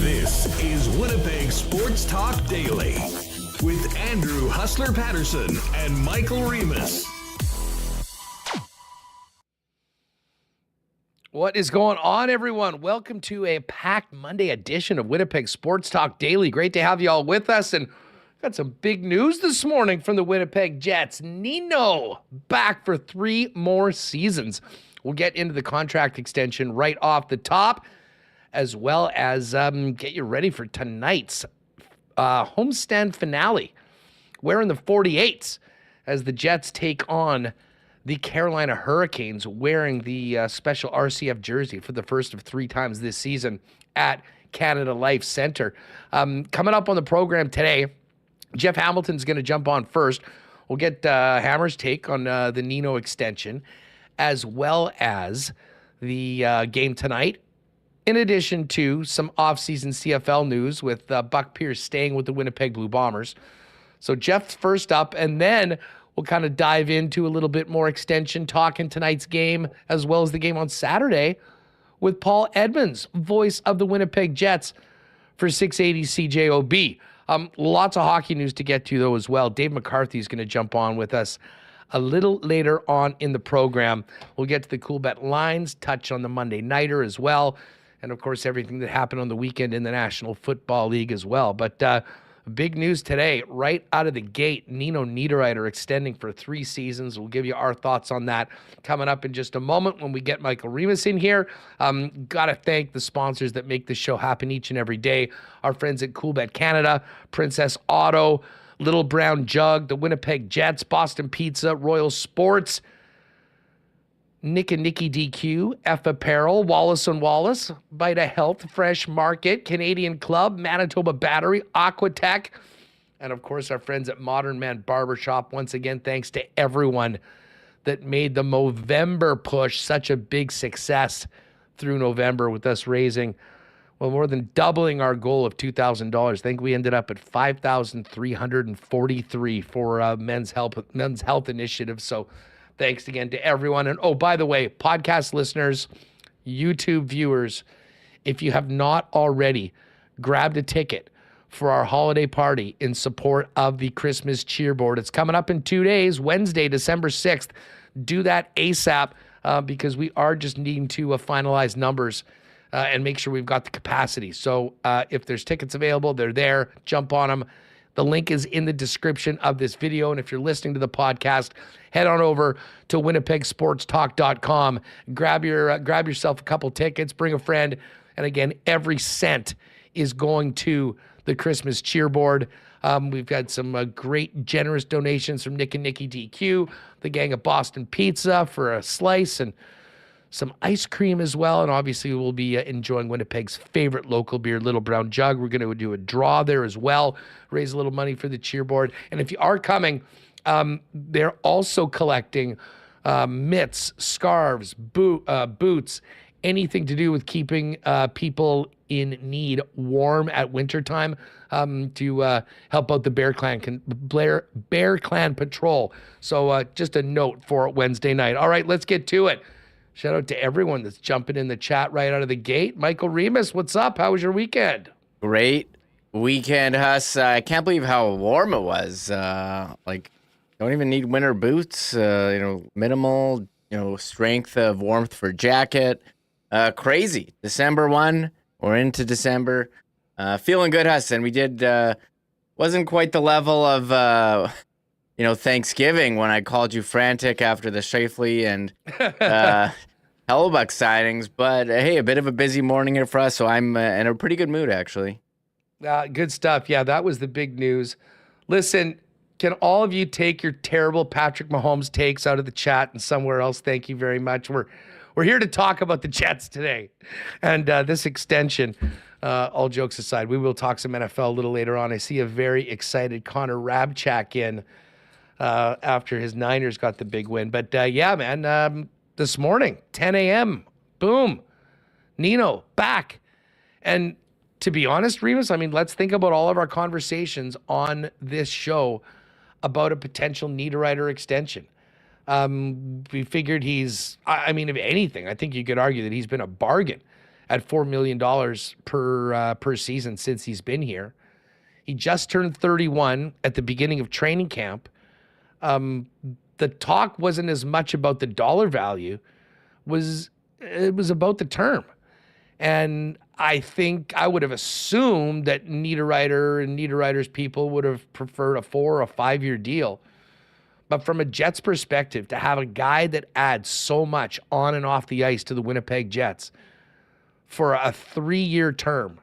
This is Winnipeg Sports Talk Daily with Andrew Hustler Paterson and Michael Remis. What is going on, everyone? Welcome to a packed Monday edition of Winnipeg Sports Talk Daily. Great to have you all with us, and got some big news this morning from the Winnipeg Jets. Nino back for 3 more seasons. We'll get into the contract extension right off the top, as well as get you ready for tonight's homestand finale. Wearing the 48s as the Jets take on the Carolina Hurricanes, wearing the special RCF jersey for the first of 3 times this season at Canada Life Centre. Coming up on the program today, Jeff Hamilton's going to jump on first. We'll get Hammer's take on the Nino extension, as well as the game tonight, in addition to some off-season CFL news with Buck Pierce staying with the Winnipeg Blue Bombers. So Jeff's first up, and then we'll kind of dive into a little bit more extension talk in tonight's game, as well as the game on Saturday with Paul Edmonds, voice of the Winnipeg Jets for 680 CJOB. Lots of hockey news to get to, though, as well. Dave McCarthy is going to jump on with us a little later on in the program. We'll get to the Coolbet Lines, touch on the Monday Nighter as well, and, of course, everything that happened on the weekend in the National Football League as well. But big news today, right out of the gate, Nino Niederreiter extending for 3 seasons. We'll give you our thoughts on that coming up in just a moment when we get Michael Remis in here. Got to thank the sponsors that make this show happen each and every day. Our friends at Coolbet Canada, Princess Auto, Little Brown Jug, the Winnipeg Jets, Boston Pizza, Royal Sports, Nick and Nicky DQ, F Apparel, Wallace & Wallace, Vita Health, Fresh Market, Canadian Club, Manitoba Battery, Aquatech, and, of course, our friends at Modern Man Barbershop. Once again, thanks to everyone that made the Movember push such a big success through November, with us raising, well, more than doubling our goal of $2,000. I think we ended up at $5,343 for Men's Health Initiative. So thanks again to everyone. And, oh, by the way, podcast listeners, YouTube viewers, if you have not already grabbed a ticket for our holiday party in support of the Christmas cheerboard, it's coming up in 2 days, Wednesday, December 6th. Do that ASAP because we are just needing to finalize numbers and make sure we've got the capacity. So if there's tickets available, they're there. Jump on them. The link is in the description of this video. And if you're listening to the podcast, head on over to winnipegsportstalk.com. Grab yourself a couple tickets, bring a friend. And again, every cent is going to the Christmas cheerboard. We've got some great, generous donations from Nick and Nicky DQ, the gang of Boston Pizza for a slice, and some ice cream as well. And obviously we'll be enjoying Winnipeg's favorite local beer, Little Brown Jug. We're going to do a draw there as well, raise a little money for the cheerboard. And if you are coming, they're also collecting mitts, scarves, boots, anything to do with keeping people in need warm at wintertime to help out the Bear Clan Patrol. So just a note for Wednesday night. All right, let's get to it. Shout out to everyone that's jumping in the chat right out of the gate. Michael Remis, what's up? How was your weekend? Great weekend, Huss. I can't believe how warm it was. Don't even need winter boots. Minimal, strength of warmth for jacket. Crazy. December 1. We're into December. Feeling good, Huss. And we did, wasn't quite the level of, Thanksgiving when I called you frantic after the Shifley and Hellebuck sightings. But hey, a bit of a busy morning here for us, so I'm in a pretty good mood, actually. Good stuff. Yeah, that was the big news. Listen, Can all of you take your terrible Patrick Mahomes takes out of the chat and somewhere else? Thank you very much. We're here to talk about the Jets today and this extension. All jokes aside, we will talk some NFL a little later on. I see a very excited Connor Rabchak in after his Niners got the big win. But yeah, man, this morning, 10 a.m., boom, Nino back. And to be honest, Remis, I mean, let's think about all of our conversations on this show about a potential Niederreiter extension. We figured I mean, if anything, I think you could argue that he's been a bargain at $4 million per season since he's been here. He just turned 31 at the beginning of training camp. The talk wasn't as much about the dollar value, it was about the term. And I think I would have assumed that Niederreiter and Niederreiter's people would have preferred a 4 or a 5 year deal. But from a Jets perspective, to have a guy that adds so much on and off the ice to the Winnipeg Jets for a 3-year term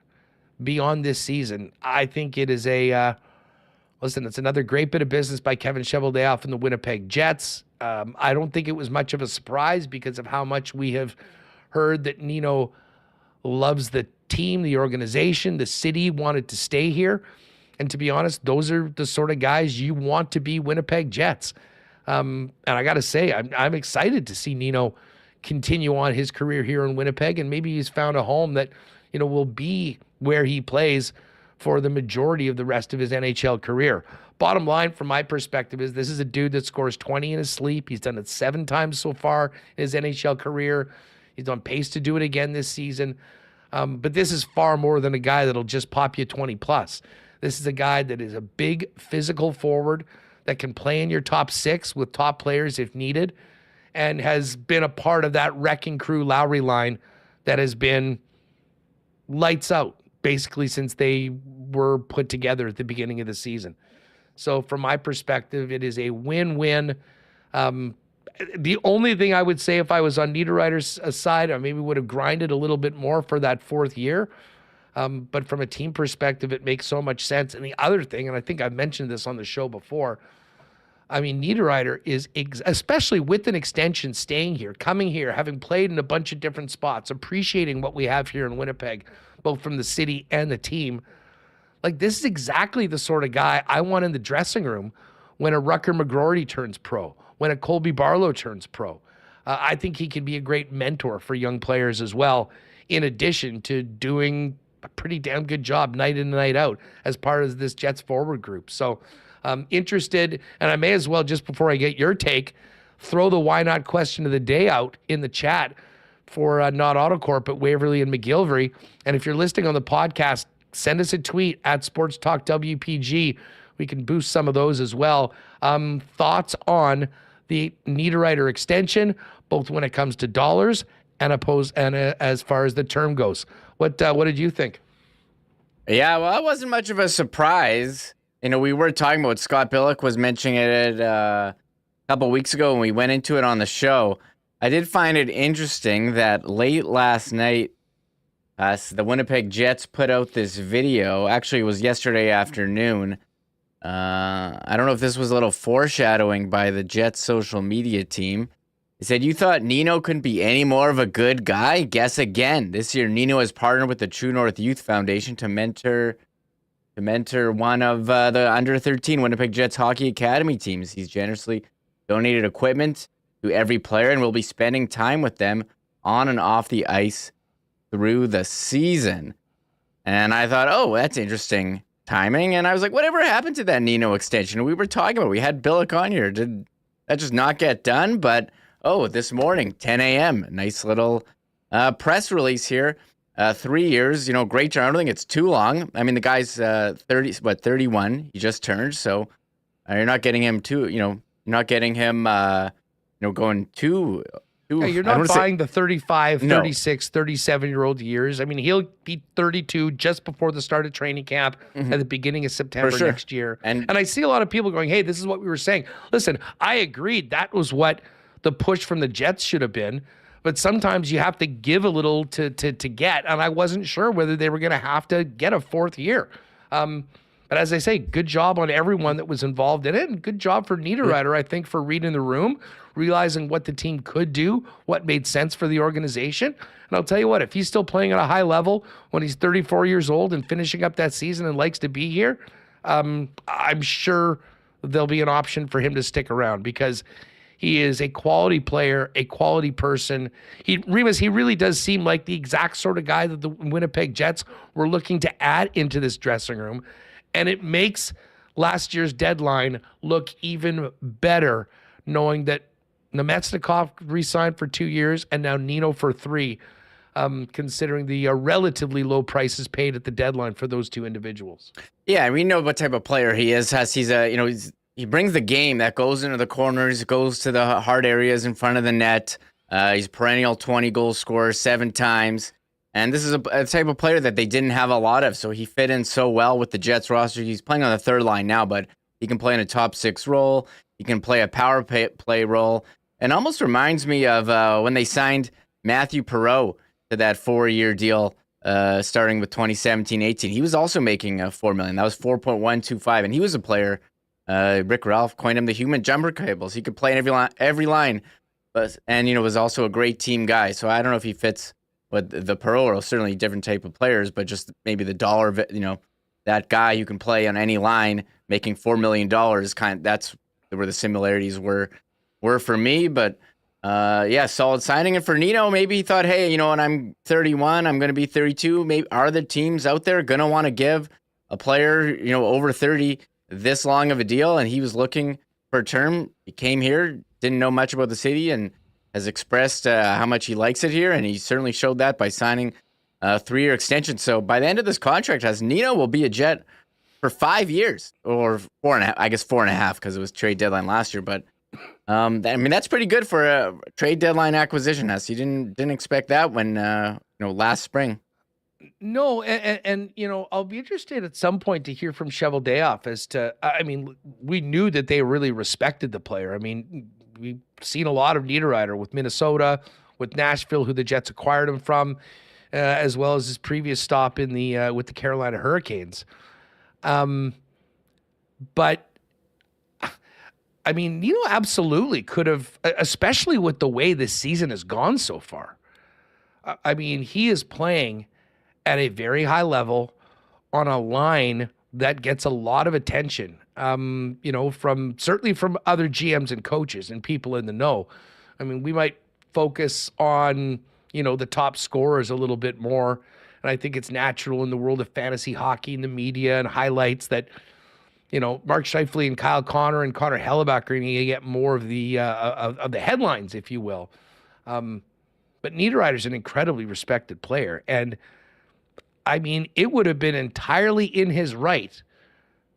beyond this season, I think it is listen, it's another great bit of business by Kevin Cheveldayoff and the Winnipeg Jets. I don't think it was much of a surprise because of how much we have heard that Nino loves the team, the organization, the city, wanted to stay here. And to be honest, those are the sort of guys you want to be Winnipeg Jets. And I got to say, I'm excited to see Nino continue on his career here in Winnipeg. And maybe he's found a home that, will be where he plays for the majority of the rest of his NHL career. Bottom line, from my perspective, is this is a dude that scores 20 in his sleep. He's done it 7 times so far in his NHL career. He's on pace to do it again this season. But this is far more than a guy that'll just pop you 20 plus. This is a guy that is a big physical forward that can play in your top 6 with top players if needed, and has been a part of that wrecking crew Lowry line that has been lights out basically since they were put together at the beginning of the season. So from my perspective, it is a win-win. The only thing I would say if I was on Niederreiter's side, I maybe would have grinded a little bit more for that 4th year. But from a team perspective, it makes so much sense. And the other thing, and I think I've mentioned this on the show before, I mean, Niederreiter is, especially with an extension, staying here, coming here, having played in a bunch of different spots, appreciating what we have here in Winnipeg, both from the city and the team. Like, this is exactly the sort of guy I want in the dressing room when a Rucker McGroarty turns pro, when a Colby Barlow turns pro. I think he can be a great mentor for young players as well, in addition to doing a pretty damn good job night in and night out as part of this Jets forward group. So interested, and I may as well, just before I get your take, throw the why not question of the day out in the chat for Not Autocorp at Waverly and McGillivray. And if you're listening on the podcast, send us a tweet at Sports Talk WPG. We can boost some of those as well. Thoughts on the Niederreiter extension, both when it comes to dollars and as far as the term goes. What did you think? Yeah, well, it wasn't much of a surprise. We were talking about Scott Billick was mentioning it a couple weeks ago when we went into it on the show. I did find it interesting that late last night, the Winnipeg Jets put out this video. Actually, it was yesterday afternoon. I don't know if this was a little foreshadowing by the Jets social media team. They said, "You thought Nino couldn't be any more of a good guy? Guess again. This year, Nino has partnered with the True North Youth Foundation to mentor one of the under-13 Winnipeg Jets hockey academy teams. He's generously donated equipment to every player and will be spending time with them on and off the ice through the season." And I thought, oh, that's interesting timing. And I was like, whatever happened to that Nino extension? We were talking about, we had Billick on here. Did that just not get done? But, this morning, 10 a.m., nice little press release here. 3 years, great job. I don't think it's too long. I mean, the guy's 31. He just turned. So you're not getting him going too. Hey, you're not buying the 35, 36, 37-year-old years. I mean, he'll be 32 just before the start of training camp at the beginning of September next year. And I see a lot of people going, hey, this is what we were saying. Listen, I agreed. That was what the push from the Jets should have been. But sometimes you have to give a little to get. And I wasn't sure whether they were going to have to get a 4th year. But as I say, good job on everyone that was involved in it, and good job for Niederreiter, I think, for reading the room, realizing what the team could do, what made sense for the organization. And I'll tell you what, if he's still playing at a high level when he's 34 years old and finishing up that season and likes to be here, I'm sure there'll be an option for him to stick around, because he is a quality player, a quality person. Remis, he really does seem like the exact sort of guy that the Winnipeg Jets were looking to add into this dressing room. And it makes last year's deadline look even better, knowing that Nemetsnikov re-signed for 2 years and now Nino for 3, considering the relatively low prices paid at the deadline for those two individuals. Yeah, we know what type of player he is. He brings the game that goes into the corners, goes to the hard areas in front of the net. He's a perennial 20-goal scorer 7 times. And this is a type of player that they didn't have a lot of, so he fit in so well with the Jets roster. He's playing on the third line now, but he can play in a top 6 role. He can play a power play role. And almost reminds me of when they signed Matthew Perreault to that 4-year deal starting with 2017-18. He was also making $4 million. That was $4.125, and he was a player. Rick Ralph coined him the human jumper cables. He could play in every line, and was also a great team guy. So I don't know if he fits. But the Perreault are certainly different type of players, but just maybe the dollar, that guy who can play on any line making $4 million, that's where the similarities were for me. But solid signing. And for Nino, maybe he thought, hey, when I'm 31, I'm going to be 32. Maybe are the teams out there going to want to give a player, over 30 this long of a deal? And he was looking for a term. He came here, didn't know much about the city, and has expressed how much he likes it here, and he certainly showed that by signing a 3-year extension. So by the end of this contract, Nino will be a Jet for 5 years, or 4.5. I guess 4.5 because it was trade deadline last year. But that's pretty good for a trade deadline acquisition. You didn't expect that when last spring. No, and I'll be interested at some point to hear from Cheveldayoff as to. We knew that they really respected the player. We've seen a lot of Niederreiter with Minnesota, with Nashville, who the Jets acquired him from, as well as his previous stop in the with the Carolina Hurricanes. But Nino absolutely could have, especially with the way this season has gone so far. He is playing at a very high level on a line that gets a lot of attention. Certainly from other GMs and coaches and people in the know. We might focus on, the top scorers a little bit more. And I think it's natural in the world of fantasy hockey and the media and highlights that, Mark Scheifele and Kyle Connor and Connor Hellebuck are going to get more of the headlines, if you will. But Niederreiter's an incredibly respected player. And it would have been entirely in his right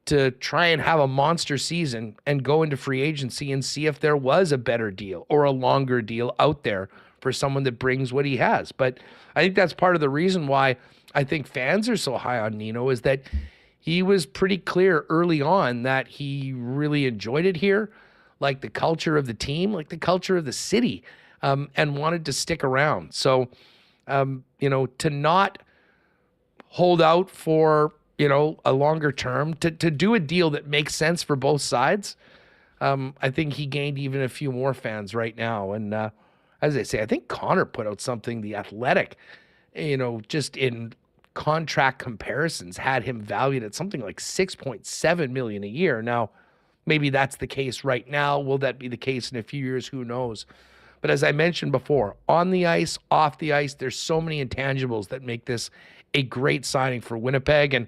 to try and have a monster season and go into free agency and see if there was a better deal or a longer deal out there for someone that brings what he has. But I think that's part of the reason why I think fans are so high on Nino, is that he was pretty clear early on that he really enjoyed it here, like the culture of the team, like the culture of the city, and wanted to stick around. So, to not hold out for a longer term, to do a deal that makes sense for both sides. I think he gained even a few more fans right now. And as I say, I think Connor put out something, The Athletic, just in contract comparisons, had him valued at something like $6.7 million a year. Now, maybe that's the case right now. Will that be the case in a few years? Who knows? But as I mentioned before, on the ice, off the ice, there's so many intangibles that make this a great signing for Winnipeg. And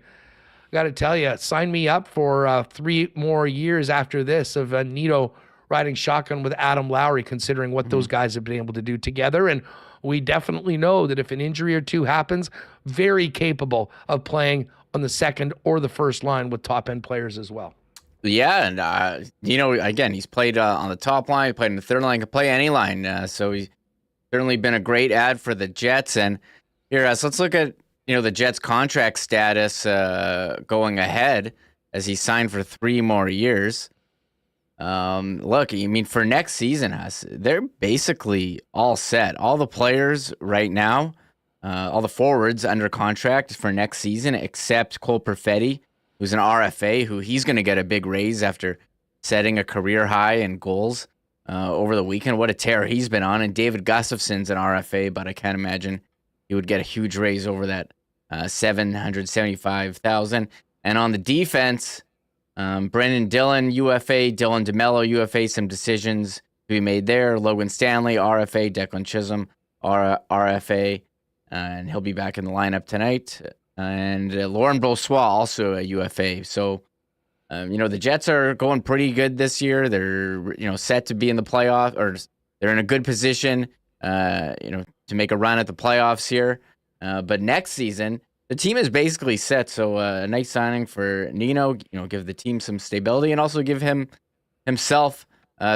got to tell you, sign me up for 3 more years after this of Nino riding shotgun with Adam Lowry, considering what those guys have been able to do together. And we definitely know that if an injury or two happens, very capable of playing on the second or the first line with top-end players as well. Yeah, and again, he's played on the top line, he played in the third line, can play any line. So he's certainly been a great add for the Jets. And here, so let's look at the Jets' contract status going ahead as he signed for 3 more years. For next season, they're basically all set. All the players right now, all the forwards under contract for next season, except Cole Perfetti, who's an RFA, who he's going to get a big raise after setting a career high in goals over the weekend. What a tear he's been on. And David Gustafson's an RFA, but I can't imagine he would get a huge raise over that $775,000. And on the defense, Brendan Dillon, UFA, Dylan DeMello, UFA, some decisions to be made there. Logan Stanley, RFA, Declan Chisholm, RFA, and he'll be back in the lineup tonight. And Lauren Brossois, also a UFA. So, the Jets are going pretty good this year. They're, set to be in the playoff, or they're in a good position, to make a run at the playoffs here. But next season, the team is basically set. So a nice signing for Nino, give the team some stability and also give himself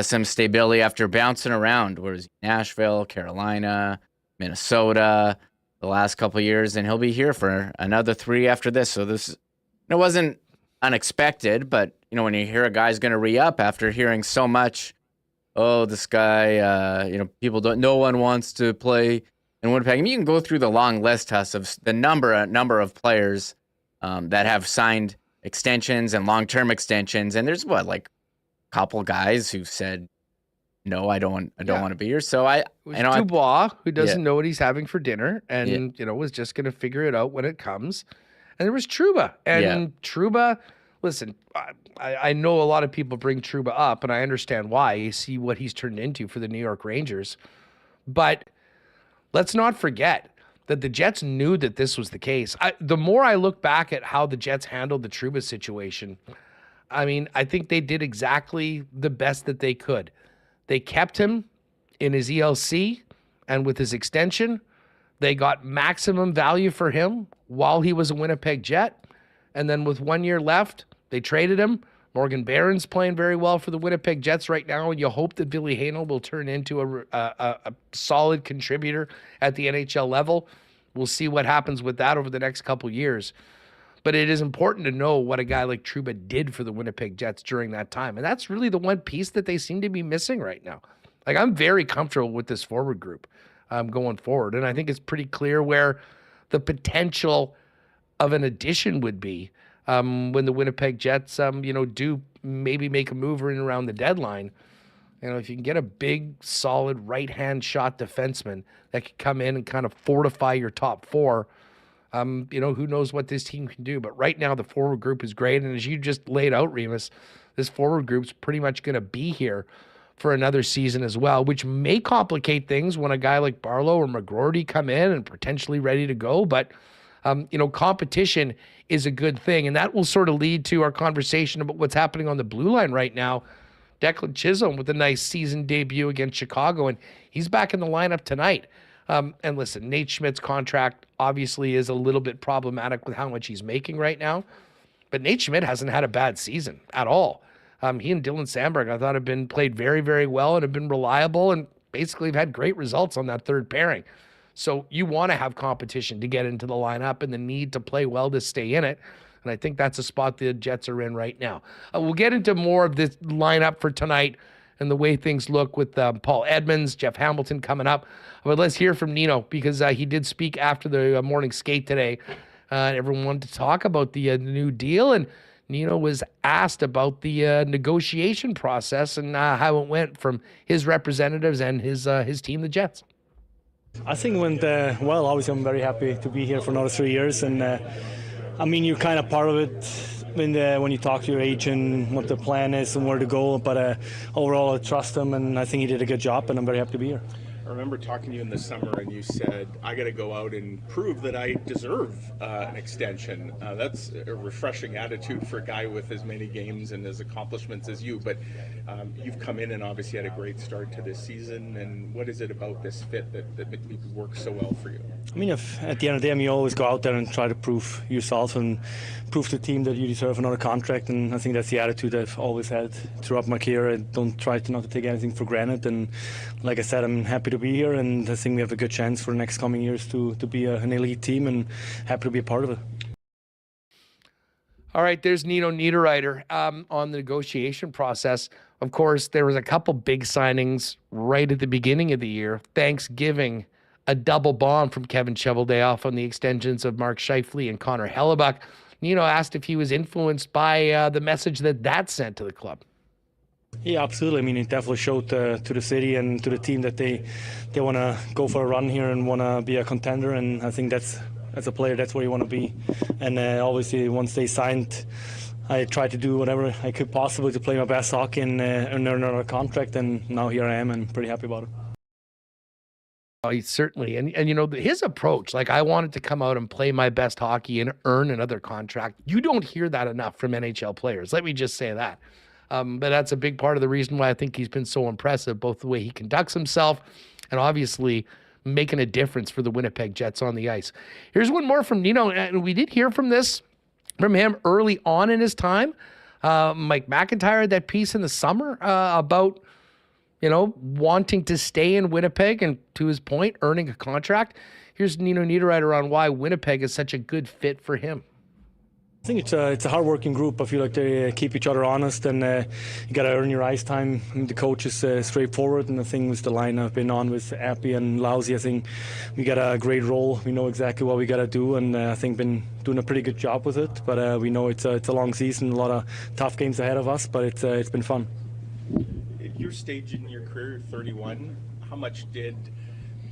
some stability after bouncing around. Whereas Nashville, Carolina, Minnesota, the last couple of years, and he'll be here for another 3 after this. So this wasn't unexpected, but when you hear a guy's going to re-up after hearing so much, this guy, no one wants to play in Winnipeg. I mean, you can go through the long list, Huss, of the number of players that have signed extensions and long-term extensions, and there's a couple guys who said, no, I don't want to be here. So Dubois, who doesn't know what he's having for dinner, and was just going to figure it out when it comes. And there was Trouba, and Trouba. Listen, I know a lot of people bring Trouba up, and I understand why. You see what he's turned into for the New York Rangers, but let's not forget that the Jets knew that this was the case. The more I look back at how the Jets handled the Trouba situation, I think they did exactly the best that they could. They kept him in his ELC, and with his extension, they got maximum value for him while he was a Winnipeg Jet. And then with 1 year left, they traded him. Morgan Barron's playing very well for the Winnipeg Jets right now, and you hope that Billy Hanel will turn into a solid contributor at the NHL level. We'll see what happens with that over the next couple years. But it is important to know what a guy like Trouba did for the Winnipeg Jets during that time. And that's really the one piece that they seem to be missing right now. I'm very comfortable with this forward group going forward. And I think it's pretty clear where the potential of an addition would be when the Winnipeg Jets, do maybe make a move in around the deadline. If you can get a big, solid right-hand shot defenseman that could come in and kind of fortify your top 4, who knows what this team can do. But right now, the forward group is great. And as you just laid out, Remis, this forward group's pretty much going to be here for another season as well, which may complicate things when a guy like Barlow or McGroarty come in and potentially ready to go. But, competition is a good thing. And that will sort of lead to our conversation about what's happening on the blue line right now. Declan Chisholm with a nice season debut against Chicago, and he's back in the lineup tonight. And listen, Nate Schmidt's contract obviously is a little bit problematic with how much he's making right now, but Nate Schmidt hasn't had a bad season at all. He and Dylan Sandberg, I thought, have been played very, very well and have been reliable and basically have had great results on that third pairing. So you want to have competition to get into the lineup and the need to play well to stay in it. And I think that's a spot the Jets are in right now. We'll get into more of this lineup for tonight and the way things look with Paul Edmonds, Jeff Hamilton coming up. But let's hear from Nino, because he did speak after the morning skate today. Everyone wanted to talk about the new deal, and Nino was asked about the negotiation process and how it went from his representatives and his team, the Jets. I think it went well. Obviously, I'm very happy to be here for another 3 years, and you're kind of part of it when you talk to your agent, what the plan is and where to go. But overall, I trust him, and I think he did a good job, and I'm very happy to be here. I remember talking to you in the summer, and you said, I got to go out and prove that I deserve an extension. That's a refreshing attitude for a guy with as many games and as accomplishments as you. But you've come in and obviously had a great start to this season. And what is it about this fit that works so well for you? If at the end of the day, you always go out there and try to prove yourself and prove to the team that you deserve another contract. And I think that's the attitude I've always had throughout my career. I don't try not to take anything for granted. And like I said, I'm happy to be here, and I think we have a good chance for the next coming years to be an elite team, and happy to be a part of it. All right, there's Nino Niederreiter on the negotiation process. Of course, there was a couple big signings right at the beginning of the year. Thanksgiving, a double bomb from Kevin Cheveldayoff on the extensions of Mark Scheifele and Connor Hellebuck. Nino asked if he was influenced by the message that sent to the club. Yeah, absolutely. I mean, it definitely showed to the city and to the team that they want to go for a run here and want to be a contender. And I think as a player, that's where you want to be. And obviously, once they signed, I tried to do whatever I could possibly to play my best hockey and earn another contract. And now here I am, and pretty happy about it. Oh, he certainly, and his approach, like, I wanted to come out and play my best hockey and earn another contract. You don't hear that enough from NHL players. Let me just say that. But that's a big part of the reason why I think he's been so impressive, both the way he conducts himself and obviously making a difference for the Winnipeg Jets on the ice. Here's one more from Nino, and we did hear from him early on in his time. Mike McIntyre had that piece in the summer about, wanting to stay in Winnipeg and, to his point, earning a contract. Here's Nino Niederreiter on why Winnipeg is such a good fit for him. I think it's a hard-working group. I feel like they keep each other honest, and you got to earn your ice time. I mean, the coach is straightforward, and the thing with the line I've been on with Appy and Lousy, I think we got a great role. We know exactly what we got to do, and I think been doing a pretty good job with it. But we know it's a long season, a lot of tough games ahead of us, but it's been fun. At your stage in your career, 31, how much did,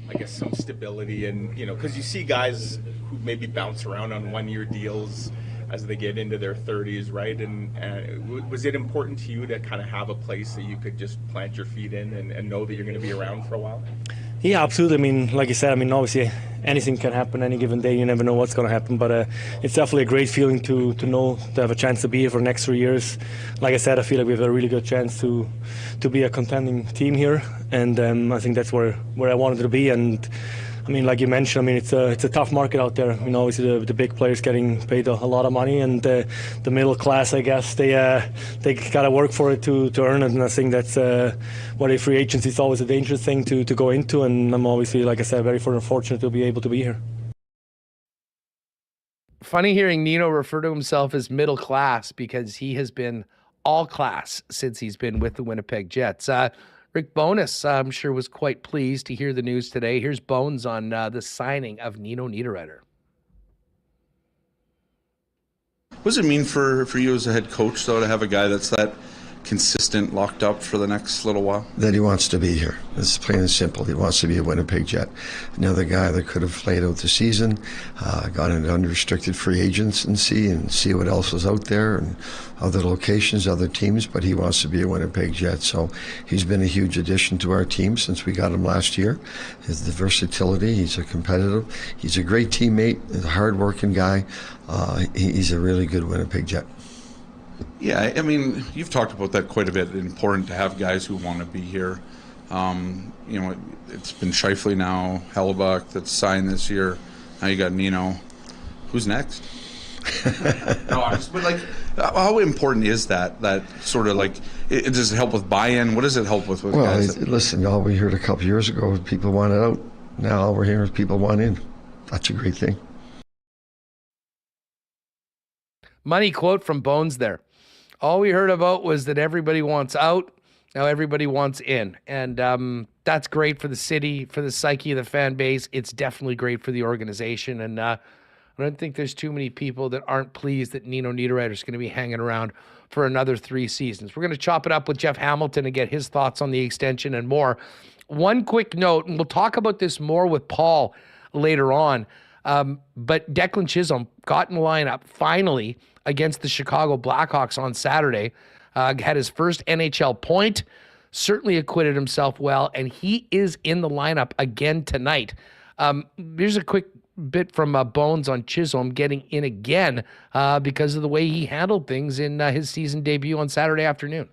I guess, some stability and, because you see guys who maybe bounce around on one-year deals as they get into their 30s, right? And was it important to you to kind of have a place that you could just plant your feet in and know that you're going to be around for a while? Yeah, absolutely. I mean, like you said, obviously anything can happen any given day. You never know what's going to happen, but it's definitely a great feeling to know, to have a chance to be here for the next 3 years. Like I said, I feel like we have a really good chance to be a contending team here, and I think that's where I wanted to be. And I mean, like you mentioned, it's a tough market out there. Obviously the big players getting paid a lot of money, and the middle class, I guess, they got to work for it to earn it. And I think that's what a free agency is always a dangerous thing to go into. And I'm obviously, like I said, very fortunate to be able to be here. Funny hearing Nino refer to himself as middle class, because he has been all class since he's been with the Winnipeg Jets. Rick Bowness, I'm sure, was quite pleased to hear the news today. Here's Bones on the signing of Nino Niederreiter. What does it mean for you as a head coach, though, to have a guy that's that consistent, locked up for the next little while? That he wants to be here. It's plain and simple. He wants to be a Winnipeg Jet. Another guy that could have played out the season, got into unrestricted free agency and see what else was out there and other locations, other teams, but he wants to be a Winnipeg Jet. So he's been a huge addition to our team since we got him last year. The versatility, he's a competitive, he's a great teammate, he's a hard-working guy. He's a really good Winnipeg Jet. Yeah, you've talked about that quite a bit. It's important to have guys who want to be here. It's been Scheifele now, Hellebuck that's signed this year. Now you got Nino. Who's next? But how important is that sort of does it help with buy-in? What does it help with guys? Listen, all we heard a couple years ago was people wanted out. Now all we're hearing is people want in. That's a great thing. Money quote from Bones there. All we heard about was that everybody wants out. Now everybody wants in. And that's great for the city, for the psyche of the fan base. It's definitely great for the organization. And I don't think there's too many people that aren't pleased that Nino Niederreiter is going to be hanging around for another 3 seasons. We're going to chop it up with Jeff Hamilton and get his thoughts on the extension and more. One quick note, and we'll talk about this more with Paul later on, but Declan Chisholm got in the lineup finally against the Chicago Blackhawks on Saturday, had his first NHL point, certainly acquitted himself well, and he is in the lineup again tonight. Here's a quick bit from Bones on Chisholm getting in again because of the way he handled things in his season debut on Saturday afternoon.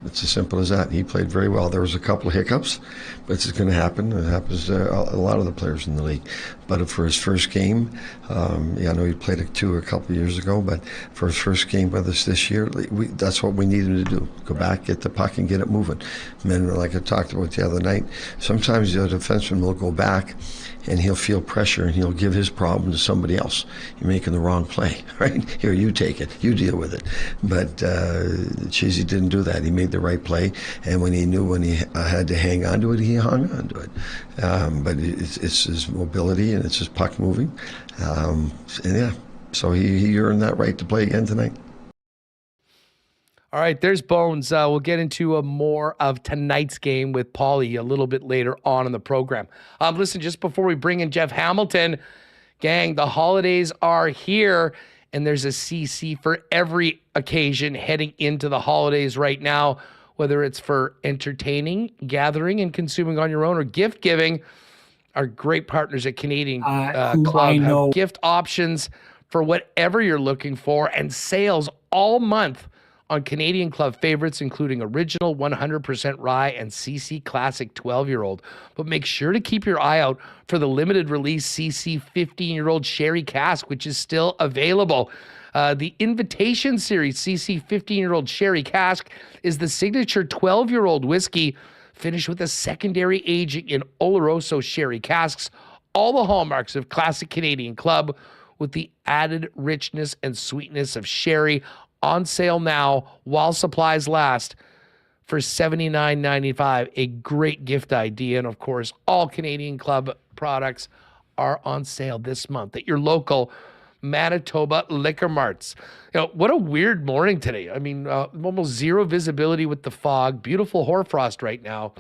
It's as simple as that. He played very well. There was a couple of hiccups, but it's going to happen. It happens to a lot of the players in the league. But for his first game, I know he played a couple of years ago, but for his first game with us this year, that's what we need him to do. Go back, get the puck, and get it moving. And then, like I talked about the other night, sometimes the defenseman will go back and he'll feel pressure and he'll give his problem to somebody else. You're making the wrong play, right? Here, you take it, you deal with it. But Cheesy didn't do that. He made the right play, and when he knew when he had to hang on to it, he hung on to it. But it's his mobility and it's his puck moving. And yeah, so he earned that right to play again tonight. All right, there's Bones. We'll get into more of tonight's game with Paulie a little bit later on in the program. Listen, just before we bring in Jeff Hamilton, gang, the holidays are here, and there's a CC for every occasion heading into the holidays right now, whether it's for entertaining, gathering, and consuming on your own, or gift giving. Our great partners at Canadian Club have gift options for whatever you're looking for, and sales all month on Canadian Club favorites, including original 100% rye and CC Classic 12-year-old. But make sure to keep your eye out for the limited release CC 15-year-old Sherry Cask, which is still available. The Invitation Series CC 15-year-old Sherry Cask is the signature 12-year-old whiskey finished with a secondary aging in Oloroso Sherry Casks. All the hallmarks of classic Canadian Club with the added richness and sweetness of sherry. On sale now while supplies last for $79.95. A great gift idea. And of course, all Canadian Club products are on sale this month at your local Manitoba liquor marts. You know, what a weird morning today. I mean, almost zero visibility with the fog. Beautiful hoarfrost right now.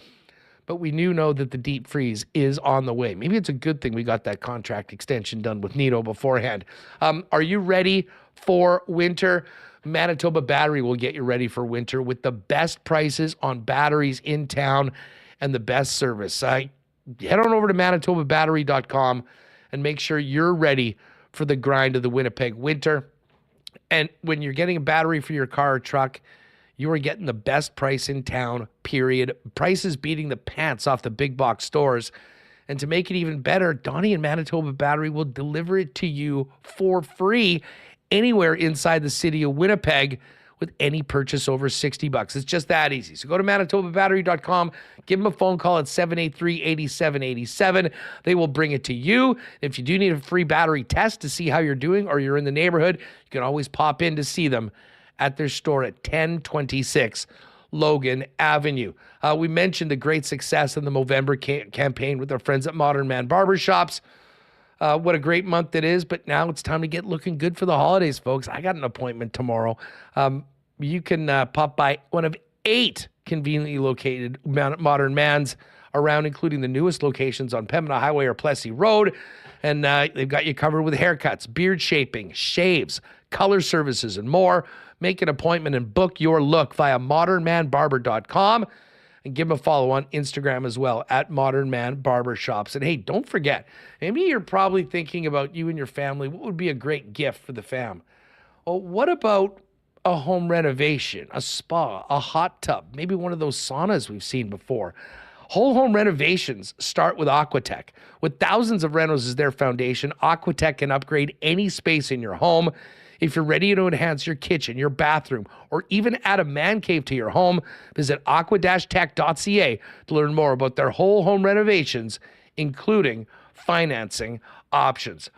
But we know that the deep freeze is on the way. Maybe it's a good thing we got that contract extension done with Nino beforehand. Are you ready for winter? Manitoba Battery will get you ready for winter with the best prices on batteries in town and the best service. Head on over to manitobabattery.com and make sure you're ready for the grind of the Winnipeg winter. And when you're getting a battery for your car or truck, you are getting the best price in town, period. Prices beating the pants off the big box stores. And to make it even better, Donnie and Manitoba Battery will deliver it to you for free anywhere inside the city of Winnipeg with any purchase over $60. It's just that easy. So go to manitobabattery.com, give them a phone call at 783-8787. They will bring it to you. If you do need a free battery test to see how you're doing or you're in the neighborhood, you can always pop in to see them at their store at 1026 Logan Avenue. We mentioned the great success in the Movember campaign with our friends at Modern Man Barbershops. What a great month it is, but now it's time to get looking good for the holidays, folks. I got an appointment tomorrow. You can pop by one of 8 conveniently located Modern Mans around, including the newest locations on Pembina Highway or Plessis Road. And they've got you covered with haircuts, beard shaping, shaves, color services, and more. Make an appointment and book your look via modernmanbarber.com. And give them a follow on Instagram as well at Modern Man Barbershops. And hey, don't forget, maybe you're probably thinking about you and your family. What would be a great gift for the fam? Well, what about a home renovation, a spa, a hot tub, maybe one of those saunas we've seen before? Whole home renovations start with Aquatech. With thousands of renos as their foundation, Aquatech can upgrade any space in your home. If you're ready to enhance your kitchen, your bathroom, or even add a man cave to your home, visit aqua-tech.ca to learn more about their whole home renovations, including financing options.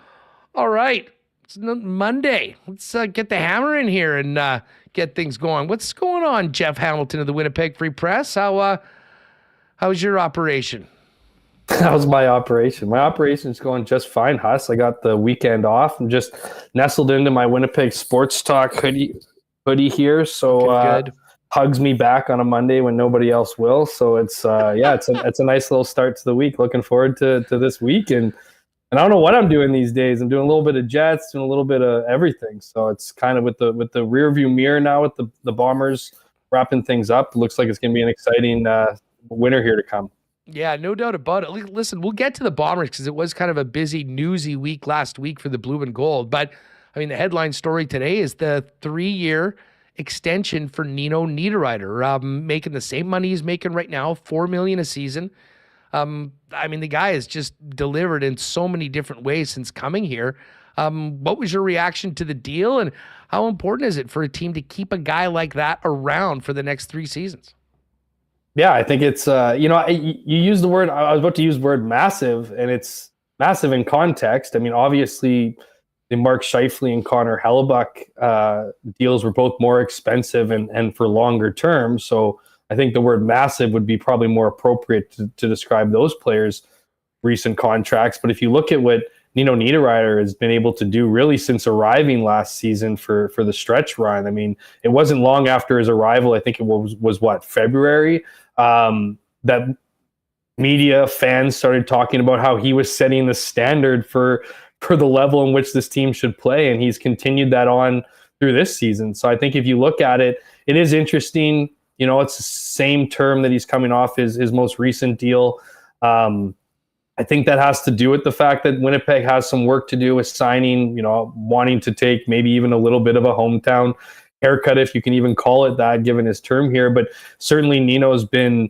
All right, it's Monday. Let's get the hammer in here and get things going. What's going on, Jeff Hamilton of the Winnipeg Free Press? How's your operation? That was my operation. My operation's going just fine, Huss. I got the weekend off. I'm just nestled into my Winnipeg Sports Talk hoodie here. So hugs me back on a Monday when nobody else will. So it's it's a nice little start to the week. Looking forward to this week. And I don't know what I'm doing these days. I'm doing a little bit of Jets, doing a little bit of everything. So it's kind of with the rear view mirror now with the Bombers wrapping things up. It looks like it's going to be an exciting winter here to come. Yeah, no doubt about it. Listen, we'll get to the Bombers because it was kind of a busy, newsy week last week for the Blue and Gold. But, I mean, the headline story today is the 3-year extension for Nino Niederreiter, making the same money he's making right now, $4 million a season. I mean, the guy has just delivered in so many different ways since coming here. What was your reaction to the deal, and how important is it for a team to keep a guy like that around for the next 3 seasons? Yeah, I think it's, you use the word, I was about to use the word massive, and it's massive in context. I mean, obviously, the Mark Scheifele and Connor Hellebuck deals were both more expensive and for longer term. So I think the word massive would be probably more appropriate to describe those players' recent contracts. But if you look at what Nino Niederreiter has been able to do really since arriving last season for the stretch run, I mean, it wasn't long after his arrival, I think it was what, February, that media fans started talking about how he was setting the standard for the level in which this team should play, and he's continued that on through this season. So I think if you look at it, it is interesting. You know, it's the same term that he's coming off his most recent deal. I think that has to do with the fact that Winnipeg has some work to do with signing, you know, wanting to take maybe even a little bit of a hometown haircut, if you can even call it that, given his term here. But certainly Nino's been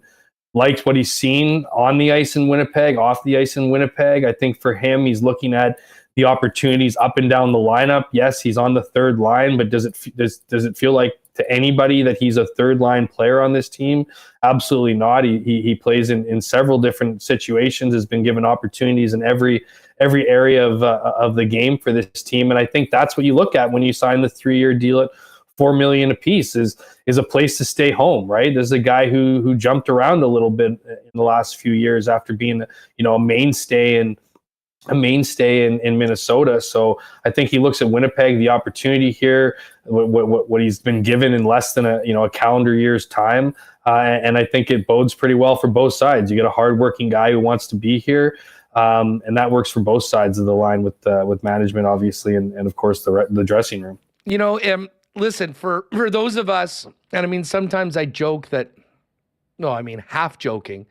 liked what he's seen on the ice in Winnipeg, off the ice in Winnipeg. I think for him, he's looking at the opportunities up and down the lineup. Yes, he's on the third line, but does it feel like to anybody that he's a third line player on this team? Absolutely not. He plays in several different situations, has been given opportunities in every area of the game for this team. And I think that's what you look at when you sign the 3-year deal at $4 million apiece is a place to stay home, right? There's a guy who jumped around a little bit in the last few years after being, you know, a mainstay in Minnesota. So I think he looks at Winnipeg, the opportunity here, what he's been given in less than a calendar year's time. And I think it bodes pretty well for both sides. You get a hardworking guy who wants to be here. And that works for both sides of the line with management, obviously, and of course the dressing room. You know, listen, for those of us, and I mean, sometimes I joke that, no, I mean, half joking,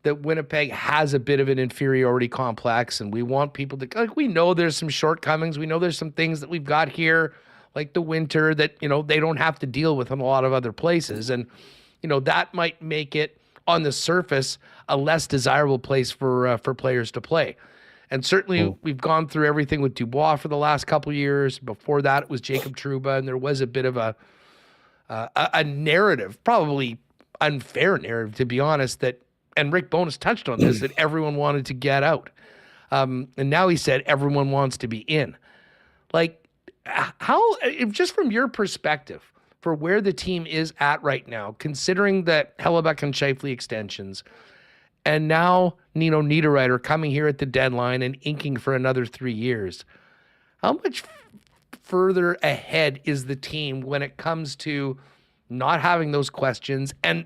that Winnipeg has a bit of an inferiority complex, and we want people to, like, we know there's some shortcomings. We know there's some things that we've got here, like the winter, that, you know, they don't have to deal with in a lot of other places. And, you know, that might make it, on the surface, a less desirable place for players to play. And certainly we've gone through everything with Dubois for the last couple of years. Before that, it was Jacob Trouba, and there was a bit of a narrative, probably unfair narrative, to be honest, that, and Rick Bowness touched on this, that everyone wanted to get out. And now he said everyone wants to be in. Like, how, if just from your perspective, for where the team is at right now, considering that Hellebuck and Scheifele extensions, and now Nino Niederreiter coming here at the deadline and inking for another 3 years, how much further ahead is the team when it comes to not having those questions, and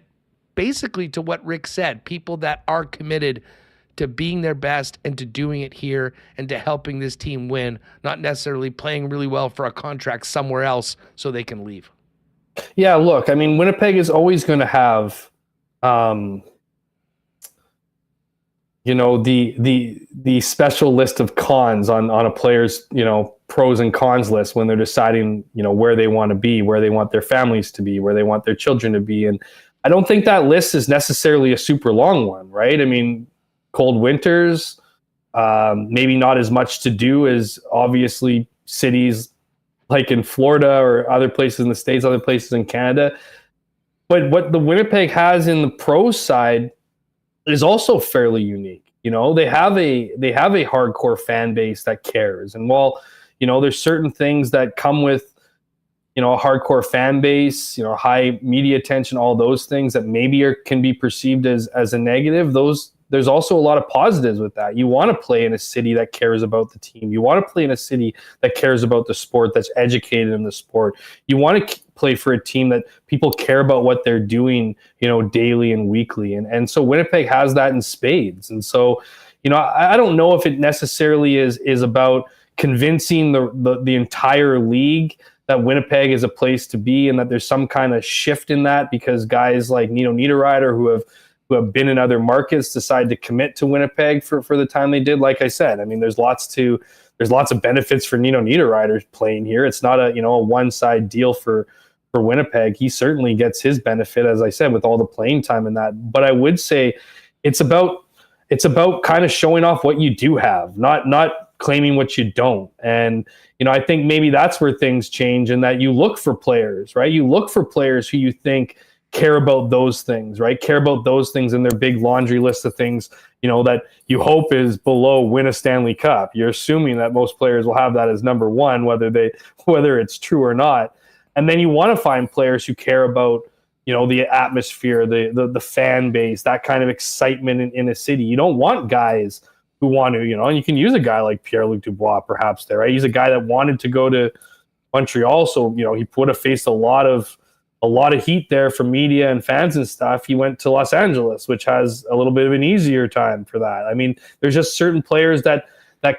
basically to what Rick said, people that are committed to being their best and to doing it here and to helping this team win, not necessarily playing really well for a contract somewhere else so they can leave? Yeah, look, I mean, Winnipeg is always going to have, you know, the special list of cons on a player's, you know, pros and cons list when they're deciding, you know, where they want to be, where they want their families to be, where they want their children to be. And I don't think that list is necessarily a super long one, right? I mean, cold winters, maybe not as much to do as obviously cities like in Florida or other places in the States, other places in Canada. But what the Winnipeg has in the pro side is also fairly unique. You know, they have a hardcore fan base that cares. And while, you know, there's certain things that come with, you know, a hardcore fan base, you know, high media attention, all those things that maybe can be perceived as a negative, there's also a lot of positives with that. You want to play in a city that cares about the team. You want to play in a city that cares about the sport, that's educated in the sport. You want to play for a team that people care about what they're doing, you know, daily and weekly. And so Winnipeg has that in spades. And so, you know, I don't know if it necessarily is about convincing the entire league that Winnipeg is a place to be and that there's some kind of shift in that because guys like Nino Niederreiter who have been in other markets decide to commit to Winnipeg for the time they did. Like I said, I mean, there's lots of benefits for Nino Niederreiter playing here. It's not a one-side deal for Winnipeg. He certainly gets his benefit, as I said, with all the playing time in that. But I would say it's about kind of showing off what you do have, not claiming what you don't. And, you know, I think maybe that's where things change in that you look for players, right? You look for players who you think care about those things, right? Care about those things in their big laundry list of things that you hope is below win a Stanley Cup. You're assuming that most players will have that as number one, whether it's true or not. And then you want to find players who care about, the atmosphere, the fan base, that kind of excitement in a city. You don't want guys who want to, and you can use a guy like Pierre-Luc Dubois perhaps there, right? He's a guy that wanted to go to Montreal, so, he would have faced a lot of heat there from media and fans and stuff. He went to Los Angeles, which has a little bit of an easier time for that. I mean, there's just certain players that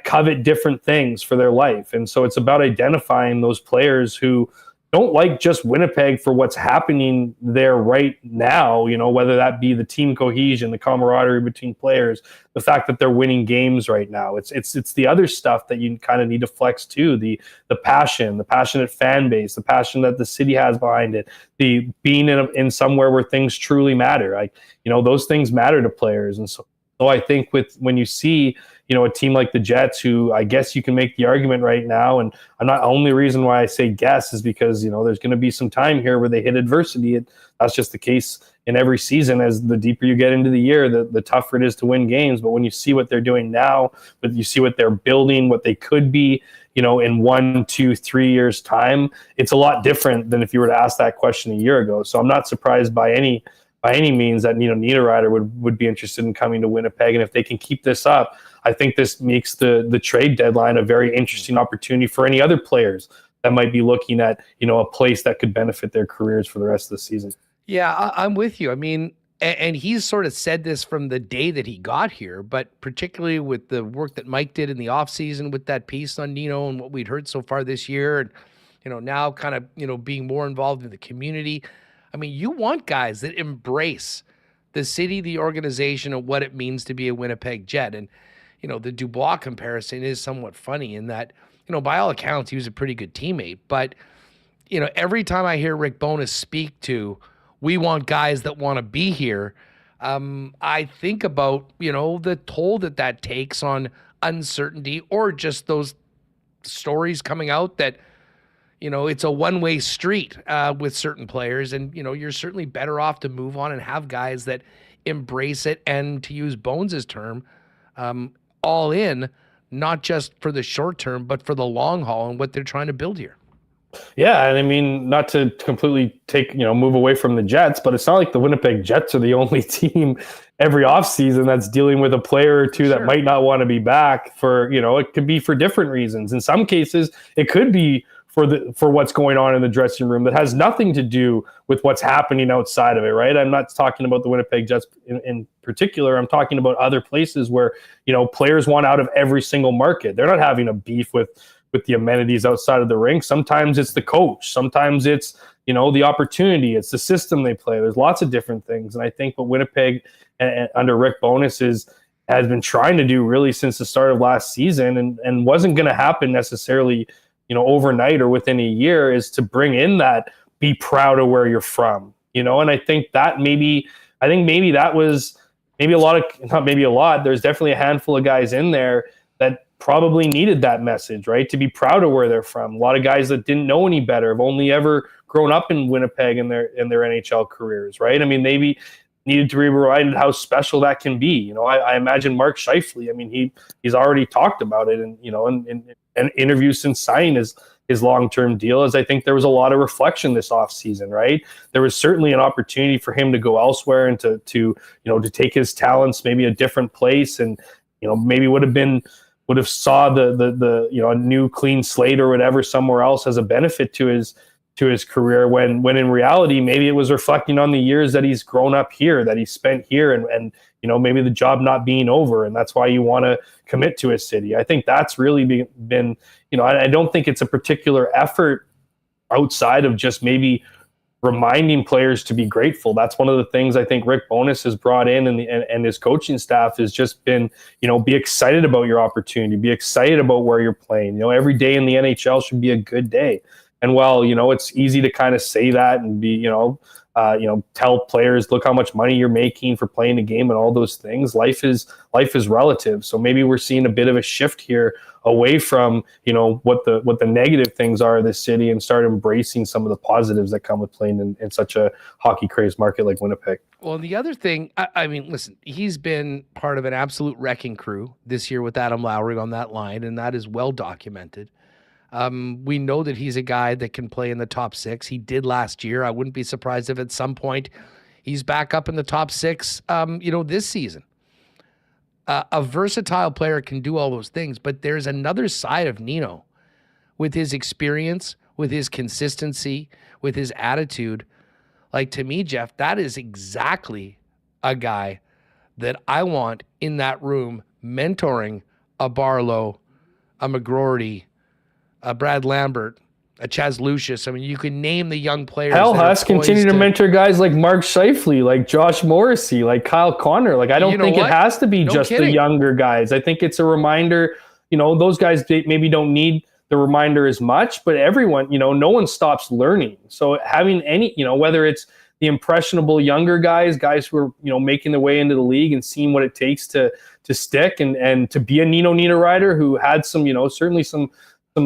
covet different things for their life. And so it's about identifying those players who don't like just Winnipeg for what's happening there right now, whether that be the team cohesion, the camaraderie between players, the fact that they're winning games right now. It's the other stuff that you kind of need to flex too, the passion, the passionate fan base, the passion that the city has behind it, the being in somewhere where things truly matter. Like, those things matter to players. And so I think when you see, a team like the Jets, who I guess you can make the argument right now, and I'm not, only reason why I say guess is because, there's going to be some time here where they hit adversity. That's just the case in every season. As the deeper you get into the year, the tougher it is to win games. But when you see what they're doing now, but you see what they're building, what they could be, in 1, 2, 3 years' time, it's a lot different than if you were to ask that question a year ago. So I'm not surprised by any means that Nino Niederreiter would be interested in coming to Winnipeg. And if they can keep this up, I think this makes the trade deadline a very interesting opportunity for any other players that might be looking at, a place that could benefit their careers for the rest of the season. Yeah, I'm with you. I mean, and he's sort of said this from the day that he got here, but particularly with the work that Mike did in the offseason with that piece on Nino and what we'd heard so far this year, and, now kind of, being more involved in the community. I mean, you want guys that embrace the city, the organization, and what it means to be a Winnipeg Jet. And, the Dubois comparison is somewhat funny in that, by all accounts, he was a pretty good teammate. But, every time I hear Rick Bowness speak to, we want guys that want to be here, I think about, the toll that takes on uncertainty, or just those stories coming out that, it's a one-way street with certain players. And, you're certainly better off to move on and have guys that embrace it. And to use Bones' term, all in, not just for the short term, but for the long haul and what they're trying to build here. Yeah, and I mean, not to completely move away from the Jets, but it's not like the Winnipeg Jets are the only team every offseason that's dealing with a player or two that might not want to be back for, it could be for different reasons. In some cases, it could be for what's going on in the dressing room that has nothing to do with what's happening outside of it, right? I'm not talking about the Winnipeg Jets in particular. I'm talking about other places where, players want out of every single market. They're not having a beef with the amenities outside of the rink. Sometimes it's the coach. Sometimes it's, the opportunity. It's the system they play. There's lots of different things. And I think what Winnipeg under Rick Bowness has been trying to do really since the start of last season and wasn't going to happen necessarily overnight or within a year, is to bring in that be proud of where you're from, and I think that maybe that was there's definitely a handful of guys in there that probably needed that message, right? To be proud of where they're from. A lot of guys that didn't know any better, have only ever grown up in Winnipeg in their NHL careers, right? I mean, maybe needed to be reminded how special that can be. I imagine Mark Scheifele, I mean, he's already talked about it and, in interviews since signing his long-term deal, as I think there was a lot of reflection this offseason, right? There was certainly an opportunity for him to go elsewhere and to take his talents maybe a different place, and, maybe would have saw the a new clean slate or whatever somewhere else as a benefit to his career, when in reality maybe it was reflecting on the years that he's grown up here, that he spent here, and maybe the job not being over, and that's why you want to commit to a city. I think that's really been I don't think it's a particular effort outside of just maybe reminding players to be grateful. That's one of the things I think Rick Bowness has brought in, and his coaching staff has just been, be excited about your opportunity, be excited about where you're playing. Every day in the NHL should be a good day. And while, it's easy to kind of say that and be, tell players, look how much money you're making for playing the game and all those things. Life is relative. So maybe we're seeing a bit of a shift here away from, what the negative things are of this city and start embracing some of the positives that come with playing in such a hockey crazed market like Winnipeg. Well, the other thing, I mean, listen, he's been part of an absolute wrecking crew this year with Adam Lowry on that line, and that is well documented. We know that he's a guy that can play in the top 6. He did last year. I wouldn't be surprised if at some point he's back up in the top 6, this season. A versatile player can do all those things, but there's another side of Nino with his experience, with his consistency, with his attitude. Like, to me, Jeff, that is exactly a guy that I want in that room mentoring a Barlow, a McGroarty, a Brad Lambert, a Chaz Lucius. I mean, you can name the young players. Hell, Huss continue to mentor guys like Mark Scheifele, like Josh Morrissey, like Kyle Connor. Like, I don't think it has to be just the younger guys. I think it's a reminder, those guys maybe don't need the reminder as much, but everyone, no one stops learning. So having any, whether it's the impressionable younger guys who are, making their way into the league and seeing what it takes to stick and to be a Nino Niederreiter who had some, certainly some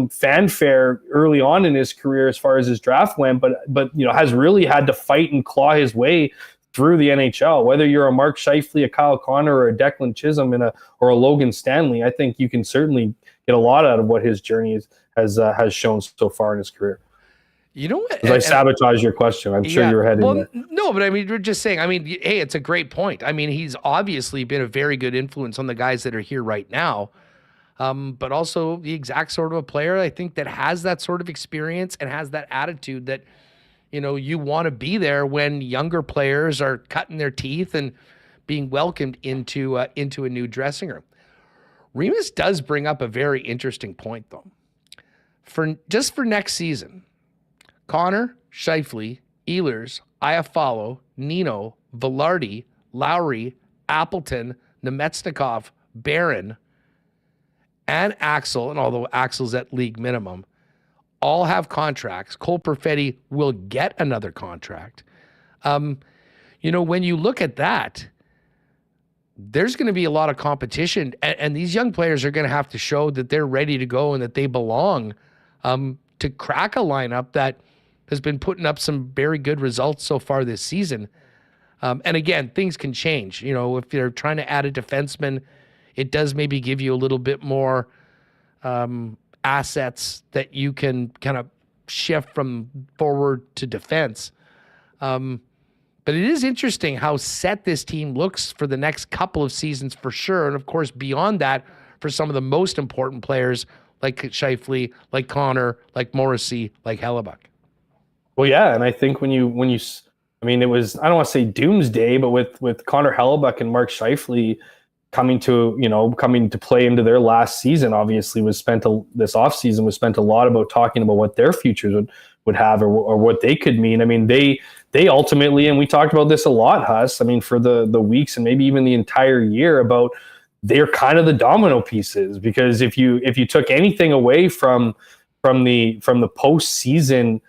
fanfare early on in his career as far as his draft went, but has really had to fight and claw his way through the NHL. Whether you're a Mark Scheifele, a Kyle Connor, or a Declan Chisholm or a Logan Stanley, I think you can certainly get a lot out of what his journey has shown so far in his career. You know what? As I sabotage your question, I'm sure you're heading there. No, but I mean, we're just saying, hey, it's a great point. I mean, he's obviously been a very good influence on the guys that are here right now. But also the exact sort of a player, I think, that has that sort of experience and has that attitude that, you want to be there when younger players are cutting their teeth and being welcomed into a new dressing room. Remis does bring up a very interesting point, though. For next season, Connor, Scheifele, Ehlers, Iafallo, Nino, Velarde, Lowry, Appleton, Nemetsnikov, Barron, and Axel, and although Axel's at league minimum, all have contracts. Cole Perfetti will get another contract. When you look at that, there's going to be a lot of competition, and these young players are going to have to show that they're ready to go and that they belong to crack a lineup that has been putting up some very good results so far this season. And again, things can change. If they're trying to add a defenseman, it does maybe give you a little bit more assets that you can kind of shift from forward to defense. But it is interesting how set this team looks for the next couple of seasons for sure. And of course, beyond that, for some of the most important players like Scheifele, like Connor, like Morrissey, like Hellebuck. Well, yeah. And I think when you, it was, I don't want to say doomsday, but with Connor Hellebuck and Mark Scheifele coming to play into their last season, obviously this offseason was spent a lot about talking about what their futures would have or what they could mean. I mean, they ultimately, and we talked about this a lot, Huss, for the weeks and maybe even the entire year, about they're kind of the domino pieces, because if you took anything away from the postseason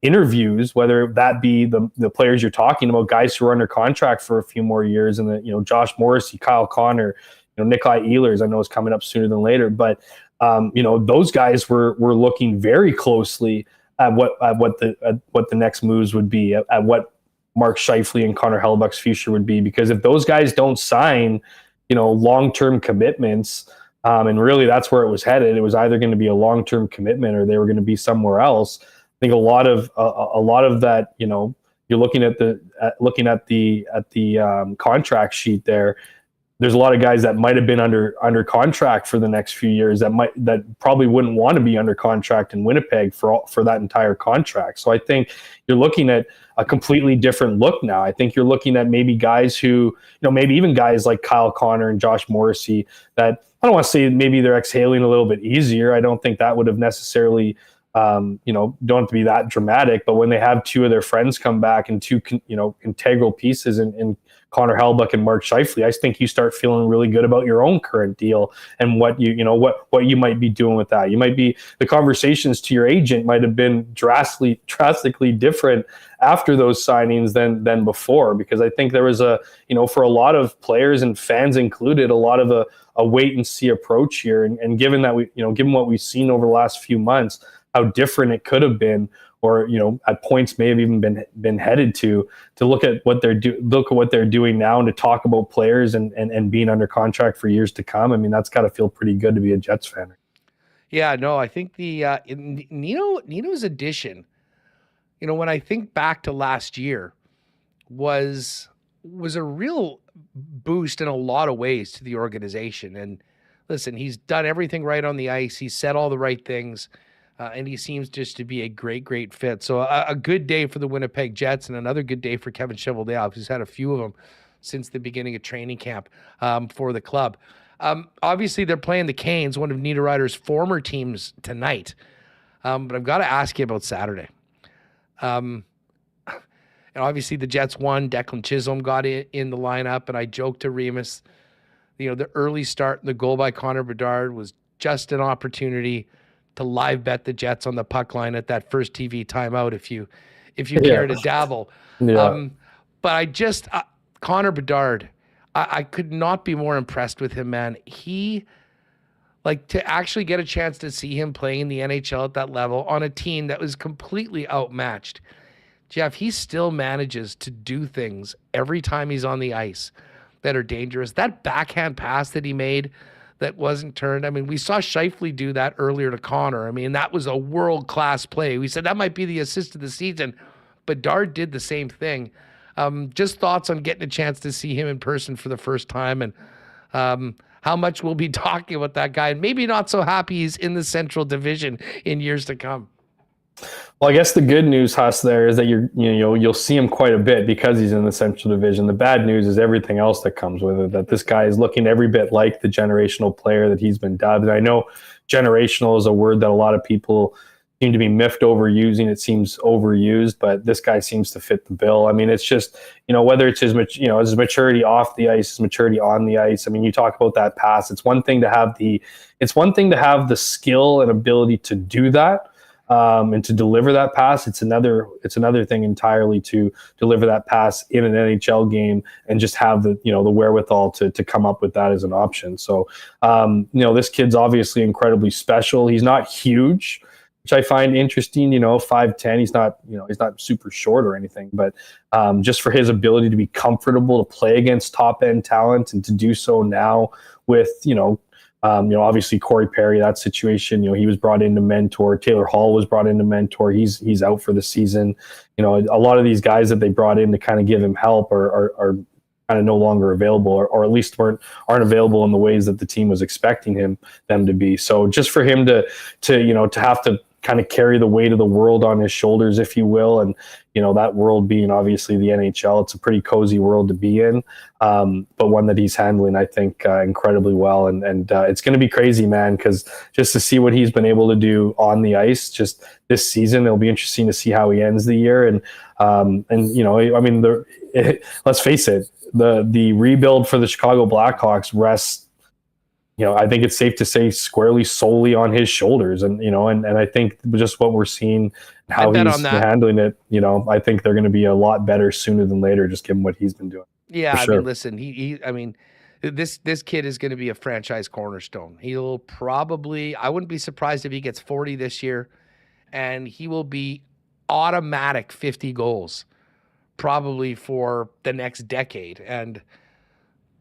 interviews, whether that be the players you're talking about, guys who are under contract for a few more years, and Josh Morrissey, Kyle Connor, Nikolai Ehlers, I know is coming up sooner than later, but those guys were looking very closely at what the next moves would be, at what Mark Scheifele and Connor Hellebuck's future would be, because if those guys don't sign long-term commitments, and really that's where it was headed, it was either going to be a long-term commitment or they were going to be somewhere else. I think a lot of that, you're looking at the contract sheet there. There's a lot of guys that might have been under contract for the next few years that probably wouldn't want to be under contract in Winnipeg for that entire contract. So I think you're looking at a completely different look now. I think you're looking at maybe guys who, maybe even guys like Kyle Connor and Josh Morrissey, that I don't want to say maybe they're exhaling a little bit easier. I don't think that would have necessarily don't have to be that dramatic, but when they have two of their friends come back and two, integral pieces in Connor Hellebuyck and Mark Scheifele, I think you start feeling really good about your own current deal and what you might be doing with that. The conversations to your agent might have been drastically different after those signings than before, because I think there was for a lot of players and fans included, a lot of a wait and see approach here. And given that given what we've seen over the last few months, how different it could have been, or at points may have even been headed to look at what they're doing now and to talk about players and being under contract for years to come. I mean, that's got to feel pretty good to be a Jets fan. Yeah, no, I think the Nino's addition, when I think back to last year, was a real boost in a lot of ways to the organization. And listen, he's done everything right on the ice. He's said all the right things. And he seems just to be a great fit. So a good day for the Winnipeg Jets and another good day for Kevin Cheveldayoff, who's had a few of them since the beginning of training camp for the club. Obviously, they're playing the Canes, one of Niederreiter's former teams, tonight. But I've got to ask you about Saturday. And obviously, the Jets won. Declan Chisholm got in the lineup, and I joked to Remis, the early start and the goal by Connor Bedard was just an opportunity to live bet the Jets on the puck line at that first TV timeout if you care to dabble. Yeah. But Connor Bedard, I could not be more impressed with him, man. He, to actually get a chance to see him playing in the NHL at that level on a team that was completely outmatched. Jeff, he still manages to do things every time he's on the ice that are dangerous. That backhand pass that he made that wasn't turned. I mean, we saw Scheifele do that earlier to Connor. I mean, that was a world-class play. We said that might be the assist of the season. Bedard did the same thing. Just thoughts on getting a chance to see him in person for the first time, and how much we'll be talking about that guy. And maybe not so happy he's in the Central Division in years to come. Well, I guess the good news, Huss, there is that you'll see him quite a bit because he's in the Central Division. The bad news is everything else that comes with it, that this guy is looking every bit like the generational player that he's been dubbed. And I know generational is a word that a lot of people seem to be miffed over using. It seems overused, but this guy seems to fit the bill. I mean, it's just, whether it's his maturity off the ice, his maturity on the ice. I mean, you talk about that pass. It's one thing to have the skill and ability to do that. And to deliver that pass, it's another thing entirely to deliver that pass in an NHL game and just have the wherewithal to come up with that as an option. So, this kid's obviously incredibly special. He's not huge, which I find interesting. 5'10". He's not super short or anything, but just for his ability to be comfortable to play against top end talent and to do so now with obviously Corey Perry, that situation, he was brought in to mentor. Taylor Hall was brought in to mentor. He's out for the season. A lot of these guys that they brought in to kind of give him help are kind of no longer available, or at least aren't available in the ways that the team was expecting them to be. So just for him to have to kind of carry the weight of the world on his shoulders, if you will, and that world being obviously the NHL, it's a pretty cozy world to be in, but one that he's handling, I think, incredibly well, and it's going to be crazy, man, because just to see what he's been able to do on the ice just this season, it'll be interesting to see how he ends the year, and let's face it, the rebuild for the Chicago Blackhawks rests, I think it's safe to say squarely solely on his shoulders. And, and I think just what we're seeing, how he's handling it, I think they're going to be a lot better sooner than later, just given what he's been doing. Yeah. Sure. I mean, listen, this kid is going to be a franchise cornerstone. He'll probably, I wouldn't be surprised if he gets 40 this year, and he will be automatic 50 goals probably for the next decade. And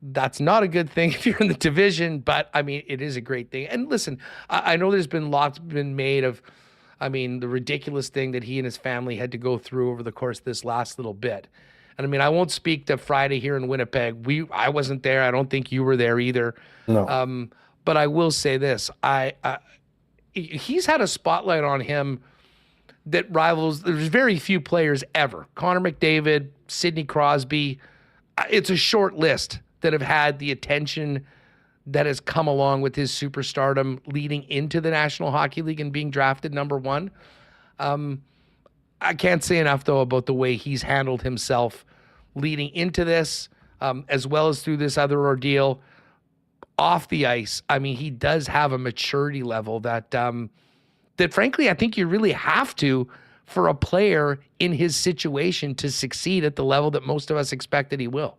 that's not a good thing if you're in the division, but I mean, it is a great thing. And listen, I know there's been lots been made of, the ridiculous thing that he and his family had to go through over the course of this last little bit. And I won't speak to Friday here in Winnipeg. I wasn't there. I don't think you were there either. No. But I will say this: he's had a spotlight on him that rivals. There's very few players ever. Connor McDavid, Sidney Crosby. It's a short list that have had the attention that has come along with his superstardom leading into the National Hockey League and being drafted number one. I can't say enough, though, about the way he's handled himself leading into this, as well as through this other ordeal off the ice. I mean, he does have a maturity level that frankly, I think you really have to for a player in his situation to succeed at the level that most of us expected he will.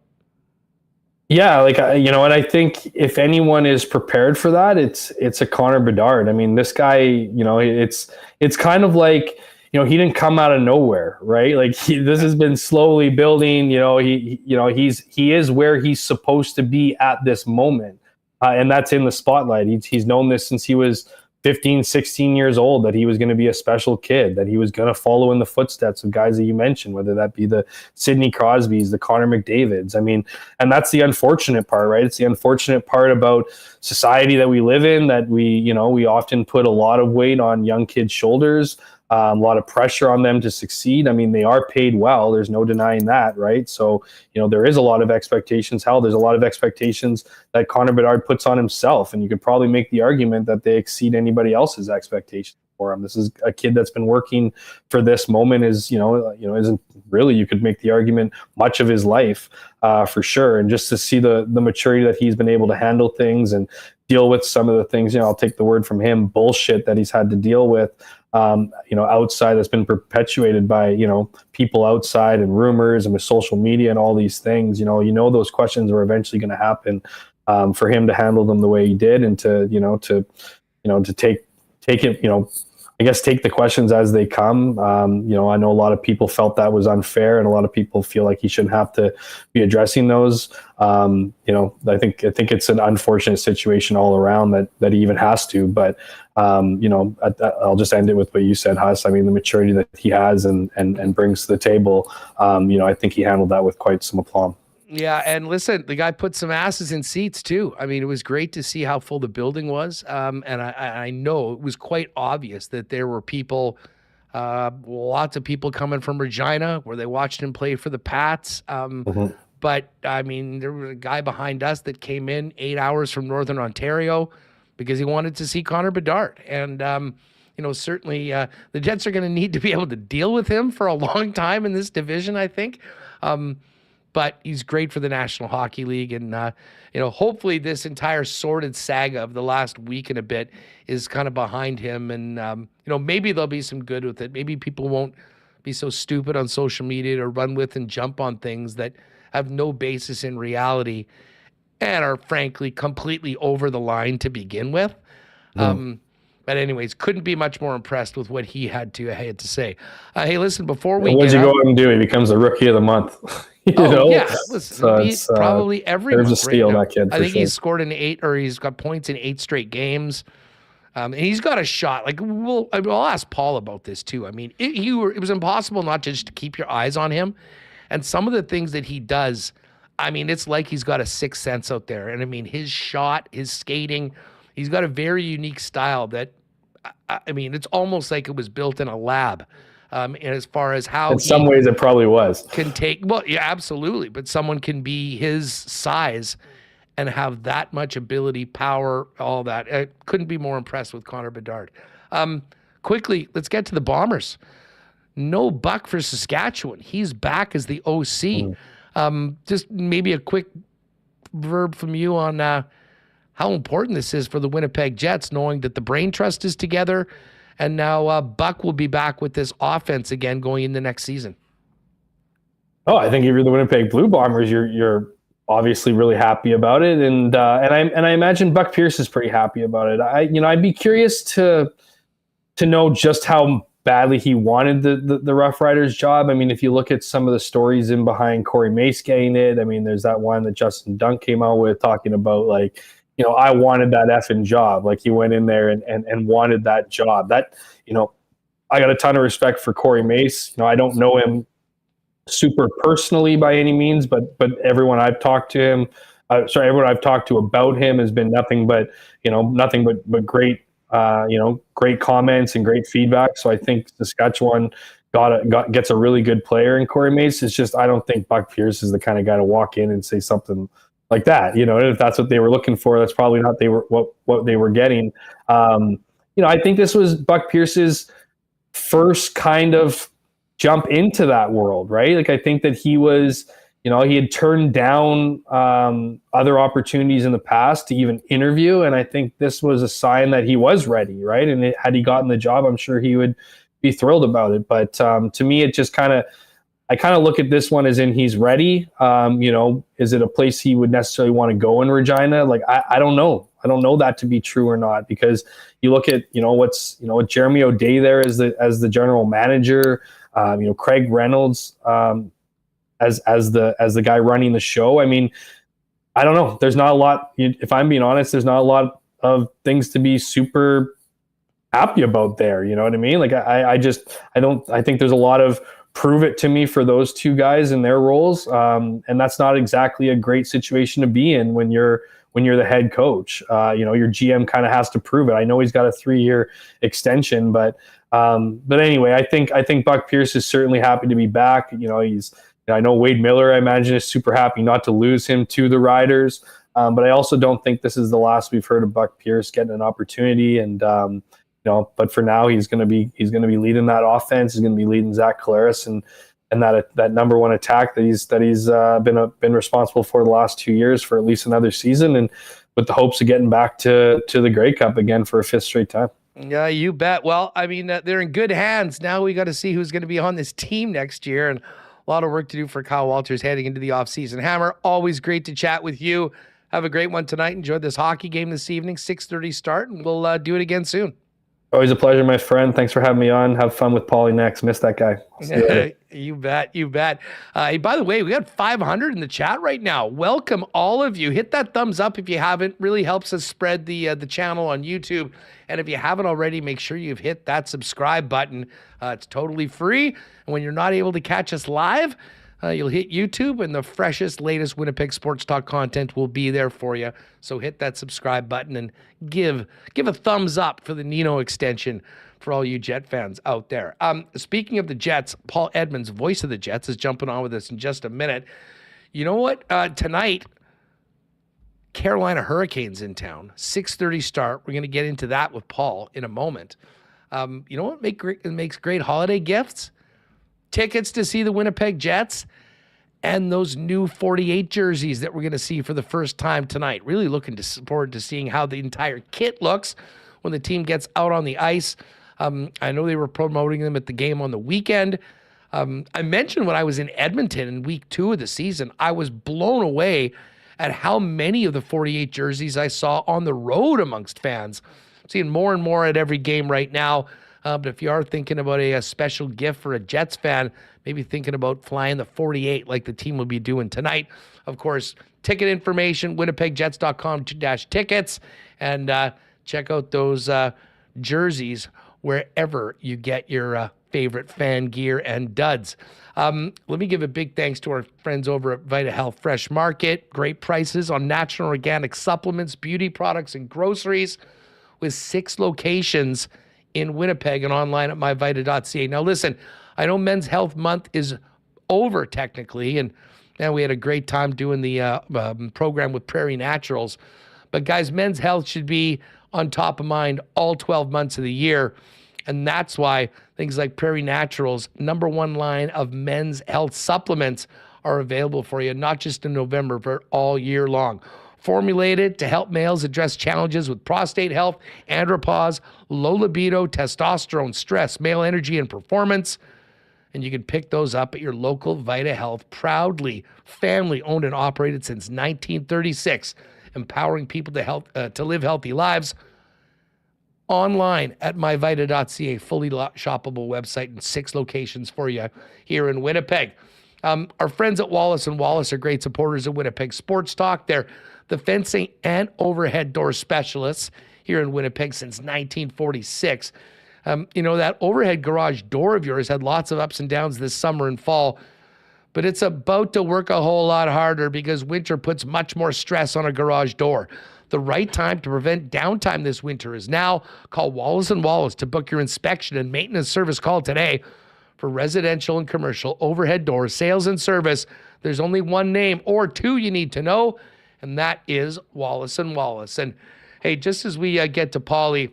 Yeah, like, and I think if anyone is prepared for that, it's a Connor Bedard. I mean, this guy, it's kind of like, he didn't come out of nowhere, right? Like this has been slowly building. He is where he's supposed to be at this moment, and that's in the spotlight. He's known this since he was 15, 16 years old, that he was going to be a special kid, that he was going to follow in the footsteps of guys that you mentioned, whether that be the Sidney Crosbys, the Connor McDavids. I mean, and that's the unfortunate part, right? It's the unfortunate part about society that we live in, that we often put a lot of weight on young kids' shoulders, a lot of pressure on them to succeed. I mean, they are paid well. There's no denying that, right? So, there is a lot of expectations. Hell, there's a lot of expectations that Connor Bedard puts on himself, and you could probably make the argument that they exceed anybody else's expectations for him. This is a kid that's been working for this moment, isn't really, you could make the argument, much of his life, for sure. And just to see the maturity that he's been able to handle things and deal with some of the things, I'll take the word from him, bullshit that he's had to deal with, outside, that's been perpetuated by, people outside and rumors and with social media and all these things. Those questions were eventually going to happen, for him to handle them the way he did, and to take it, I guess take the questions as they come. I know a lot of people felt that was unfair, and a lot of people feel like he shouldn't have to be addressing those. I think it's an unfortunate situation all around that he even has to. But I'll just end it with what you said, Huss. I mean, the maturity that he has and brings to the table, I think he handled that with quite some aplomb. Yeah, and listen, the guy put some asses in seats too. I mean, it was great to see how full the building was, and I know it was quite obvious that there were people, lots of people coming from Regina where they watched him play for the Pats. But I mean, there was a guy behind us that came in 8 hours from Northern Ontario because he wanted to see Connor Bedard, and certainly the Jets are going to need to be able to deal with him for a long time in this division, I think. But he's great for the National Hockey League. And, hopefully this entire sordid saga of the last week and a bit is kind of behind him. And, maybe there'll be some good with it. Maybe people won't be so stupid on social media to run with and jump on things that have no basis in reality and are, frankly, completely over the line to begin with. But anyways, couldn't be much more impressed with what he had to say. Hey, listen, before we what'd you go and do? He becomes the rookie of the month. Yeah, listen, he's probably every there's month a steal, right that kid. I think sure. he's scored he's got points in 8 straight games. And he's got a shot. Like I'll ask Paul about this too. I mean, it was impossible not to just keep your eyes on him. And some of the things that he does, I mean, it's like he's got a sixth sense out there. And I mean, his shot, his skating, he's got a very unique style that, I mean, it's almost like it was built in a lab. And as far as how in some ways it probably was. Yeah, absolutely. But someone can be his size and have that much ability, power, all that. I couldn't be more impressed with Connor Bedard. Quickly, let's get to the Bombers. No Buck for Saskatchewan. He's back as the OC. Just maybe a quick verb from you on how important this is for the Winnipeg Jets, knowing that the brain trust is together, and now Buck will be back with this offense again going into next season. Oh, I think if you're the Winnipeg Blue Bombers, you're obviously really happy about it, and I imagine Buck Pierce is pretty happy about it. I'd be curious to know just how badly he wanted the Rough Riders job. I mean, if you look at some of the stories in behind Corey Mace getting it, I mean, there's that one that Justin Dunk came out with talking about, like, I wanted that effing job. Like, he went in there and wanted that job. That, I got a ton of respect for Corey Mace. I don't know him super personally by any means, but everyone I've talked to everyone I've talked to about him has been nothing but great, great comments and great feedback. So I think Saskatchewan gets a really good player in Corey Mace. It's just, I don't think Buck Pierce is the kind of guy to walk in and say something like that. If that's what they were looking for, that's probably not what they were getting. I think this was Buck Pierce's first kind of jump into that world, right? Like, I think that he was, he had turned down other opportunities in the past to even interview. And I think this was a sign that he was ready, right? And had he gotten the job, I'm sure he would be thrilled about it. But to me, it just I kind of look at this one as in he's ready. Is it a place he would necessarily want to go in Regina? Like, I don't know. I don't know that to be true or not, because you look at, with Jeremy O'Day there as the general manager, Craig Reynolds as the guy running the show. I mean, I don't know. There's not a lot, if I'm being honest, there's not a lot of things to be super happy about there. You know what I mean? Like, I think there's a lot of prove it to me for those two guys in their roles. And that's not exactly a great situation to be in when you're the head coach. Your GM kind of has to prove it. I know he's got a 3-year extension, but anyway, I think Buck Pierce is certainly happy to be back. I know Wade Miller, I imagine, is super happy not to lose him to the Riders. But I also don't think this is the last we've heard of Buck Pierce getting an opportunity. And, but for now, he's going to be leading that offense. He's going to be leading Zach Collaros and that number one attack that he's been responsible for the last 2 years for at least another season, and with the hopes of getting back to the Grey Cup again for a 5th straight time. Yeah, you bet. Well, I mean, they're in good hands. Now we got to see who's going to be on this team next year, and a lot of work to do for Kyle Walters heading into the offseason. Hammer, always great to chat with you. Have a great one tonight. Enjoy this hockey game this evening, 6:30 start, and we'll do it again soon. Always a pleasure, my friend. Thanks for having me on. Have fun with Paulie next. Miss that guy. You bet. Hey, by the way, we got 500 in the chat right now. Welcome, all of you. Hit that thumbs up if you haven't. Really helps us spread the channel on YouTube. And if you haven't already, make sure you've hit that subscribe button. It's totally free. And when you're not able to catch us live, you'll hit YouTube, and the freshest, latest Winnipeg Sports Talk content will be there for you. So hit that subscribe button and give a thumbs up for the Nino extension for all you Jet fans out there. Speaking of the Jets, Paul Edmonds, voice of the Jets, is jumping on with us in just a minute. You know what? Tonight, Carolina Hurricanes in town, 6:30 start. We're going to get into that with Paul in a moment. You know what makes great holiday gifts? Tickets to see the Winnipeg Jets and those new 48 jerseys that we're going to see for the first time tonight. Really looking forward to seeing how the entire kit looks when the team gets out on the ice. I know they were promoting them at the game on the weekend. I mentioned when I was in Edmonton in week 2 of the season, I was blown away at how many of the 48 jerseys I saw on the road amongst fans. I'm seeing more and more at every game right now. But if you are thinking about a special gift for a Jets fan, maybe thinking about flying the 48 like the team will be doing tonight. Of course, ticket information, winnipegjets.com/tickets, and check out those jerseys wherever you get your favorite fan gear and duds. Let me give a big thanks to our friends over at Vita Health Fresh Market. Great prices on natural organic supplements, beauty products, and groceries, with 6 locations in Winnipeg and online at myvita.ca. Now listen, I know Men's Health Month is over technically, and we had a great time doing the program with Prairie Naturals. But guys, men's health should be on top of mind all 12 months of the year. And that's why things like Prairie Naturals' #1 line of men's health supplements are available for you, not just in November, but all year long. Formulated to help males address challenges with prostate health, andropause, low libido, testosterone, stress, male energy, and performance. And you can pick those up at your local Vita Health, proudly family-owned and operated since 1936, empowering people to live healthy lives. Online at myvita.ca, fully shoppable website, and 6 locations for you here in Winnipeg. Our friends at Wallace & Wallace are great supporters of Winnipeg Sports Talk. They're the fencing and overhead door specialists here in Winnipeg since 1946. That overhead garage door of yours had lots of ups and downs this summer and fall, but it's about to work a whole lot harder because winter puts much more stress on a garage door. The right time to prevent downtime this winter is now. Call Wallace & Wallace to book your inspection and maintenance service. Call today for residential and commercial overhead doors, sales and service. There's only one name or 2 you need to know, and that is Wallace & Wallace. And hey, just as we get to Paulie,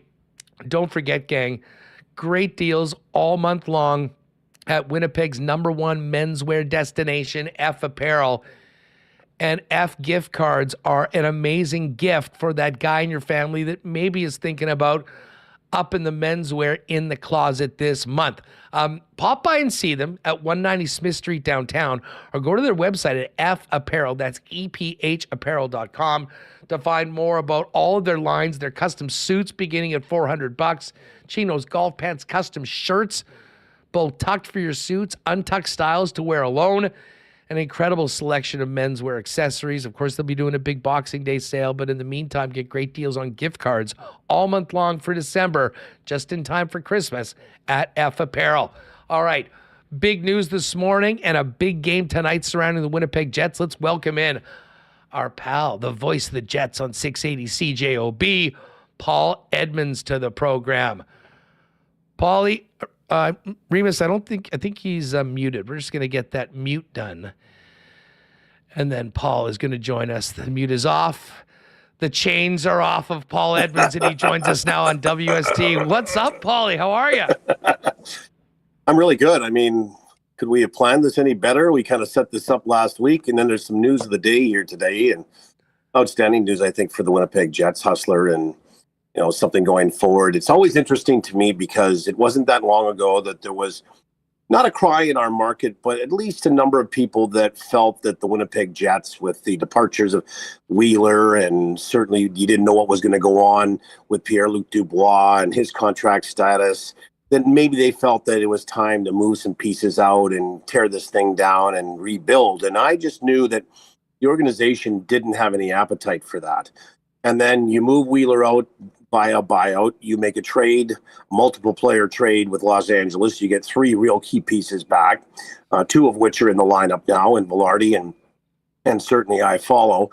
don't forget, gang, great deals all month long at Winnipeg's #1 menswear destination, F Apparel. And F gift cards are an amazing gift for that guy in your family that maybe is thinking about up in the menswear in the closet this month. Pop by and see them at 190 Smith Street downtown, or go to their website at F Apparel, that's EPHapparel.com, to find more about all of their lines, their custom suits beginning at $400, chinos, golf pants, custom shirts, both tucked for your suits, untucked styles to wear alone, an incredible selection of menswear accessories. Of course, they'll be doing a big Boxing Day sale, but in the meantime, get great deals on gift cards all month long for December, just in time for Christmas at F Apparel. All right, big news this morning and a big game tonight surrounding the Winnipeg Jets. Let's welcome in our pal, the voice of the Jets on 680 CJOB, Paul Edmonds, to the program. Paulie, Remis, I think he's muted. We're just going to get that mute done. And then Paul is going to join us. The mute is off. The chains are off of Paul Edmonds, and he joins us now on WST. What's up, Paulie? How are you? I'm really good. I mean, could we have planned this any better? We kind of set this up last week, and then there's some news of the day here today, and outstanding news, I think, for the Winnipeg Jets, Hustler, and something going forward. It's always interesting to me because it wasn't that long ago that there was not a cry in our market, but at least a number of people that felt that the Winnipeg Jets, with the departures of Wheeler, and certainly you didn't know what was going to go on with Pierre-Luc Dubois and his contract status, that maybe they felt that it was time to move some pieces out and tear this thing down and rebuild. And I just knew that the organization didn't have any appetite for that. And then you move Wheeler out via buyout, you make a trade, multiple player trade with Los Angeles. You get 3 real key pieces back, 2 of which are in the lineup now, in Balharry and certainly I follow.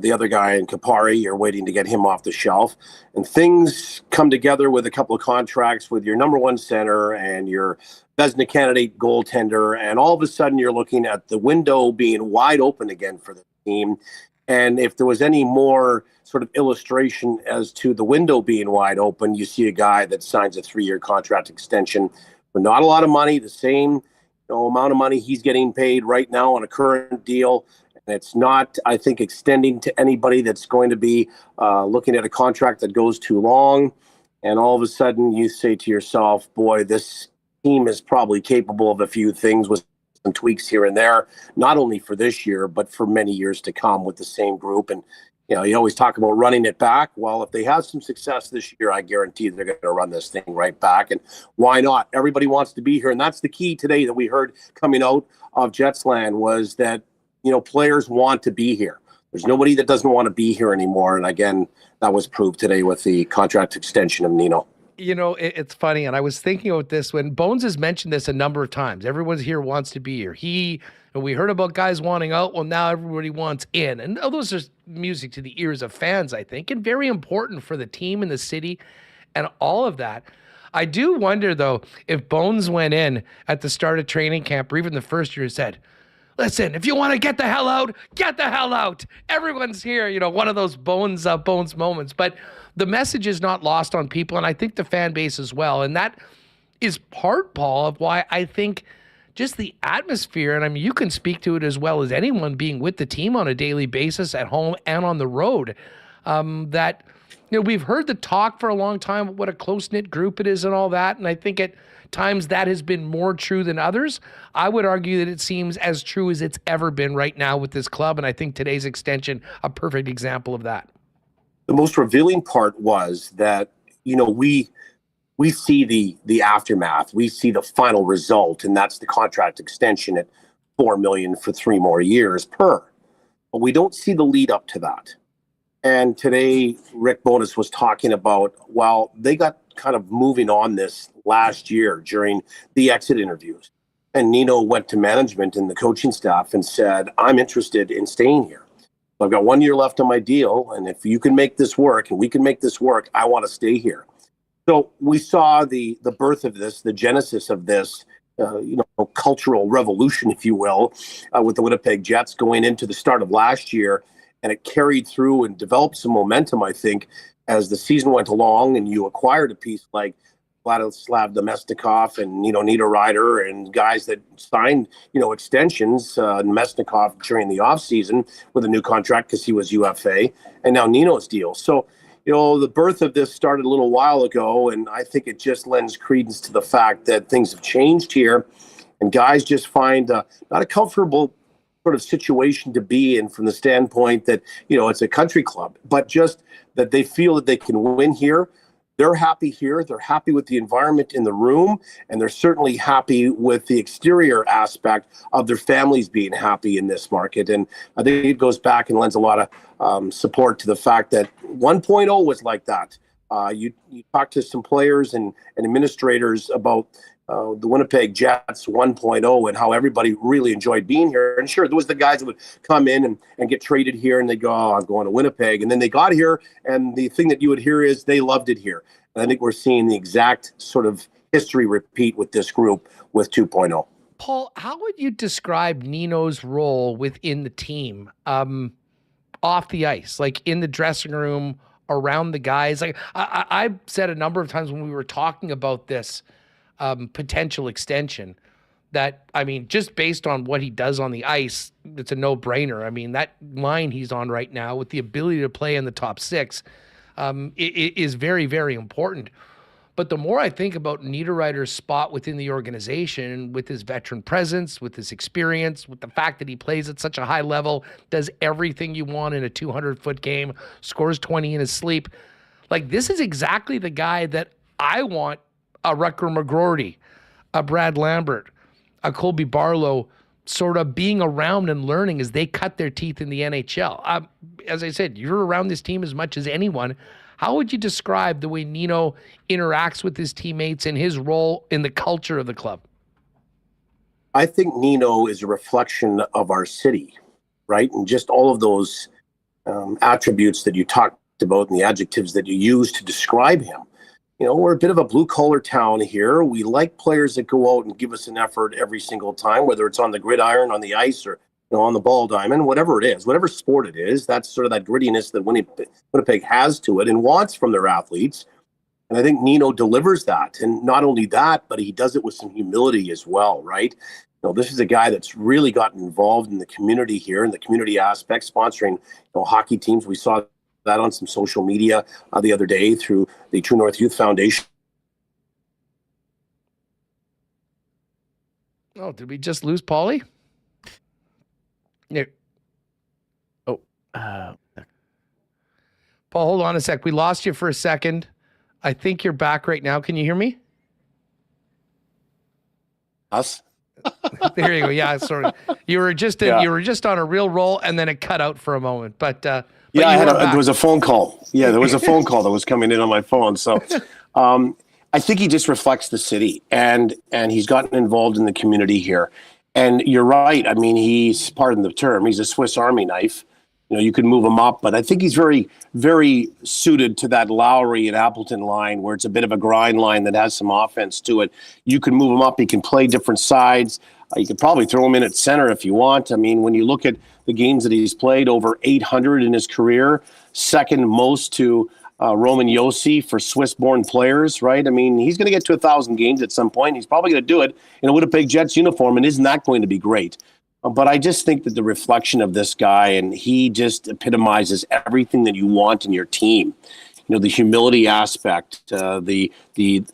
The other guy in Kapari, you're waiting to get him off the shelf. And things come together with a couple of contracts with your #1 center and your Vezina candidate goaltender. And all of a sudden you're looking at the window being wide open again for the team. And if there was any more sort of illustration as to the window being wide open, you see a guy that signs a 3-year contract extension for not a lot of money, the same amount of money he's getting paid right now on a current deal. And it's not, I think, extending to anybody that's going to be looking at a contract that goes too long. And all of a sudden you say to yourself, boy, this team is probably capable of a few things with some tweaks here and there, not only for this year, but for many years to come with the same group. And, you always talk about running it back. Well, if they have some success this year, I guarantee they're going to run this thing right back. And why not? Everybody wants to be here. And that's the key today that we heard coming out of Jetsland, was that, players want to be here. There's nobody that doesn't want to be here anymore. And again, that was proved today with the contract extension of Nino. It's funny, and I was thinking about this when Bones has mentioned this a number of times. Everyone's here wants to be here. We heard about guys wanting out. Well, now everybody wants in. And those are music to the ears of fans, I think, and very important for the team and the city and all of that. I do wonder, though, if Bones went in at the start of training camp, or even the first year, and said, listen, if you want to get the hell out, get the hell out. Everyone's here, one of those Bones moments. But the message is not lost on people, and I think the fan base as well. And that is part, Paul, of why I think just the atmosphere, and I mean, you can speak to it as well as anyone being with the team on a daily basis at home and on the road, that, we've heard the talk for a long time about what a close-knit group it is and all that, and I think at times that has been more true than others. I would argue that it seems as true as it's ever been right now with this club, and I think today's extension, a perfect example of that. The most revealing part was that, we see the aftermath. We see the final result, and that's the contract extension at $4 million for 3 more years per. But we don't see the lead up to that. And today, Rick Bowness was talking about, they got kind of moving on this last year during the exit interviews. And Nino went to management and the coaching staff and said, I'm interested in staying here. I've got 1 year left on my deal, and if you can make this work and we can make this work, I want to stay here. So we saw the birth of this, the genesis of this, cultural revolution, if you will, with the Winnipeg Jets going into the start of last year. and it carried through and developed some momentum, I think, as the season went along, and you acquired a piece like Vladislav Nemesnikov and Nino Niederreiter and guys that signed, extensions, Nemesnikov during the offseason with a new contract because he was UFA, and now Nino's deal. So, the birth of this started a little while ago, and I think it just lends credence to the fact that things have changed here, and guys just find not a comfortable sort of situation to be in from the standpoint that, it's a country club, but just that they feel that they can win here. They're happy here. They're happy with the environment in the room, and they're certainly happy with the exterior aspect of their families being happy in this market. And I think it goes back and lends a lot of support to the fact that 1.0 was like that. You talk to some players and administrators about the Winnipeg Jets 1.0 and how everybody really enjoyed being here. And sure, there was the guys that would come in and get traded here and they go, oh, I'm going to Winnipeg. And then they got here, and the thing that you would hear is they loved it here. And I think we're seeing the exact sort of history repeat with this group with 2.0. Paul, how would you describe Nino's role within the team off the ice, like in the dressing room, around the guys? Like I've said a number of times when we were talking about this potential extension that, just based on what he does on the ice, it's a no-brainer. That line he's on right now with the ability to play in the top six is very, very important. But the more I think about Niederreiter's spot within the organization, with his veteran presence, with his experience, with the fact that he plays at such a high level, does everything you want in a 200-foot game, scores 20 in his sleep, like this is exactly the guy that I want a Rutger McGroarty, a Brad Lambert, a Colby Barlow sort of being around and learning as they cut their teeth in the NHL. As I said, you're around this team as much as anyone. How would you describe the way Nino interacts with his teammates and his role in the culture of the club? I think Nino is a reflection of our city, right? And just all of those attributes that you talked about and the adjectives that you use to describe him. We're a bit of a blue-collar town here. We like players that go out and give us an effort every single time, whether it's on the gridiron, on the ice, or on the ball diamond, whatever it is, whatever sport it is. That's sort of that grittiness that Winnipeg has to it and wants from their athletes. And I think Nino delivers that. And not only that, but he does it with some humility as well, right? This is a guy that's really gotten involved in the community here, in the community aspect, sponsoring hockey teams. We saw that on some social media the other day through the True North Youth Foundation. Oh, did we just lose Paulie? Yeah. Oh, Paul, hold on a sec. We lost you for a second. I think you're back right now. Can you hear me? Us? There you go. Yeah, sort of. You were just on a real roll, and then it cut out for a moment. But there was a phone call. Yeah, there was a phone call that was coming in on my phone. So I think he just reflects the city, and he's gotten involved in the community here. And you're right. He's, pardon the term, he's a Swiss Army knife. You could move him up, but I think he's very, very suited to that Lowry and Appleton line where it's a bit of a grind line that has some offense to it. You can move him up. He can play different sides. You could probably throw him in at center if you want. When you look at the games that he's played, over 800 in his career, second most to Roman Josi for Swiss-born players, right? He's going to get to 1,000 games at some point. He's probably going to do it in a Winnipeg Jets uniform, and isn't that going to be great? But I just think that the reflection of this guy, and he just epitomizes everything that you want in your team. The humility aspect, the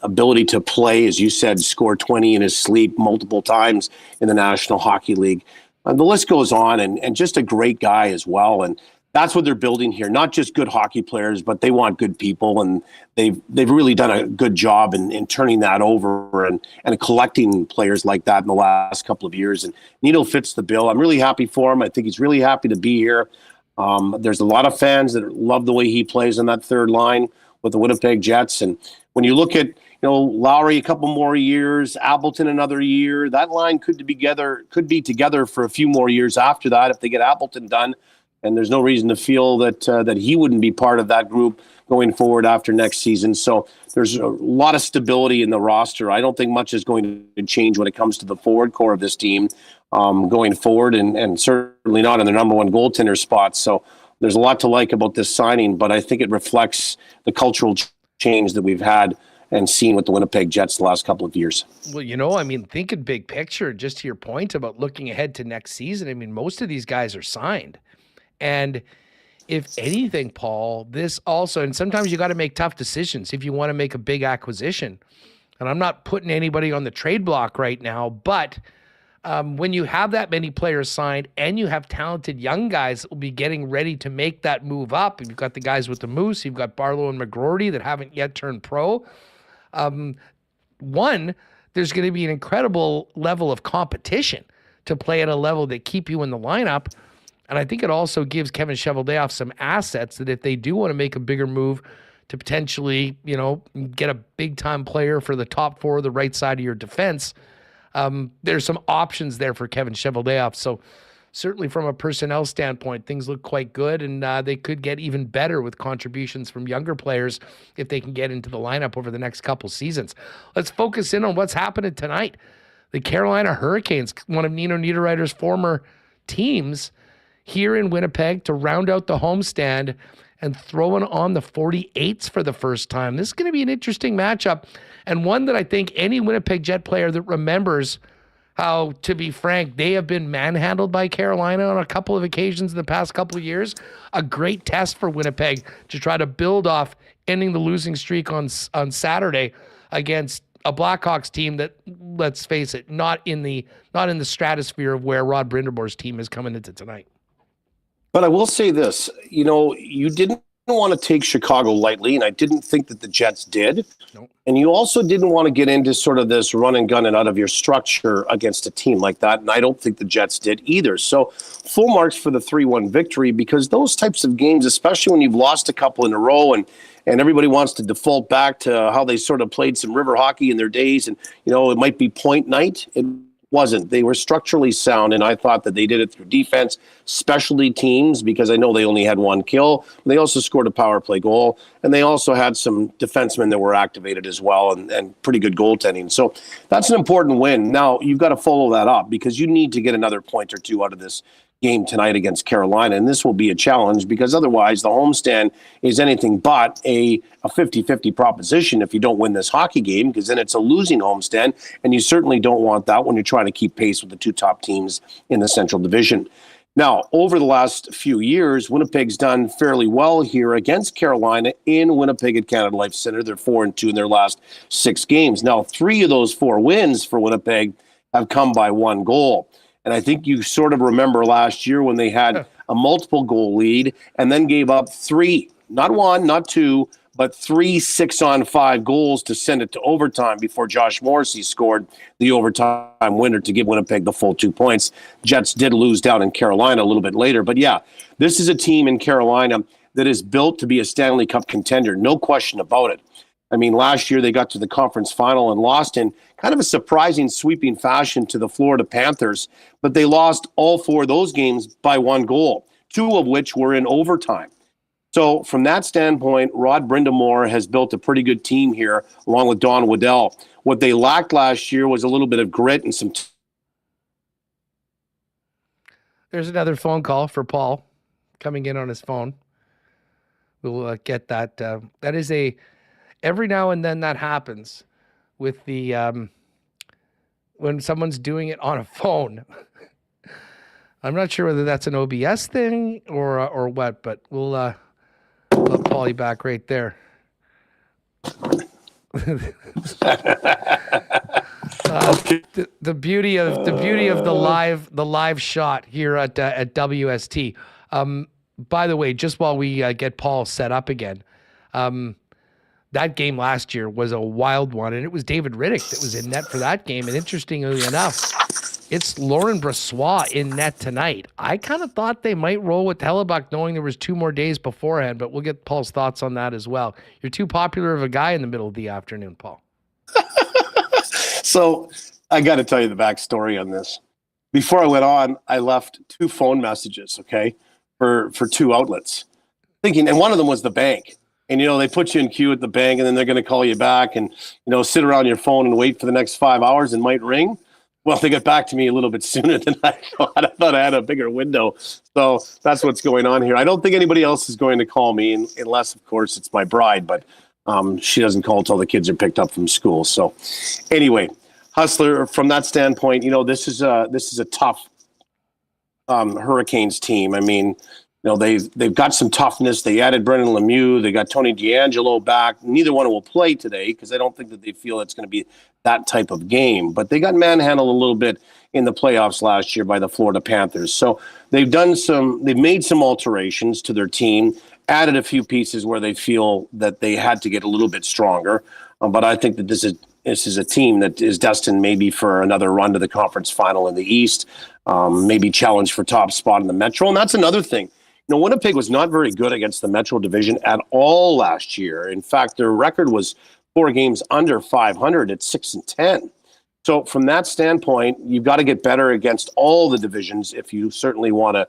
ability to play, as you said, score 20 in his sleep multiple times in the National Hockey League. The list goes on, and just a great guy as well. And that's what they're building here. Not just good hockey players, but they want good people, and they've really done a good job in turning that over and collecting players like that in the last couple of years. And Nino fits the bill. I'm really happy for him. I think he's really happy to be here. There's a lot of fans that love the way he plays on that third line with the Winnipeg Jets. And when you look at Lowry a couple more years, Appleton another year, that line could be together for a few more years after that if they get Appleton done. And there's no reason to feel that he wouldn't be part of that group going forward after next season. So there's a lot of stability in the roster. I don't think much is going to change when it comes to the forward core of this team going forward, and certainly not in the number one goaltender spot. So there's a lot to like about this signing, but I think it reflects the cultural change that we've had and seen with the Winnipeg Jets the last couple of years. Well, I mean, thinking big picture, just to your point about looking ahead to next season, I mean, most of these guys are signed. And if anything, Paul, this also, and sometimes you got to make tough decisions if you want to make a big acquisition. And I'm not putting anybody on the trade block right now, but when you have that many players signed and you have talented young guys that will be getting ready to make that move up, and you've got the guys with the Moose, you've got Barlow and McGroarty that haven't yet turned pro. One, there's going to be an incredible level of competition to play at a level that keep you in the lineup. And I think it also gives Kevin Cheveldayoff some assets that if they do want to make a bigger move to potentially, get a big-time player for the top four of the right side of your defense, there's some options there for Kevin Cheveldayoff. So certainly from a personnel standpoint, things look quite good, and they could get even better with contributions from younger players if they can get into the lineup over the next couple seasons. Let's focus in on what's happening tonight. The Carolina Hurricanes, one of Nino Niederreiter's former teams, here in Winnipeg to round out the homestand and throwing on the 48s for the first time. This is going to be an interesting matchup, and one that I think any Winnipeg Jet player that remembers how, to be frank, they have been manhandled by Carolina on a couple of occasions in the past couple of years. A great test for Winnipeg to try to build off ending the losing streak on Saturday against a Blackhawks team that, let's face it, not in the stratosphere of where Rod Brindamore's team is coming into tonight. But I will say this, you didn't want to take Chicago lightly, and I didn't think that the Jets did. Nope. And you also didn't want to get into sort of this run and gun and out of your structure against a team like that, and I don't think the Jets did either. So full marks for the 3-1 victory, because those types of games, especially when you've lost a couple in a row and everybody wants to default back to how they sort of played some river hockey in their days, and, it might be point night. It wasn't. They were structurally sound, and I thought that they did it through defense, specialty teams, because I know they only had one kill. They also scored a power play goal, and they also had some defensemen that were activated as well, and pretty good goaltending. So that's an important win. Now, you've got to follow that up, because you need to get another point or two out of this game tonight against Carolina, and this will be a challenge, because otherwise the homestand is anything but a 50-50 proposition if you don't win this hockey game, because then it's a losing homestand, and you certainly don't want that when you're trying to keep pace with the two top teams in the Central Division. Now, over the last few years, Winnipeg's done fairly well here against Carolina in Winnipeg at Canada Life Center. They're 4-2 in their last 6 games. Now, 3 of those 4 wins for Winnipeg have come by 1 goal. And I think you sort of remember last year when they had a multiple goal lead and then gave up 3, not 1, not 2, but 3 6-on-5 goals to send it to overtime before Josh Morrissey scored the overtime winner to give Winnipeg the full 2 points. Jets did lose down in Carolina a little bit later. But yeah, this is a team in Carolina that is built to be a Stanley Cup contender. No question about it. I mean, last year they got to the conference final and lost in kind of a surprising sweeping fashion to the Florida Panthers, but they lost all 4 of those games by 1 goal, 2 of which were in overtime. So from that standpoint, Rod Brindamore has built a pretty good team here, along with Don Waddell. What they lacked last year was a little bit of grit and some... There's another phone call for Paul coming in on his phone. We'll get that. That is every now and then that happens with the when someone's doing it on a phone. I'm not sure whether that's an OBS thing or what, but we'll let Paulie back right there. The beauty of the live shot here at WST. By the way, just while we get Paul set up again, that game last year was a wild one, and it was David Riddick that was in net for that game. And interestingly enough, it's Laurent Brossoit in net tonight. I kind of thought they might roll with Hellebuck, knowing there was 2 more days beforehand, but we'll get Paul's thoughts on that as well. You're too popular of a guy in the middle of the afternoon, Paul. So I got to tell you the backstory on this. Before I went on, I left 2 phone messages, okay, for 2 outlets, thinking, and one of them was the bank. And, they put you in queue at the bank, and then they're going to call you back and, sit around your phone and wait for the next 5 hours and might ring. Well, they got back to me a little bit sooner than I thought. I thought I had a bigger window. So that's what's going on here. I don't think anybody else is going to call me unless, of course, it's my bride. But she doesn't call until the kids are picked up from school. So anyway, Hustler, from that standpoint, this is a tough Hurricanes team. I mean, they've got some toughness. They added Brendan Lemieux. They got Tony DeAngelo back. Neither one will play today because I don't think that they feel it's going to be that type of game. But they got manhandled a little bit in the playoffs last year by the Florida Panthers. So they've made some alterations to their team, added a few pieces where they feel that they had to get a little bit stronger. But I think that this is a team that is destined maybe for another run to the conference final in the East, maybe challenge for top spot in the Metro. And that's another thing. Winnipeg was not very good against the Metro Division at all last year. In fact, their record was 4 games under 500 at 6-10. So from that standpoint, you've got to get better against all the divisions if you certainly want to,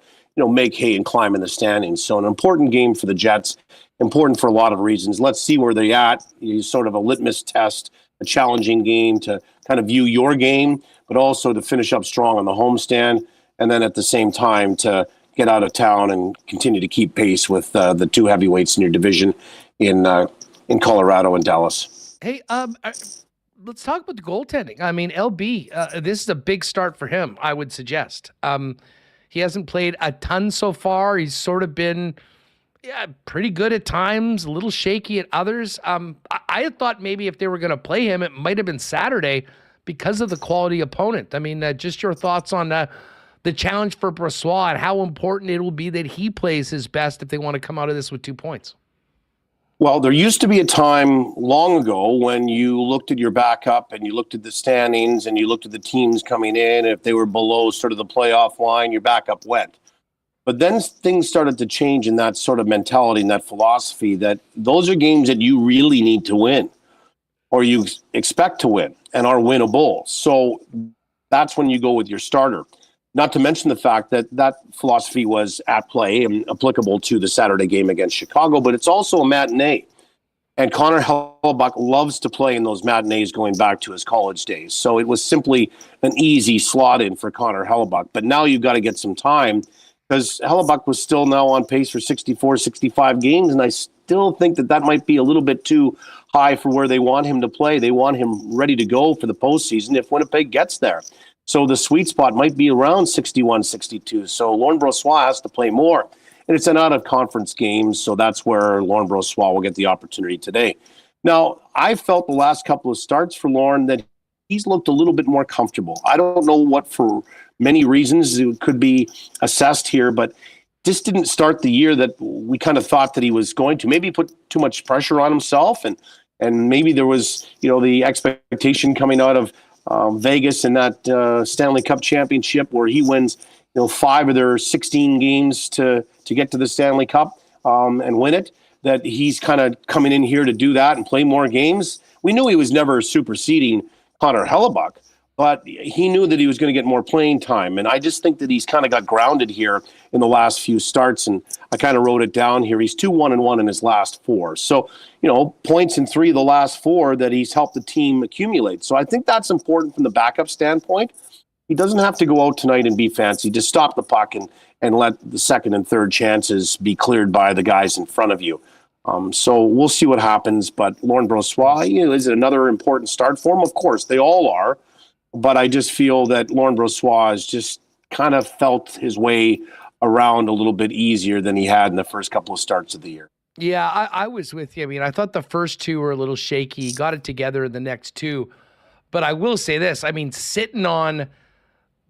make hay and climb in the standings. So an important game for the Jets, important for a lot of reasons. Let's see where they're at. It's sort of a litmus test, a challenging game to kind of view your game, but also to finish up strong on the homestand, and then at the same time to get out of town and continue to keep pace with the 2 heavyweights in your division in Colorado and Dallas. Hey, let's talk about the goaltending. I mean, LB, this is a big start for him, I would suggest. He hasn't played a ton so far. He's sort of been pretty good at times, a little shaky at others. I thought maybe if they were going to play him, it might have been Saturday because of the quality opponent. I mean, just your thoughts on the challenge for Brossoit and how important it will be that he plays his best if they want to come out of this with 2 points. Well, there used to be a time long ago when you looked at your backup and you looked at the standings and you looked at the teams coming in. And if they were below sort of the playoff line, your backup went. But then things started to change in that sort of mentality and that philosophy that those are games that you really need to win or you expect to win and are winnable. So that's when you go with your starter. Not to mention the fact that that philosophy was at play and applicable to the Saturday game against Chicago, but it's also a matinee. And Connor Hellebuyck loves to play in those matinees going back to his college days. So it was simply an easy slot in for Connor Hellebuyck. But now you've got to get some time because Hellebuyck was still now on pace for 64, 65 games. And I still think that might be a little bit too high for where they want him to play. They want him ready to go for the postseason if Winnipeg gets there. So the sweet spot might be around 61, 62. So Laurent Brossoit has to play more. And it's an out-of-conference game, so that's where Laurent Brossoit will get the opportunity today. Now, I felt the last couple of starts for Lauren that he's looked a little bit more comfortable. I don't know what for many reasons it could be assessed here, but just didn't start the year that we kind of thought that he was going to. Maybe put too much pressure on himself, and maybe there was, the expectation coming out of Vegas in that Stanley Cup championship where he wins, 5 of their 16 games to get to the Stanley Cup and win it, that he's kind of coming in here to do that and play more games. We knew he was never superseding Connor Hellebuyck, but he knew that he was going to get more playing time. And I just think that he's kind of got grounded here in the last few starts. And I kind of wrote it down here. He's 2-1-1 in his last 4. So, points in 3 of the last 4 that he's helped the team accumulate. So I think that's important from the backup standpoint. He doesn't have to go out tonight and be fancy. Just stop the puck and let the second and third chances be cleared by the guys in front of you. So we'll see what happens. But Laurent Brossoit, is it another important start for him? Of course, they all are. But I just feel that Laurent Brossoit has just kind of felt his way around a little bit easier than he had in the first couple of starts of the year. Yeah, I was with you. I mean, I thought the first 2 were a little shaky. He got it together in the next 2. But I will say this. I mean, sitting on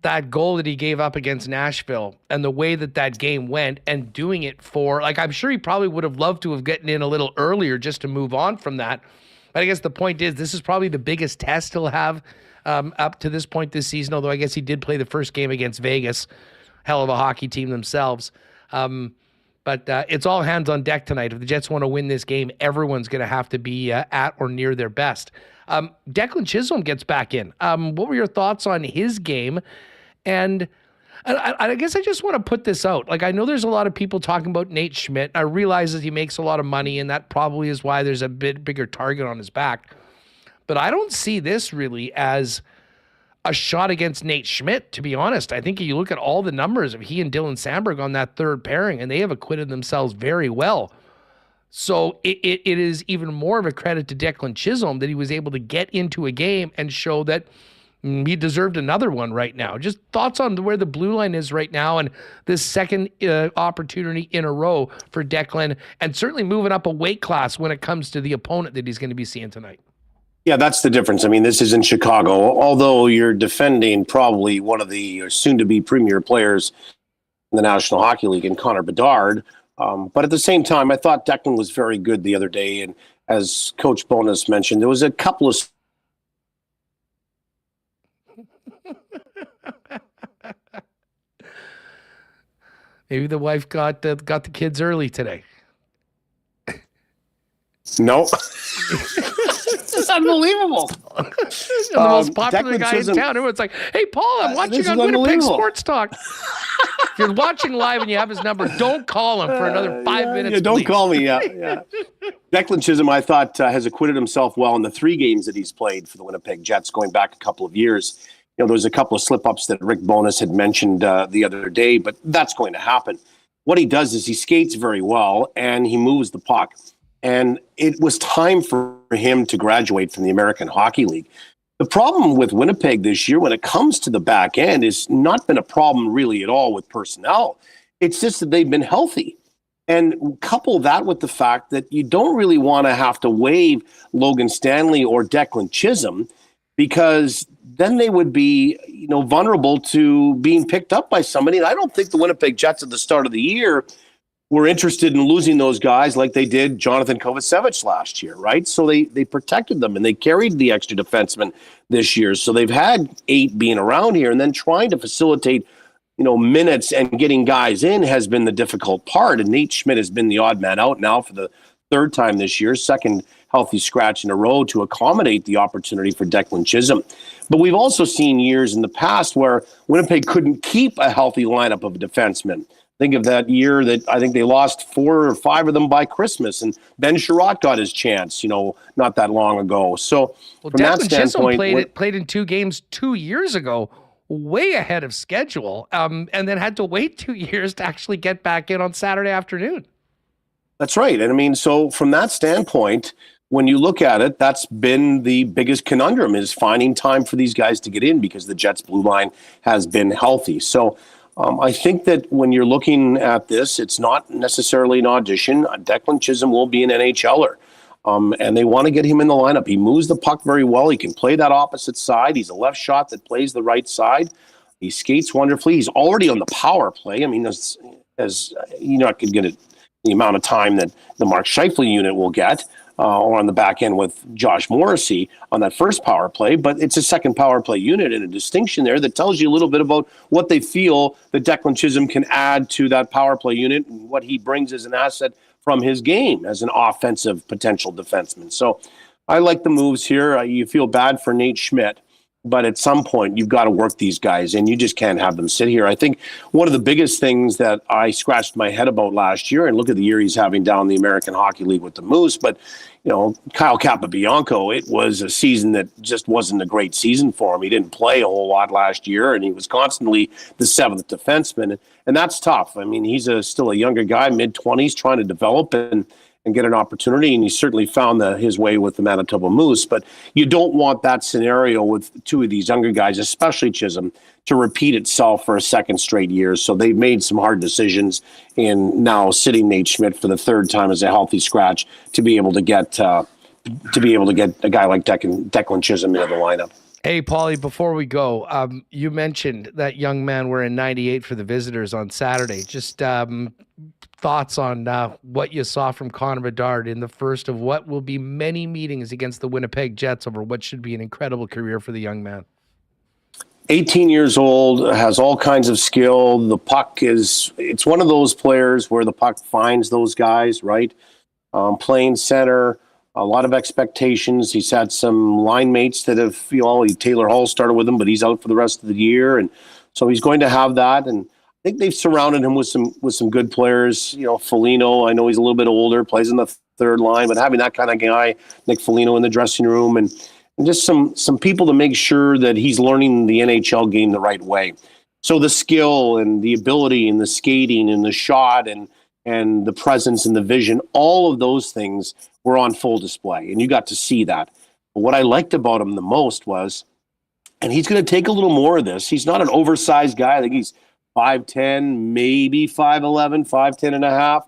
that goal that he gave up against Nashville and the way that game went and doing it for, I'm sure he probably would have loved to have gotten in a little earlier just to move on from that. But I guess the point is this is probably the biggest test he'll have up to this point this season, although I guess he did play the first game against Vegas. Hell of a hockey team themselves. But it's all hands on deck tonight. If the Jets want to win this game, everyone's going to have to be at or near their best. Declan Chisholm gets back in. What were your thoughts on his game? And I guess I just want to put this out. I know there's a lot of people talking about Nate Schmidt. I realize that he makes a lot of money, and that probably is why there's a bit bigger target on his back. But I don't see this really as a shot against Nate Schmidt, to be honest. I think you look at all the numbers of he and Dylan Sandberg on that third pairing, and they have acquitted themselves very well. So it is even more of a credit to Declan Chisholm that he was able to get into a game and show that he deserved another one right now. Just thoughts on where the blue line is right now and this second opportunity in a row for Declan, and certainly moving up a weight class when it comes to the opponent that he's going to be seeing tonight. Yeah, that's the difference. I mean, this is in Chicago. Although you're defending probably one of the soon-to-be premier players in the National Hockey League in Connor Bedard. But at the same time, I thought Declan was very good the other day. And as Coach Bowness mentioned, there was a couple of... Maybe the wife got the kids early today. No. It's unbelievable. The most popular Declan guy Chisholm, in town. Everyone's like, hey, Paul, I'm watching on Winnipeg Sports Talk. If you're watching live and you have his number, don't call him for another 5 minutes. Yeah, don't please. call me. Yeah. Declan Chisholm, I thought, has acquitted himself well in the 3 games that he's played for the Winnipeg Jets going back a couple of years. You know, there was a couple of slip-ups that Rick Bowness had mentioned the other day, but that's going to happen. What he does is he skates very well and he moves the puck. And it was time for him to graduate from the American Hockey League. The problem with Winnipeg this year when it comes to the back end is not been a problem really at all with personnel. It's just that they've been healthy. And couple that with the fact that you don't really want to have to waive Logan Stanley or Declan Chisholm, because then they would be, vulnerable to being picked up by somebody. And I don't think the Winnipeg Jets at the start of the year were interested in losing those guys like they did Jonathan Kovacevic last year, right? So they protected them and they carried the extra defensemen this year. So they've had 8 being around here, and then trying to facilitate, minutes and getting guys in has been the difficult part. And Nate Schmidt has been the odd man out now for the 3rd time this year, second healthy scratch in a row to accommodate the opportunity for Declan Chisholm. But we've also seen years in the past where Winnipeg couldn't keep a healthy lineup of defensemen. Think of that year that I think they lost 4 or 5 of them by Christmas, and Ben Sherratt got his chance, not that long ago. So from that standpoint, played in 2 games 2 years ago, way ahead of schedule, and then had to wait 2 years to actually get back in on Saturday afternoon. That's right. And I mean, so from that standpoint, when you look at it, that's been the biggest conundrum, is finding time for these guys to get in, because the Jets blue line has been healthy. So I think that when you're looking at this, it's not necessarily an audition. Declan Chisholm will be an NHLer, and they want to get him in the lineup. He moves the puck very well. He can play that opposite side. He's a left shot that plays the right side. He skates wonderfully. He's already on the power play. I mean, as you're not going to get it, the amount of time that the Mark Scheifele unit will get, or on the back end with Josh Morrissey on that first power play, but it's a second power play unit, and a distinction there that tells you a little bit about what they feel that Declan Chisholm can add to that power play unit and what he brings as an asset from his game as an offensive potential defenseman. So I like the moves here. You feel bad for Nate Schmidt, but at some point you've got to work these guys and you just can't have them sit here. I think one of the biggest things that I scratched my head about last year, and look at the year he's having down in the American Hockey League with the Moose, but Kyle Capobianco, it was a season that just wasn't a great season for him. He didn't play a whole lot last year, and he was constantly the 7th defenseman, and that's tough. I mean, he's still a younger guy, mid-20s, trying to develop and get an opportunity, and he certainly found his way with the Manitoba Moose. But you don't want that scenario with 2 of these younger guys, especially Chisholm, to repeat itself for a second straight year. So they've made some hard decisions in now sitting Nate Schmidt for the 3rd time as a healthy scratch to be able to get a guy like Declan Chisholm into the lineup. Hey, Paulie, before we go, you mentioned that young man wearing 98 for the visitors on Saturday. Just thoughts on what you saw from Connor Bedard in the first of what will be many meetings against the Winnipeg Jets over what should be an incredible career for the young man. 18 years old, has all kinds of skill. The puck it's one of those players where the puck finds those guys, right? Playing center, a lot of expectations. He's had some line mates that have, Taylor Hall started with him, but he's out for the rest of the year. And so he's going to have that. And I think they've surrounded him with some good players. Foligno, I know he's a little bit older, plays in the 3rd line, but having that kind of guy, Nick Foligno, in the dressing room, and and just some people to make sure that he's learning the NHL game the right way. So the skill and the ability and the skating and the shot and the presence and the vision, all of those things were on full display, and you got to see that. But what I liked about him the most was, and he's going to take a little more of this, he's not an oversized guy. I think he's 5'10", maybe 5'11", 5'10 and a half.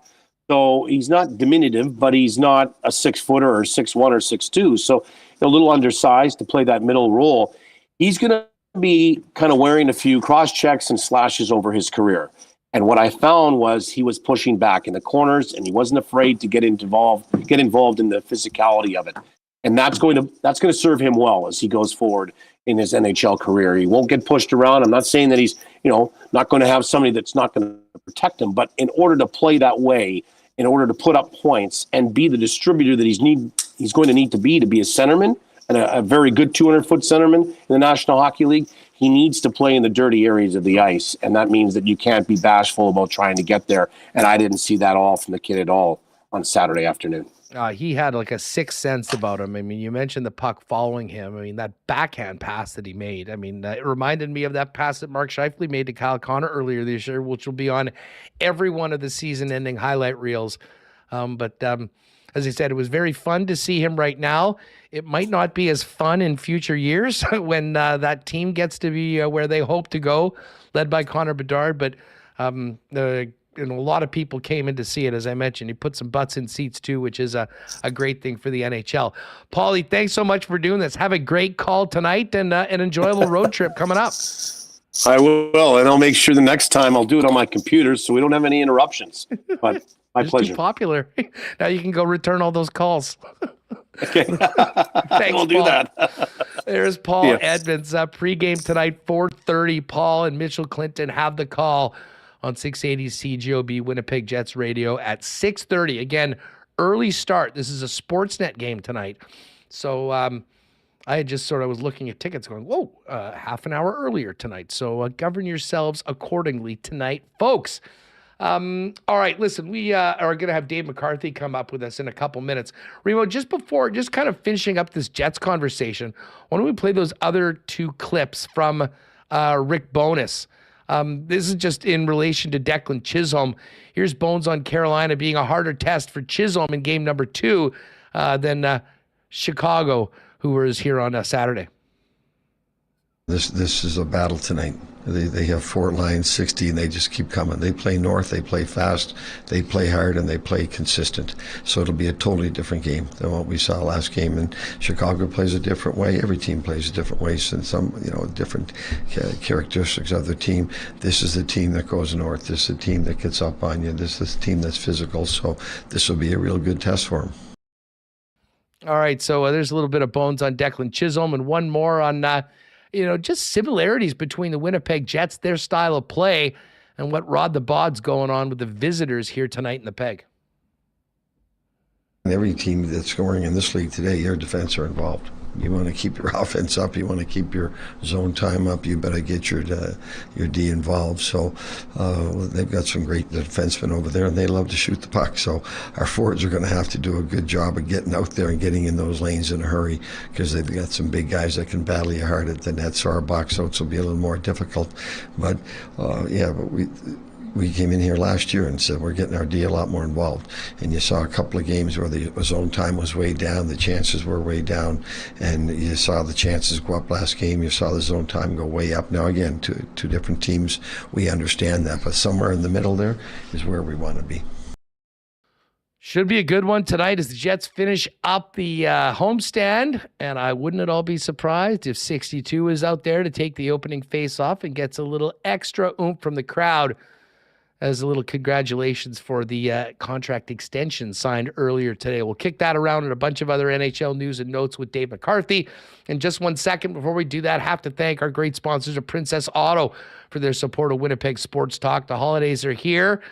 So he's not diminutive, but he's not a 6-footer or 6'1 or 6'2. So a little undersized to play that middle role. He's going to be kind of wearing a few cross checks and slashes over his career. And what I found was he was pushing back in the corners, and he wasn't afraid to get involved in the physicality of it. And that's going to serve him well as he goes forward in his NHL career. He won't get pushed around. I'm not saying that he's, not going to have somebody that's not going to protect him, but in order to play that way, in order to put up points and be the distributor that he's going to need to be a centerman, and a very good 200-foot centerman in the National Hockey League, he needs to play in the dirty areas of the ice. And that means that you can't be bashful about trying to get there. And I didn't see that all from the kid at all on Saturday afternoon. He had like a sixth sense about him. I mean, you mentioned the puck following him. I mean, that backhand pass that he made. I mean, it reminded me of that pass that Mark Scheifele made to Kyle Connor earlier this year, which will be on every one of the season-ending highlight reels. As I said, it was very fun to see him right now. It might not be as fun in future years when that team gets to be where they hope to go, led by Connor Bedard. But a lot of people came in to see it, as I mentioned. He put some butts in seats too, which is a great thing for the NHL. Paulie, thanks so much for doing this. Have a great call tonight and an enjoyable road trip coming up. I will, and I'll make sure the next time I'll do it on my computer so we don't have any interruptions. But my pleasure. Too popular. Now you can go return all those calls. Okay. Thanks, we'll do that. There's Paul Edmonds. Pregame tonight, 4:30. Paul and Mitchell Clinton have the call on 680 CJOB Winnipeg Jets radio at 6:30. Again, early start. This is a Sportsnet game tonight. So I had just sort of was looking at tickets going, whoa, half an hour earlier tonight. So govern yourselves accordingly tonight, folks. All right, listen, we are going to have Dave McCarthy come up with us in a couple minutes. Remo, just kind of finishing up this Jets conversation, why don't we play those other two clips from Rick Bowness? This is just in relation to Declan Chisholm. Here's Bones on Carolina being a harder test for Chisholm in game number 2 than Chicago, who was here on Saturday. This is a battle tonight. They have 4 lines, 60, and they just keep coming. They play north, they play fast, they play hard, and they play consistent. So it'll be a totally different game than what we saw last game. And Chicago plays a different way. Every team plays a different way, and some different characteristics of the team. This is the team that goes north. This is the team that gets up on you. This is the team that's physical. So this will be a real good test for them. All right, so there's a little bit of Bones on Declan Chisholm and one more on just similarities between the Winnipeg Jets, their style of play, and what Rod the Bod's going on with the visitors here tonight in the Peg. Every team that's scoring in this league today, your defense are involved. You want to keep your offense up. You want to keep your zone time up. You better get your D involved. So they've got some great defensemen over there, and they love to shoot the puck. So our forwards are going to have to do a good job of getting out there and getting in those lanes in a hurry, because they've got some big guys that can battle you hard at the net. So our box outs will be a little more difficult. But we came in here last year and said we're getting our D a lot more involved. And you saw a couple of games where the zone time was way down, the chances were way down, and you saw the chances go up last game. You saw the zone time go way up. Now, again, two different teams, we understand that, but somewhere in the middle there is where we want to be. Should be a good one tonight as the Jets finish up the homestand, and I wouldn't at all be surprised if 62 is out there to take the opening face-off and gets a little extra oomph from the crowd as a little congratulations for the contract extension signed earlier today. We'll kick that around and a bunch of other NHL news and notes with Dave McCarthy. In just 1 second, before we do that, have to thank our great sponsors of Princess Auto for their support of Winnipeg Sports Talk. The holidays are here.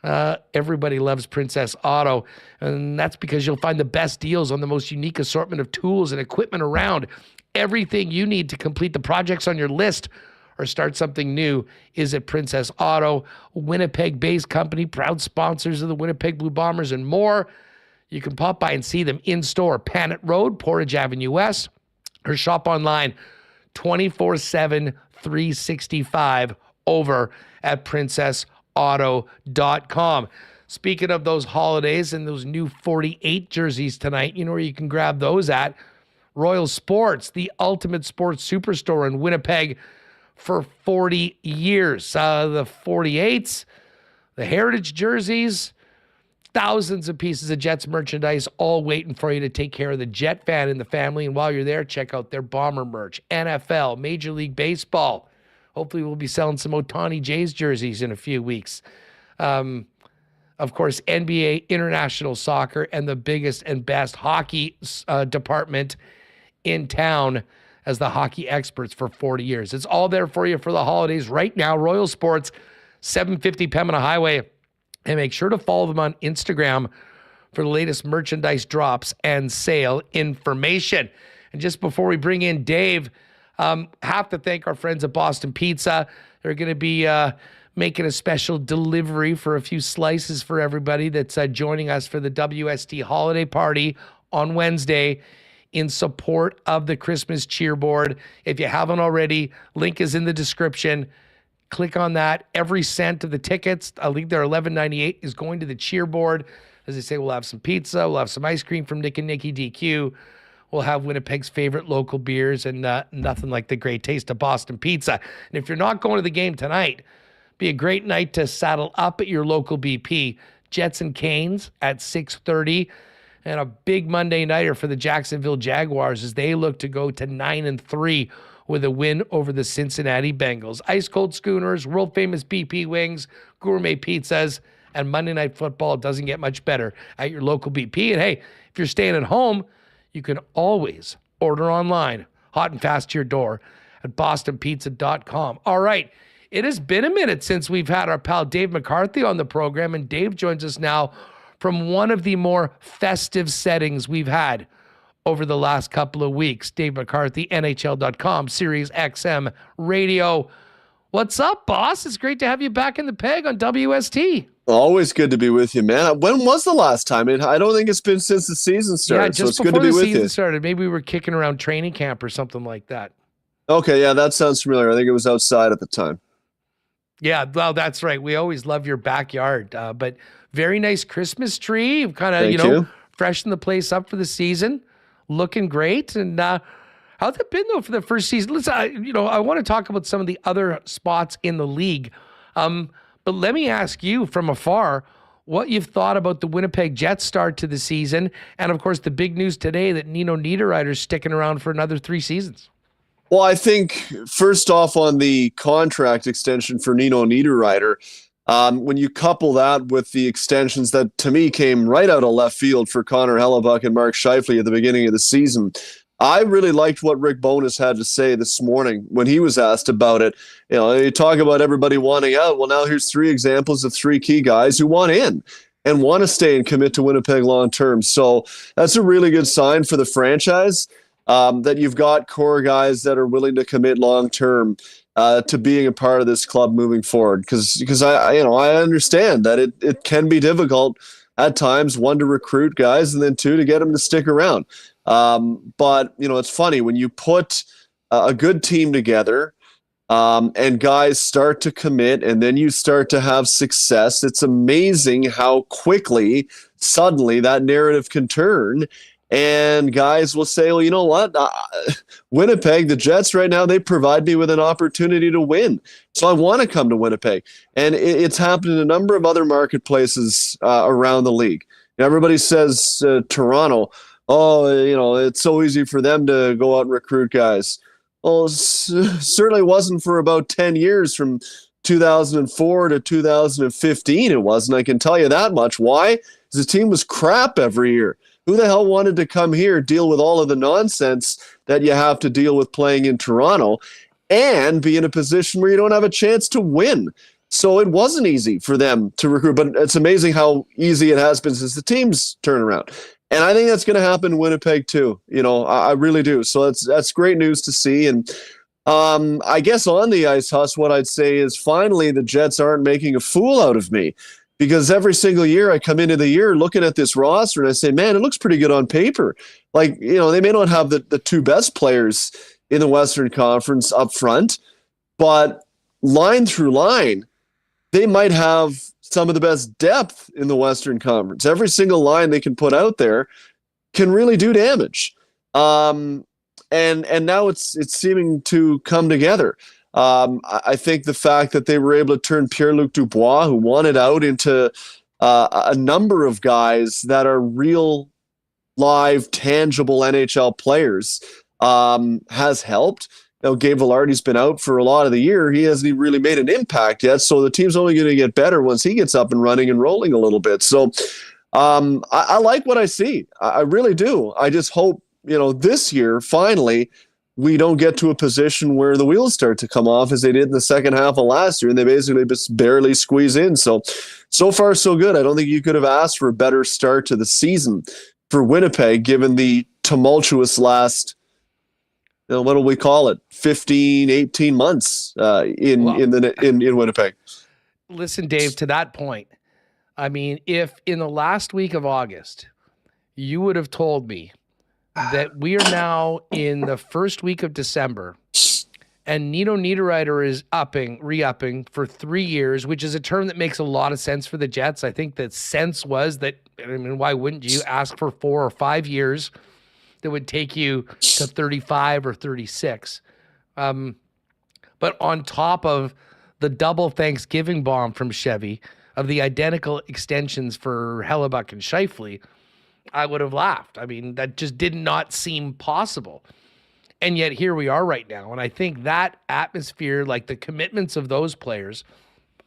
Everybody loves Princess Auto, and that's because you'll find the best deals on the most unique assortment of tools and equipment around. Everything you need to complete the projects on your list or start something new is at Princess Auto, Winnipeg-based company, proud sponsors of the Winnipeg Blue Bombers and more. You can pop by and see them in-store, Panet Road, Portage Avenue West, or shop online 24/7, 365 over at princessauto.com. Speaking of those holidays and those new 48 jerseys tonight, you know where you can grab those at? Royal Sports, the ultimate sports superstore in Winnipeg for 40 years. The 48s, the heritage jerseys, thousands of pieces of Jets merchandise, all waiting for you to take care of the Jet fan in the family. And while you're there, check out their Bomber merch, NFL, Major League Baseball. Hopefully we'll be selling some Ohtani Jays jerseys in a few weeks. Of course, NBA, international soccer, and the biggest and best hockey department in town as the hockey experts for 40 years. It's all there for you for the holidays right now. Royal Sports, 750 Pembina Highway. And make sure to follow them on Instagram for the latest merchandise drops and sale information. And just before we bring in Dave, have to thank our friends at Boston Pizza. They're going to be making a special delivery for a few slices for everybody that's joining us for the WST holiday party on Wednesday in support of the Christmas cheerboard. If you haven't already, link is in the description. Click on that. Every cent of the tickets, I think they're $11.98, is going to the cheerboard. As I say, we'll have some pizza. We'll have some ice cream from Nick and Nicky DQ. We'll have Winnipeg's favorite local beers and nothing like the great taste of Boston Pizza. And if you're not going to the game tonight, be a great night to saddle up at your local BP. Jets and Canes at 6:30. And a big Monday nighter for the Jacksonville Jaguars as they look to go to 9-3 with a win over the Cincinnati Bengals. Ice cold schooners, world famous BP wings, gourmet pizzas, and Monday Night Football doesn't get much better at your local BP. And hey, if you're staying at home, you can always order online, hot and fast to your door at bostonpizza.com. All right, it has been a minute since we've had our pal Dave McCarthy on the program, and Dave joins us now from one of the more festive settings we've had over the last couple of weeks. Dave McCarthy, NHL.com, Sirius XM Radio. What's up, boss? It's great to have you back in the peg on WST. Always good to be with you, man. When was the last time? I don't think it's been since the season started. Yeah, just so it's before good to be the with season you. started. Maybe we were kicking around training camp or something like that. Okay, yeah, that sounds familiar. I think it was outside at the time. Yeah, well, that's right. We always love your backyard. But very nice Christmas tree. You've kind of, freshened the place up for the season. Looking great. And how's it been, though, for the first season? Listen, I want to talk about some of the other spots in the league. But let me ask you from afar what you've thought about the Winnipeg Jets start to the season. And, of course, the big news today that Nino Niederreiter is sticking around for another 3 seasons. Well, I think first off on the contract extension for Nino Niederreiter, when you couple that with the extensions that to me came right out of left field for Connor Hellebuck and Mark Scheifele at the beginning of the season, I really liked what Rick Bowness had to say this morning when he was asked about it. You talk about everybody wanting out. Well, now here's 3 examples of 3 key guys who want in and want to stay and commit to Winnipeg long term. So that's a really good sign for the franchise. That you've got core guys that are willing to commit long term to being a part of this club moving forward. Because I understand that it can be difficult at times, 1, to recruit guys, and then 2, to get them to stick around. But it's funny when you put a good team together and guys start to commit, and then you start to have success. It's amazing how quickly suddenly that narrative can turn. And guys will say, well, you know what? Winnipeg, the Jets right now, they provide me with an opportunity to win. So I want to come to Winnipeg. And it's happened in a number of other marketplaces around the league. Everybody says Toronto, it's so easy for them to go out and recruit guys. Well, certainly wasn't for about 10 years from 2004 to 2015. It wasn't. I can tell you that much. Why? Because the team was crap every year. Who the hell wanted to come here, deal with all of the nonsense that you have to deal with playing in Toronto and be in a position where you don't have a chance to win? So it wasn't easy for them to recruit, but it's amazing how easy it has been since the team's turnaround. And I think that's going to happen in Winnipeg too. I really do. So that's great news to see. And I guess on the ice, Huss, what I'd say is finally the Jets aren't making a fool out of me. because every single year I come into the year looking at this roster and I say, man, it looks pretty good on paper. Like, they may not have the two best players in the Western Conference up front, but line through line, they might have some of the best depth in the Western Conference. Every single line they can put out there can really do damage. And now it's seeming to come together. I think the fact that they were able to turn Pierre-Luc Dubois, who wanted out, into a number of guys that are real, live, tangible NHL players has helped. Gabe Vilardi's been out for a lot of the year. He hasn't really made an impact yet, so the team's only going to get better once he gets up and running and rolling a little bit. So I like what I see. I really do. I just hope, this year, finally, we don't get to a position where the wheels start to come off as they did in the second half of last year, and they basically just barely squeeze in. So far, so good. I don't think you could have asked for a better start to the season for Winnipeg, given the tumultuous last, what do we call it, 15, 18 months in Winnipeg. Listen, Dave, to that point, I mean, if in the last week of August, you would have told me that we are now in the first week of December and Nino Niederreiter is re-upping for 3 years, which is a term that makes a lot of sense for the Jets. I think that sense was that, why wouldn't you ask for 4 or 5 years that would take you to 35 or 36? But on top of the double Thanksgiving bomb from Chevy of the identical extensions for Hellebuyck and Scheifele, I would have laughed. I mean, that just did not seem possible. And yet here we are right now. And I think that atmosphere, like the commitments of those players,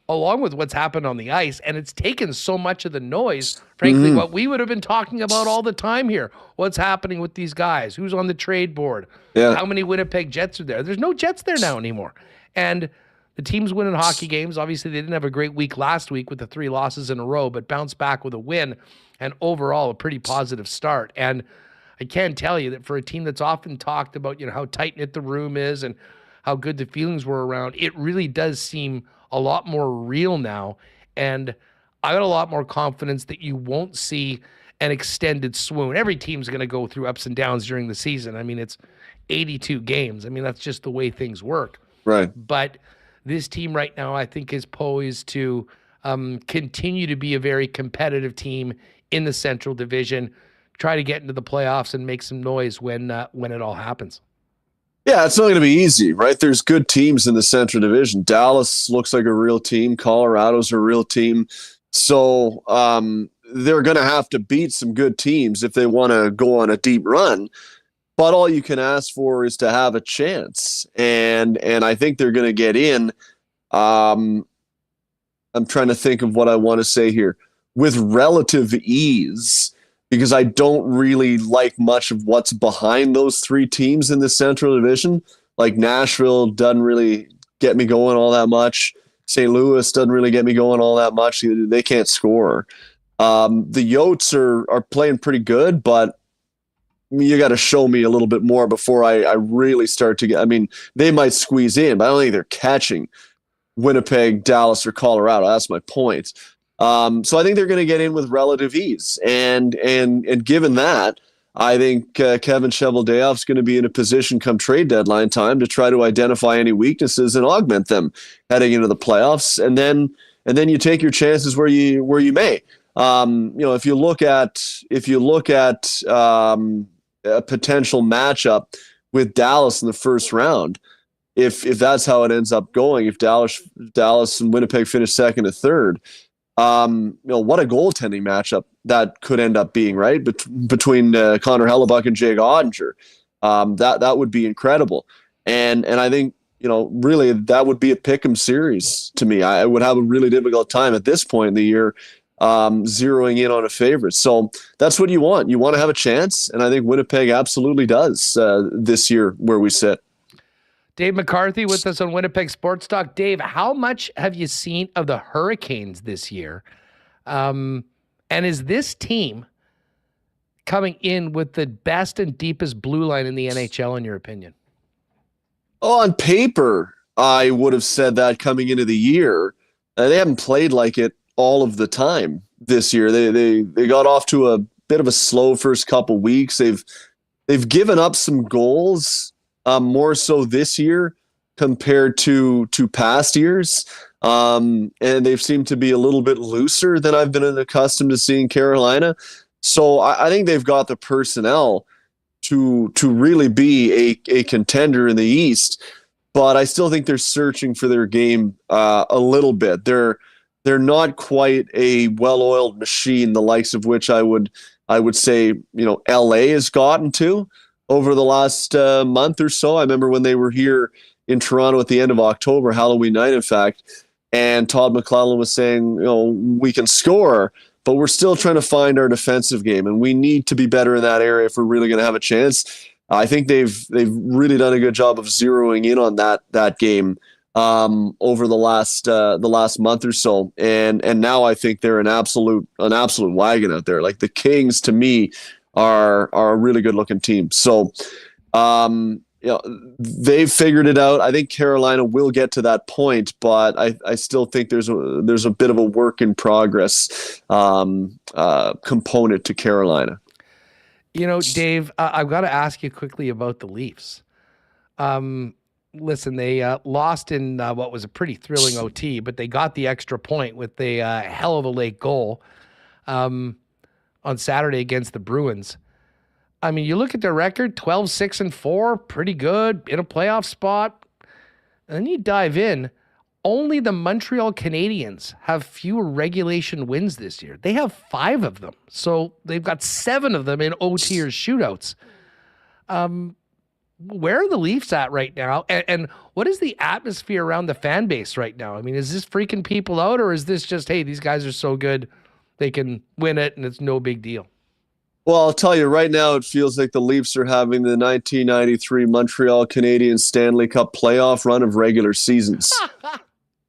along with what's happened on the ice, and it's taken so much of the noise, frankly, what we would have been talking about all the time here. What's happening with these guys? Who's on the trade board? Yeah. How many Winnipeg Jets are there? There's no Jets there now anymore. And the team's winning hockey games. Obviously, they didn't have a great week last week with the 3 losses in a row, but bounced back with a win and overall a pretty positive start. And I can tell you that for a team that's often talked about, how tight-knit the room is and how good the feelings were around, it really does seem a lot more real now. And I got a lot more confidence that you won't see an extended swoon. Every team's going to go through ups and downs during the season. I mean, it's 82 games. I mean, that's just the way things work. Right. But this team right now, I think, is poised to continue to be a very competitive team in the Central Division, try to get into the playoffs and make some noise when it all happens. Yeah, it's not going to be easy, right? There's good teams in the Central Division. Dallas looks like a real team. Colorado's a real team. So they're going to have to beat some good teams if they want to go on a deep run. But all you can ask for is to have a chance. And I think they're going to get in. I'm trying to think of what I want to say here. With relative ease, because I don't really like much of what's behind those 3 teams in the Central Division. Like Nashville doesn't really get me going all that much. St. Louis doesn't really get me going all that much. They can't score. The Yotes are playing pretty good, but you got to show me a little bit more before I really start to get. I mean, they might squeeze in, but I don't think they're catching Winnipeg, Dallas, or Colorado. That's my point. So I think they're going to get in with relative ease. And given that, I think Kevin Cheveldayoff is going to be in a position come trade deadline time to try to identify any weaknesses and augment them heading into the playoffs. And then you take your chances where you may. If you look at a potential matchup with Dallas in the first round, if that's how it ends up going, if Dallas and Winnipeg finish second or third, what a goaltending matchup that could end up being, right? Between Connor Hellebuyck and Jake Ottinger. That would be incredible. And I think, really that would be a pick'em series to me. I would have a really difficult time at this point in the year zeroing in on a favorite. So that's what you want. You want to have a chance. And I think Winnipeg absolutely does this year where we sit. Dave McCarthy with us on Winnipeg Sports Talk. Dave, how much have you seen of the Hurricanes this year? And is this team coming in with the best and deepest blue line in the NHL, in your opinion? Oh, on paper, I would have said that coming into the year. They haven't played like it all of the time this year. They got off to a bit of a slow first couple weeks. They've given up some goals, more so this year compared to past years. And they've seemed to be a little bit looser than I've been accustomed to seeing Carolina. So I think they've got the personnel to really be a contender in the East. But I still think they're searching for their game a little bit. They're not quite a well-oiled machine, the likes of which I would say, LA has gotten to over the last month or so. I remember when they were here in Toronto at the end of October, Halloween night, in fact, and Todd McClellan was saying, we can score, but we're still trying to find our defensive game, and we need to be better in that area if we're really going to have a chance. I think they've really done a good job of zeroing in on that game over the last month or so, and now I think they're an absolute wagon out there. Like the Kings, to me, are a really good looking team. So, they've figured it out. I think Carolina will get to that point, but I still think there's a bit of a work in progress component to Carolina. Dave, I've got to ask you quickly about the Leafs. Listen, they lost in what was a pretty thrilling OT, but they got the extra point with the hell of a late goal on Saturday against the Bruins. I mean, you look at their record, 12-6-4, pretty good, in a playoff spot. And then you dive in. Only the Montreal Canadiens have fewer regulation wins this year. They have 5 of them. So they've got 7 of them in OT or shootouts. Where are the Leafs at right now? And what is the atmosphere around the fan base right now? I mean, is this freaking people out, or is this just, hey, these guys are so good, they can win it and it's no big deal? Well, I'll tell you right now, it feels like the Leafs are having the 1993 Montreal Canadiens Stanley Cup playoff run of regular seasons.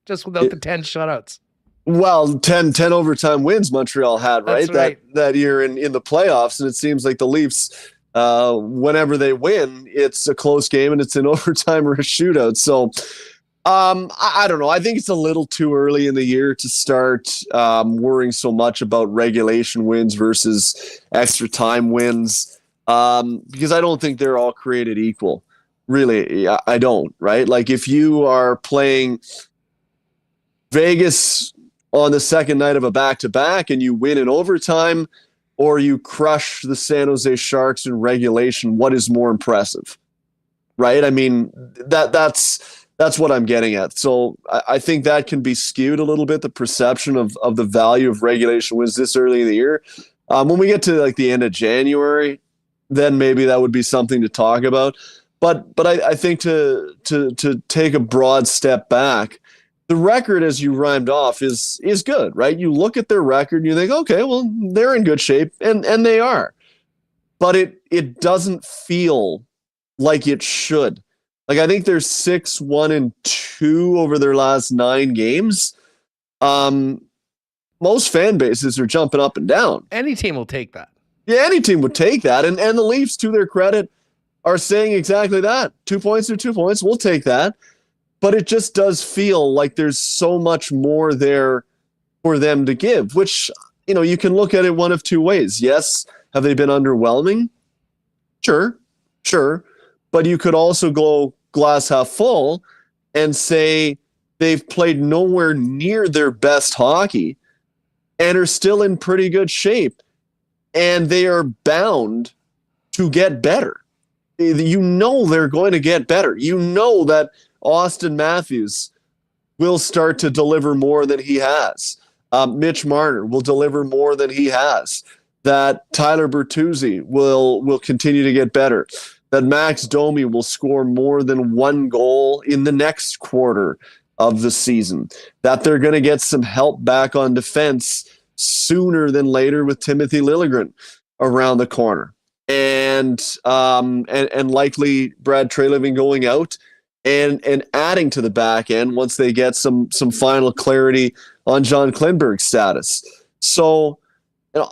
Just without the 10 shutouts. Well, 10 overtime wins Montreal had, right? That's right. That year in the playoffs. And it seems like the Leafs, whenever they win, it's a close game and it's an overtime or a shootout. So I don't know. I think it's a little too early in the year to start worrying so much about regulation wins versus extra time wins because I don't think they're all created equal. Really, I don't, right? Like if you are playing Vegas on the second night of a back-to-back and you win in overtime or you crush the San Jose Sharks in regulation, what is more impressive, right? I mean, that's what I'm getting at. So I think that can be skewed a little bit, the perception of the value of regulation wins this early in the year. When we get to like the end of January, then maybe that would be something to talk about. But I think to take a broad step back, the record, as you rhymed off, is good, right? You look at their record and you think, okay, well, they're in good shape, and they are. But it doesn't feel like it should. Like I think they're 6-1-2 over their last 9 games. Most fan bases are jumping up and down. Any team will take that. Yeah, any team would take that. And the Leafs, to their credit, are saying exactly that. 2 points are 2 points. We'll take that. But it just does feel like there's so much more there for them to give, which, you can look at it one of 2 ways. Yes, have they been underwhelming? Sure. But you could also go glass half full and say they've played nowhere near their best hockey and are still in pretty good shape. And they are bound to get better. They're going to get better. That Austin Matthews will start to deliver more than he has. Mitch Marner will deliver more than he has. That Tyler Bertuzzi will continue to get better. That Max Domi will score more than 1 goal in the next quarter of the season. That they're going to get some help back on defense sooner than later with Timothy Liljegren around the corner. And likely Brad Treliving going out and adding to the back end once they get some final clarity on John Klingberg's status. So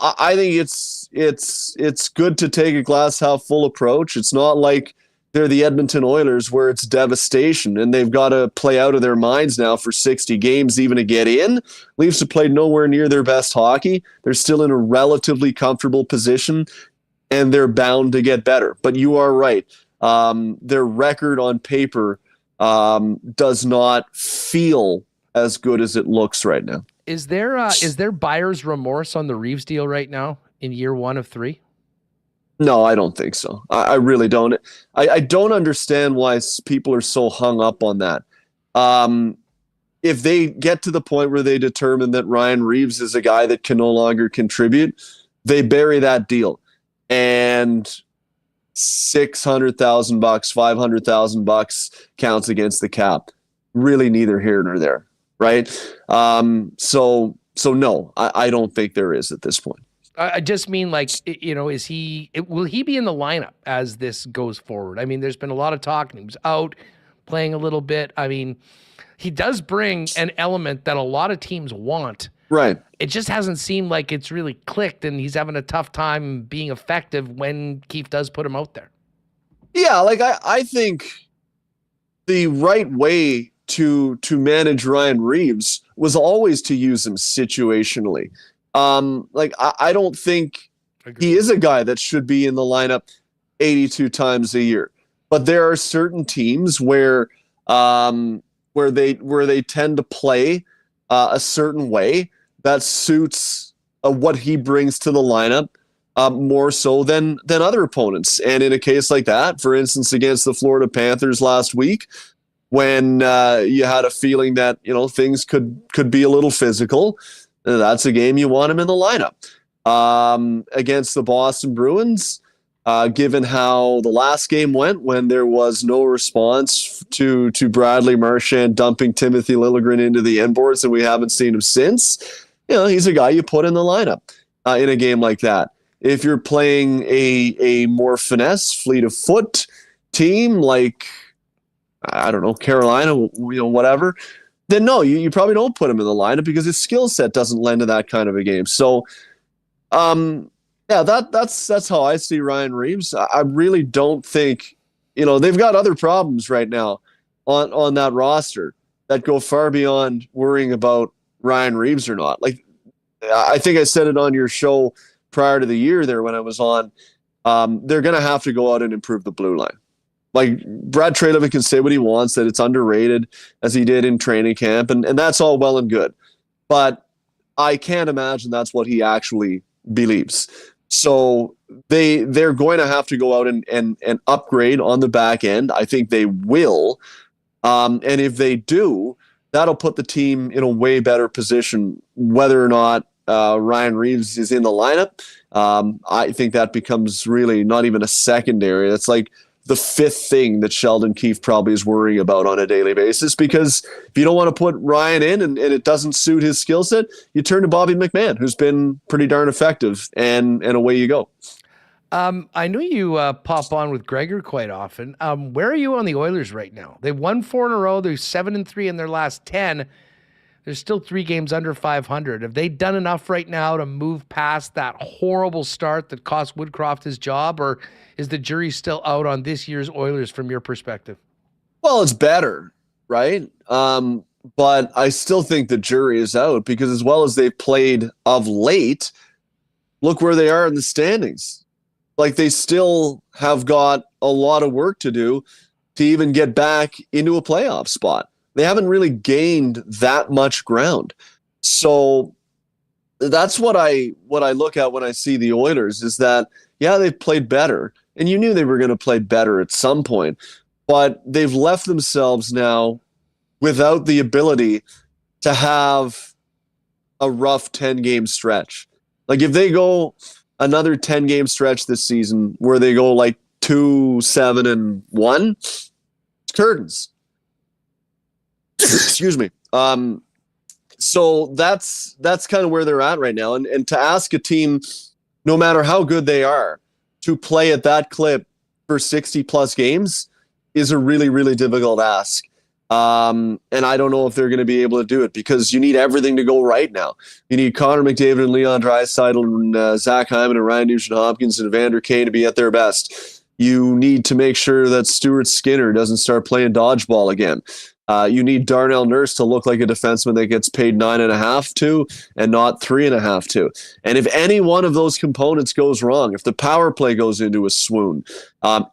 I think it's good to take a glass half full approach. It's not like they're the Edmonton Oilers where it's devastation, and they've got to play out of their minds now for 60 games even to get in. Leafs have played nowhere near their best hockey. They're still in a relatively comfortable position, and they're bound to get better. But you are right. Their record on paper does not feel as good as it looks right now. Is there buyer's remorse on the Reeves deal right now in year 1 of 3? No, I don't think so. I really don't. I don't understand why people are so hung up on that. If they get to the point where they determine that Ryan Reeves is a guy that can no longer contribute, they bury that deal. And $600,000, $500,000 counts against the cap. Really neither here nor there, right? So no, I don't think there is at this point. I just mean, like, you know, will he be in the lineup as this goes forward? I mean, there's been a lot of talk, and he was out playing a little bit. I mean, he does bring an element that a lot of teams want. Right. It just hasn't seemed like it's really clicked, and he's having a tough time being effective when Keefe does put him out there. Yeah, like I think the right way to manage Ryan Reeves was always to use him situationally. I don't think he is a guy that should be in the lineup 82 times a year. But there are certain teams where they tend to play a certain way that suits what he brings to the lineup more so than other opponents. And in a case like that, for instance, against the Florida Panthers last week, when you had a feeling that, you know, things could be a little physical, that's a game you want him in the lineup. Against the Boston Bruins, given how the last game went when there was no response to Bradley Marchand dumping Timothy Liljegren into the inboards, and we haven't seen him since, you know, he's a guy you put in the lineup in a game like that. If you're playing a more finesse, fleet of foot team like, I don't know, Carolina, you know, whatever, then no, you probably don't put him in the lineup because his skill set doesn't lend to that kind of a game. So, yeah, that's how I see Ryan Reeves. I really don't think, you know, they've got other problems right now on that roster that go far beyond worrying about Ryan Reeves or not. Like, I think I said it on your show prior to the year there when I was on. They're going to have to go out and improve the blue line. Like, Brad Treliving can say what he wants, that it's underrated, as he did in training camp, and that's all well and good. But I can't imagine that's what he actually believes. So they're going to have to go out and upgrade on the back end. I think they will. And if they do, that'll put the team in a way better position, whether or not Ryan Reeves is in the lineup. I think that becomes really not even a secondary. That's like the fifth thing that Sheldon Keefe probably is worrying about on a daily basis, because if you don't want to put Ryan in and it doesn't suit his skill set, you turn to Bobby McMahon, who's been pretty darn effective, and away you go. I know you pop on with Gregor quite often. Where are you on the Oilers right now? They've won 4 in a row. They're 7-3 in their last 10. There's still 3 games under 500. Have they done enough right now to move past that horrible start that cost Woodcroft his job, or is the jury still out on this year's Oilers from your perspective? Well, it's better, right? But I still think the jury is out, because as well as they've played of late, look where they are in the standings. Like, they still have got a lot of work to do to even get back into a playoff spot. They haven't really gained that much ground. So that's what I look at when I see the Oilers, is that, yeah, they've played better. And you knew they were going to play better at some point. But they've left themselves now without the ability to have a rough 10-game stretch. Like, if they go another 10-game stretch this season where they go like 2-7-1, it's curtains. Excuse me. So that's kind of where they're at right now. And to ask a team, no matter how good they are, to play at that clip for 60-plus games is a really, really difficult ask. And I don't know if they're going to be able to do it, because you need everything to go right now. You need Connor McDavid and Leon Draisaitl and Zach Hyman and Ryan Nugent-Hopkins and Evander Kane to be at their best. You need to make sure that Stuart Skinner doesn't start playing dodgeball again. You need Darnell Nurse to look like a defenseman that gets paid 9.5 to and not 3.5 to. And if any one of those components goes wrong, if the power play goes into a swoon,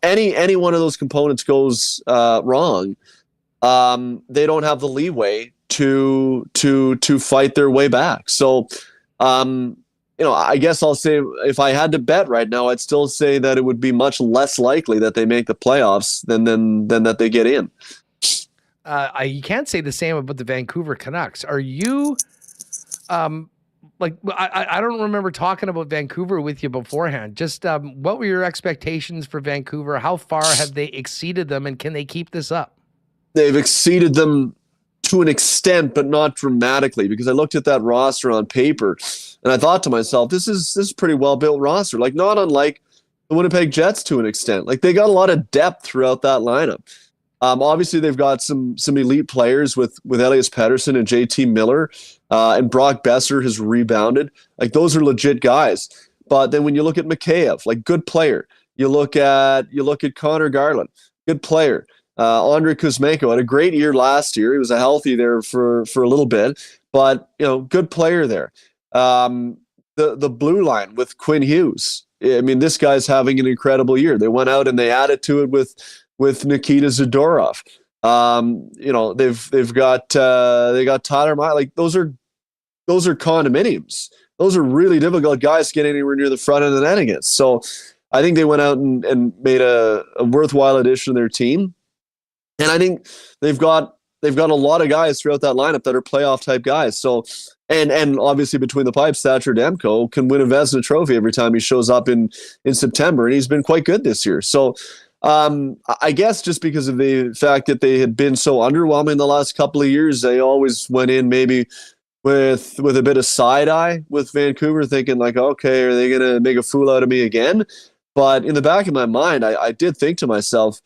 any one of those components goes wrong, they don't have the leeway to fight their way back. So, I guess I'll say if I had to bet right now, I'd still say that it would be much less likely that they make the playoffs than that they get in. You can't say the same about the Vancouver Canucks. Are you, I don't remember talking about Vancouver with you beforehand. Just what were your expectations for Vancouver? How far have they exceeded them, and can they keep this up? They've exceeded them to an extent, but not dramatically, because I looked at that roster on paper and I thought to myself, this is pretty well built roster. Like, not unlike the Winnipeg Jets to an extent. Like, they got a lot of depth throughout that lineup. Obviously, they've got some elite players with Elias Paterson and JT Miller, and Brock Besser has rebounded. Like, those are legit guys. But then when you look at Mikheyev, like, good player. You look at Connor Garland, good player. Andrei Kuzmenko had a great year last year. He was a healthy there for a little bit, but good player there. The blue line with Quinn Hughes. I mean, this guy's having an incredible year. They went out and they added to it with Nikita Zadorov. They've got Tyler Meyer. Like, those are condominiums. Those are really difficult guys to get anywhere near the front of the net against. So I think they went out and made a worthwhile addition to their team. And I think they've got a lot of guys throughout that lineup that are playoff type guys. So, and obviously between the pipes, Thatcher Demko can win a Vezina Trophy every time he shows up in September, and he's been quite good this year. So, I guess just because of the fact that they had been so underwhelming the last couple of years, they always went in maybe with a bit of side eye with Vancouver, thinking like, okay, are they going to make a fool out of me again? But in the back of my mind, I did think to myself,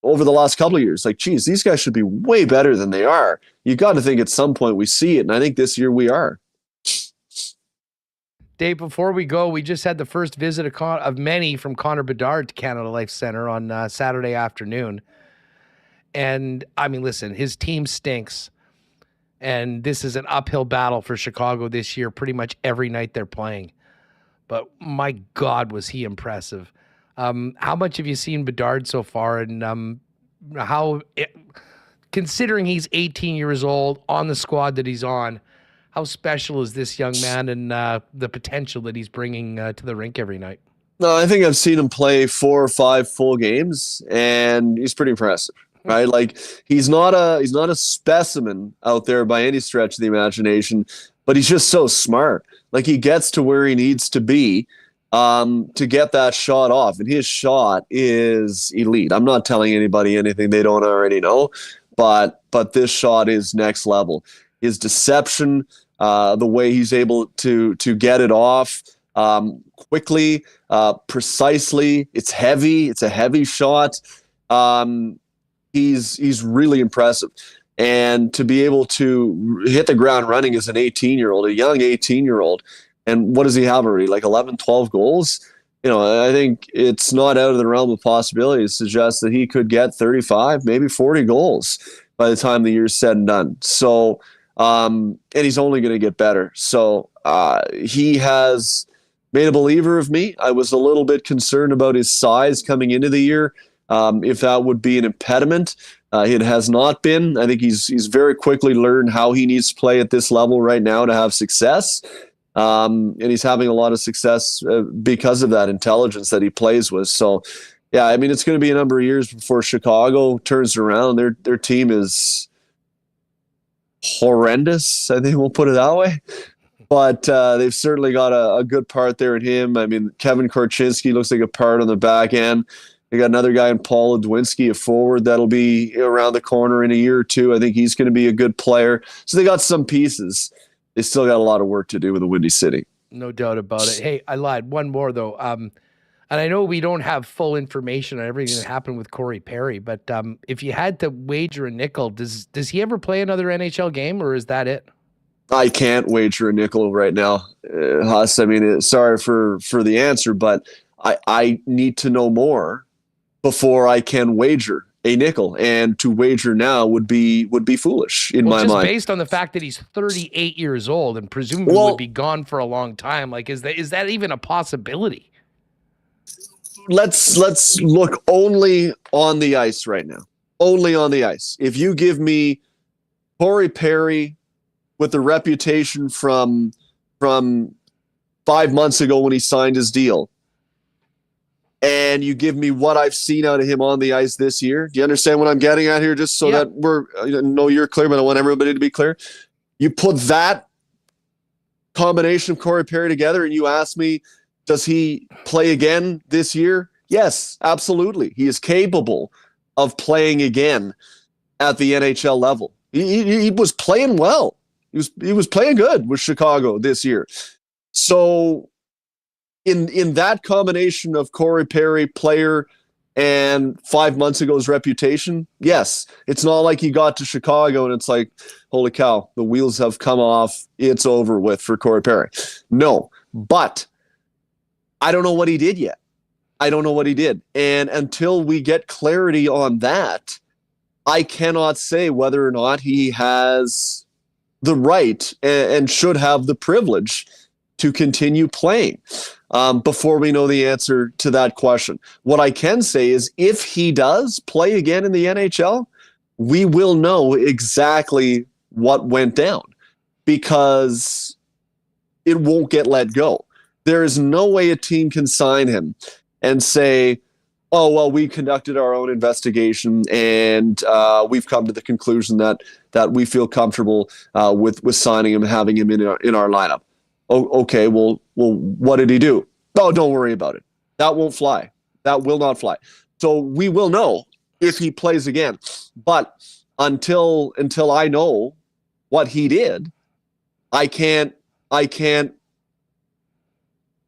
over the last couple of years, like, geez, these guys should be way better than they are. You got to think at some point we see it, and I think this year we are. Dave, before we go, we just had the first visit of many from Connor Bedard to Canada Life Center on Saturday afternoon. And, I mean, listen, his team stinks, and this is an uphill battle for Chicago this year pretty much every night they're playing. But, my God, was he impressive. How much have you seen Bedard so far, and considering he's 18 years old on the squad that he's on, how special is this young man and the potential that he's bringing to the rink every night? No, I think I've seen him play 4 or 5 full games, and he's pretty impressive, right? Like, he's not a specimen out there by any stretch of the imagination, but he's just so smart. Like, he gets to where he needs to be to get that shot off, and his shot is elite. I'm not telling anybody anything they don't already know, but this shot is next level. His deception, the way he's able to get it off quickly, precisely. It's heavy. It's a heavy shot. He's really impressive. And to be able to hit the ground running as an 18-year-old, a young 18-year-old, and what does he have already? Like 11, 12 goals? I think it's not out of the realm of possibility to suggest that he could get 35, maybe 40 goals by the time the year's said and done. So, and he's only going to get better. So he has made a believer of me. I was a little bit concerned about his size coming into the year, if that would be an impediment. It has not been. I think he's very quickly learned how he needs to play at this level right now to have success. And he's having a lot of success because of that intelligence that he plays with. So, yeah, I mean, it's going to be a number of years before Chicago turns around. Their team is horrendous, I think we'll put it that way. But they've certainly got a good part there in him. I mean, Kevin Korchinski looks like a part on the back end. They got another guy in Paul Edmonds, a forward that'll be around the corner in a year or two. I think he's going to be a good player. So they got some pieces. They still got a lot of work to do with the Windy City. No doubt about it. Hey, I lied. One more, though. And I know we don't have full information on everything that happened with Corey Perry, but if you had to wager a nickel, does he ever play another NHL game, or is that it? I can't wager a nickel right now, Huss. I mean, sorry for the answer, but I need to know more before I can wager a nickel, and to wager now would be foolish in my just mind. Based on the fact that he's 38 years old and presumably would be gone for a long time, like is that even a possibility? Let's look only on the ice right now. Only on the ice. If you give me Corey Perry with the reputation from 5 months ago when he signed his deal, and you give me what I've seen out of him on the ice this year. Do you understand what I'm getting at here? Just so that you're clear, but I want everybody to be clear. You put that combination of Corey Perry together and you ask me, does he play again this year? Yes, absolutely. He is capable of playing again at the NHL level. He was playing well. He was playing good with Chicago this year. So in that combination of Corey Perry, player, and 5 months ago's reputation, yes, it's not like he got to Chicago and it's like, holy cow, the wheels have come off. It's over with for Corey Perry. No, but I don't know what he did yet. I don't know what he did. And until we get clarity on that, I cannot say whether or not he has the right and should have the privilege to continue playing before we know the answer to that question. What I can say is if he does play again in the NHL, we will know exactly what went down because it won't get let go. There is no way a team can sign him and say, oh, well, we conducted our own investigation and we've come to the conclusion that we feel comfortable with signing him and having him in our lineup. Oh, okay, well, what did he do? Oh, don't worry about it. That won't fly. That will not fly. So we will know if he plays again. But until I know what he did, I can't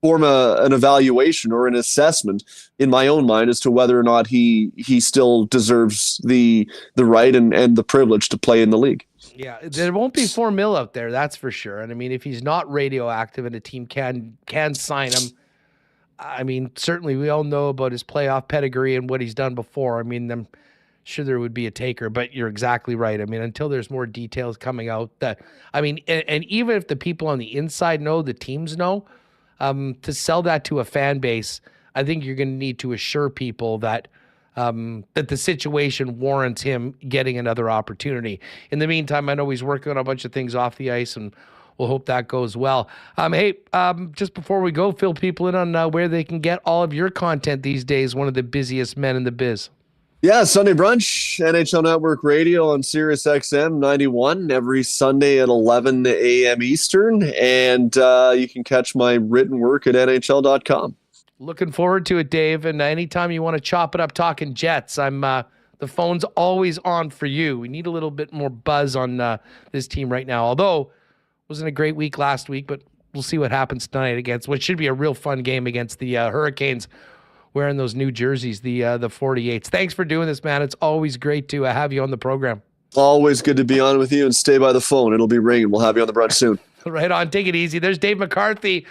form an evaluation or an assessment in my own mind as to whether or not he still deserves the right and the privilege to play in the league. Yeah, there won't be $4 million out there, that's for sure. And I mean, if he's not radioactive and a team can sign him, I mean, certainly we all know about his playoff pedigree and what he's done before. I mean, I'm sure there would be a taker, but you're exactly right. I mean, until there's more details coming out, and even if the people on the inside know, the teams know, to sell that to a fan base, I think you're going to need to assure people that the situation warrants him getting another opportunity. In the meantime, I know he's working on a bunch of things off the ice, and we'll hope that goes well. Hey, just before we go, fill people in on where they can get all of your content these days, one of the busiest men in the biz. Yeah, Sunday Brunch, NHL Network Radio on Sirius XM 91 every Sunday at 11 a.m. Eastern, and you can catch my written work at NHL.com. Looking forward to it, Dave. And anytime you want to chop it up talking Jets, I'm the phone's always on for you. We need a little bit more buzz on this team right now. Although it wasn't a great week last week, but we'll see what happens tonight against what should be a real fun game against the Hurricanes, wearing those new jerseys, the 48s. Thanks for doing this, man. It's always great to have you on the program. Always good to be on with you, and stay by the phone. It'll be ringing. We'll have you on the brunch soon. Right on. Take it easy. There's Dave McCarthy.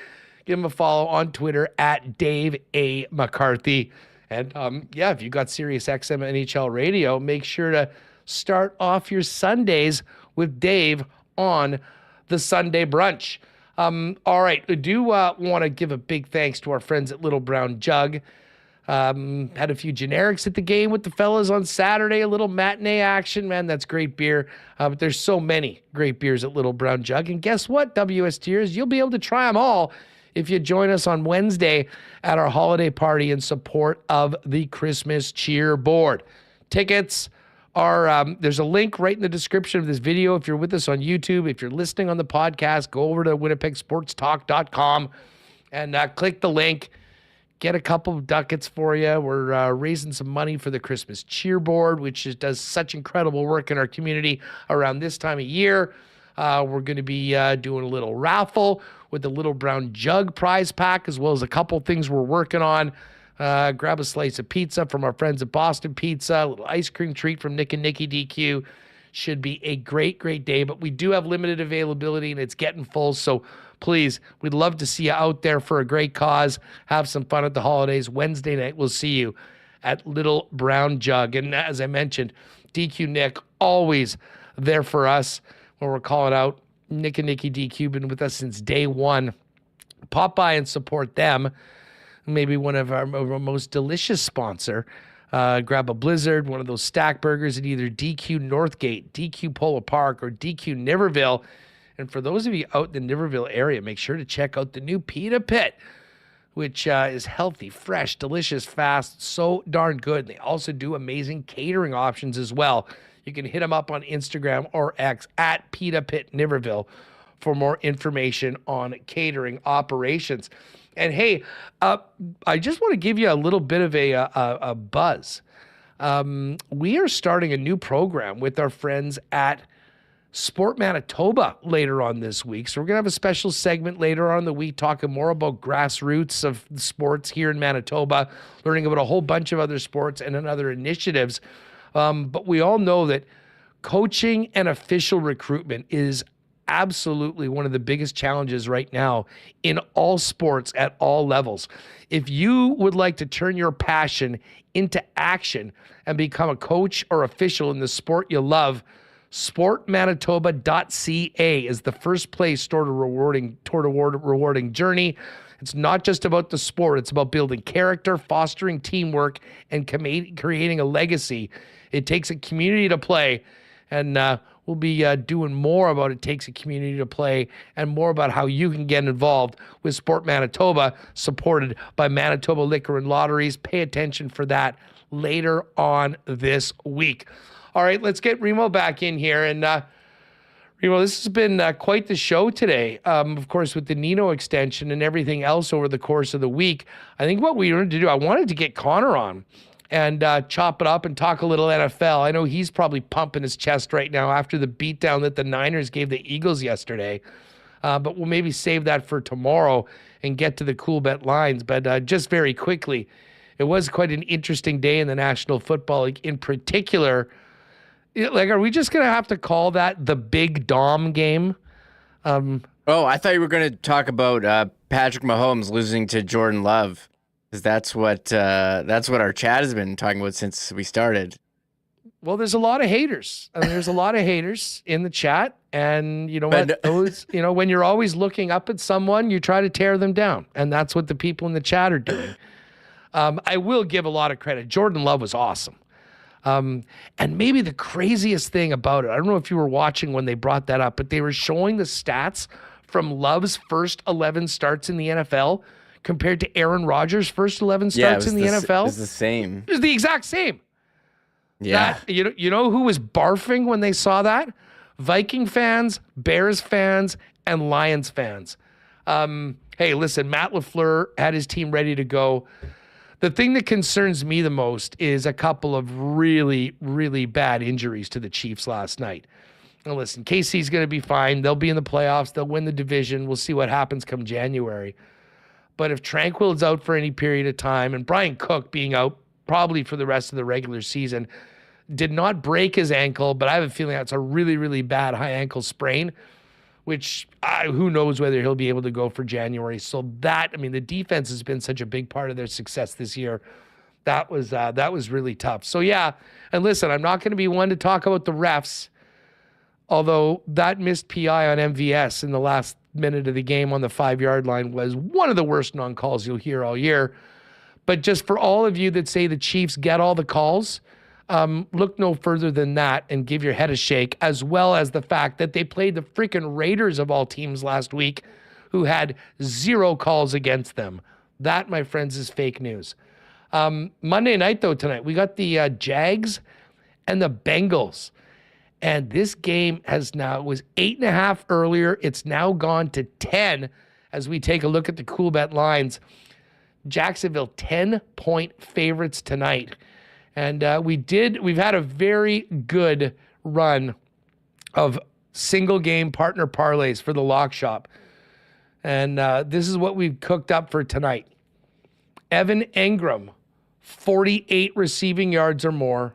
Give him a follow on Twitter at Dave A. McCarthy. And if you got Sirius XM NHL Radio, make sure to start off your Sundays with Dave on the Sunday Brunch. All right. I do want to give a big thanks to our friends at Little Brown Jug. Had a few generics at the game with the fellas on Saturday, a little matinee action. Man, that's great beer. But there's so many great beers at Little Brown Jug. And guess what, WSTers? You'll be able to try them all if you join us on Wednesday at our holiday party in support of the Christmas Cheer Board. Tickets are, there's a link right in the description of this video. If you're with us on YouTube, if you're listening on the podcast, go over to winnipegsportstalk.com and click the link. Get a couple of ducats for you. We're raising some money for the Christmas Cheer Board, which does such incredible work in our community around this time of year. We're going to be doing a little raffle with the Little Brown Jug prize pack, as well as a couple things we're working on. Grab a slice of pizza from our friends at Boston Pizza, a little ice cream treat from Nick and Nikki DQ. Should be a great, great day, but we do have limited availability and it's getting full. So please, we'd love to see you out there for a great cause. Have some fun at the holidays. Wednesday night, we'll see you at Little Brown Jug. And as I mentioned, DQ Nick, always there for us when we're calling out. Nick and Nikki DQ been with us since day one. Pop by and support them. Maybe one of our most delicious sponsor. Grab a Blizzard, one of those stack burgers at either DQ Northgate, DQ Polo Park, or DQ Niverville. And for those of you out in the Niverville area, make sure to check out the new Pita Pit, which is healthy, fresh, delicious, fast, so darn good. They also do amazing catering options as well. You can hit them up on Instagram or X at Pita Pit Niverville for more information on catering operations. And hey, I just want to give you a little bit of a buzz. We are starting a new program with our friends at Sport Manitoba later on this week. So we're going to have a special segment later on in the week talking more about grassroots of sports here in Manitoba, learning about a whole bunch of other sports and other initiatives. But we all know that coaching and official recruitment is absolutely one of the biggest challenges right now in all sports at all levels. If you would like to turn your passion into action and become a coach or official in the sport you love, sportmanitoba.ca is the first place toward a rewarding journey. It's not just about the sport. It's about building character, fostering teamwork, and creating a legacy. It takes a community to play, and we'll be doing more about It Takes a Community to Play and more about how you can get involved with Sport Manitoba, supported by Manitoba Liquor and Lotteries. Pay attention for that later on this week. All right, let's get Remo back in here. And Remo, this has been quite the show today. Of course, with the Nino extension and everything else over the course of the week. I think what we wanted to do, I wanted to get Connor on and chop it up and talk a little NFL. I know he's probably pumping his chest right now after the beatdown that the Niners gave the Eagles yesterday. But we'll maybe save that for tomorrow and get to the Coolbet Lines. But just very quickly, it was quite an interesting day in the National Football League. In particular, like, are we just going to have to call that the Big Dom game? I thought you were going to talk about Patrick Mahomes losing to Jordan Love, because that's what our chat has been talking about since we started. Well, there's a lot of haters. I mean, there's a lot of haters in the chat, and you know what? Those, when you're always looking up at someone, you try to tear them down, and that's what the people in the chat are doing. I will give a lot of credit. Jordan Love was awesome. And maybe the craziest thing about it, I don't know if you were watching when they brought that up, but they were showing the stats from Love's first 11 starts in the NFL compared to Aaron Rodgers' first 11 starts in the NFL. It was the same. It was the exact same. Yeah. You know who was barfing when they saw that? Viking fans, Bears fans, and Lions fans. Hey, listen, Matt LaFleur had his team ready to go. The thing that concerns me the most is a couple of really, really bad injuries to the Chiefs last night. Now listen, KC's going to be fine. They'll be in the playoffs. They'll win the division. We'll see what happens come January. But if Tranquill's out for any period of time, and Brian Cook being out probably for the rest of the regular season, did not break his ankle, but I have a feeling that's a really, really bad high ankle sprain, which who knows whether he'll be able to go for January. So the defense has been such a big part of their success this year. That was really tough. So yeah, and listen, I'm not going to be one to talk about the refs, although that missed PI on MVS in the last minute of the game on the 5-yard line was one of the worst non-calls you'll hear all year. But just for all of you that say the Chiefs get all the calls, look no further than that and give your head a shake, as well as the fact that they played the freaking Raiders of all teams last week, who had 0 calls against them. That, my friends, is fake news. Monday night, though, tonight, we got the Jags and the Bengals. And this game was 8.5 earlier. It's now gone to 10 as we take a look at the Coolbet Lines. Jacksonville 10-point favorites tonight. And we've had a very good run of single game partner parlays for the Lock Shop. And this is what we've cooked up for tonight. Evan Engram, 48 receiving yards or more.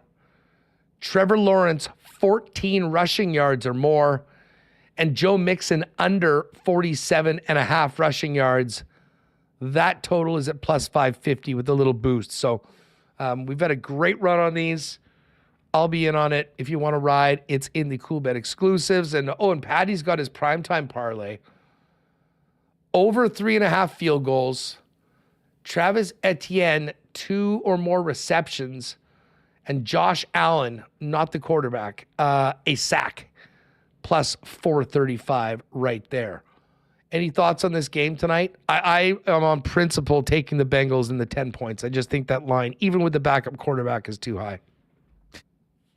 Trevor Lawrence, 14 rushing yards or more. and Joe Mixon under 47.5 rushing yards. That total is at plus 550 with a little boost. So we've had a great run on these. I'll be in on it. If you want to ride, it's in the Coolbet exclusives. And Patty's got his primetime parlay. Over 3.5 field goals. Travis Etienne, 2 or more receptions. And Josh Allen, not the quarterback, a sack. Plus 435 right there. Any thoughts on this game tonight? I am on principle taking the Bengals in the 10 points. I just think that line, even with the backup quarterback, is too high.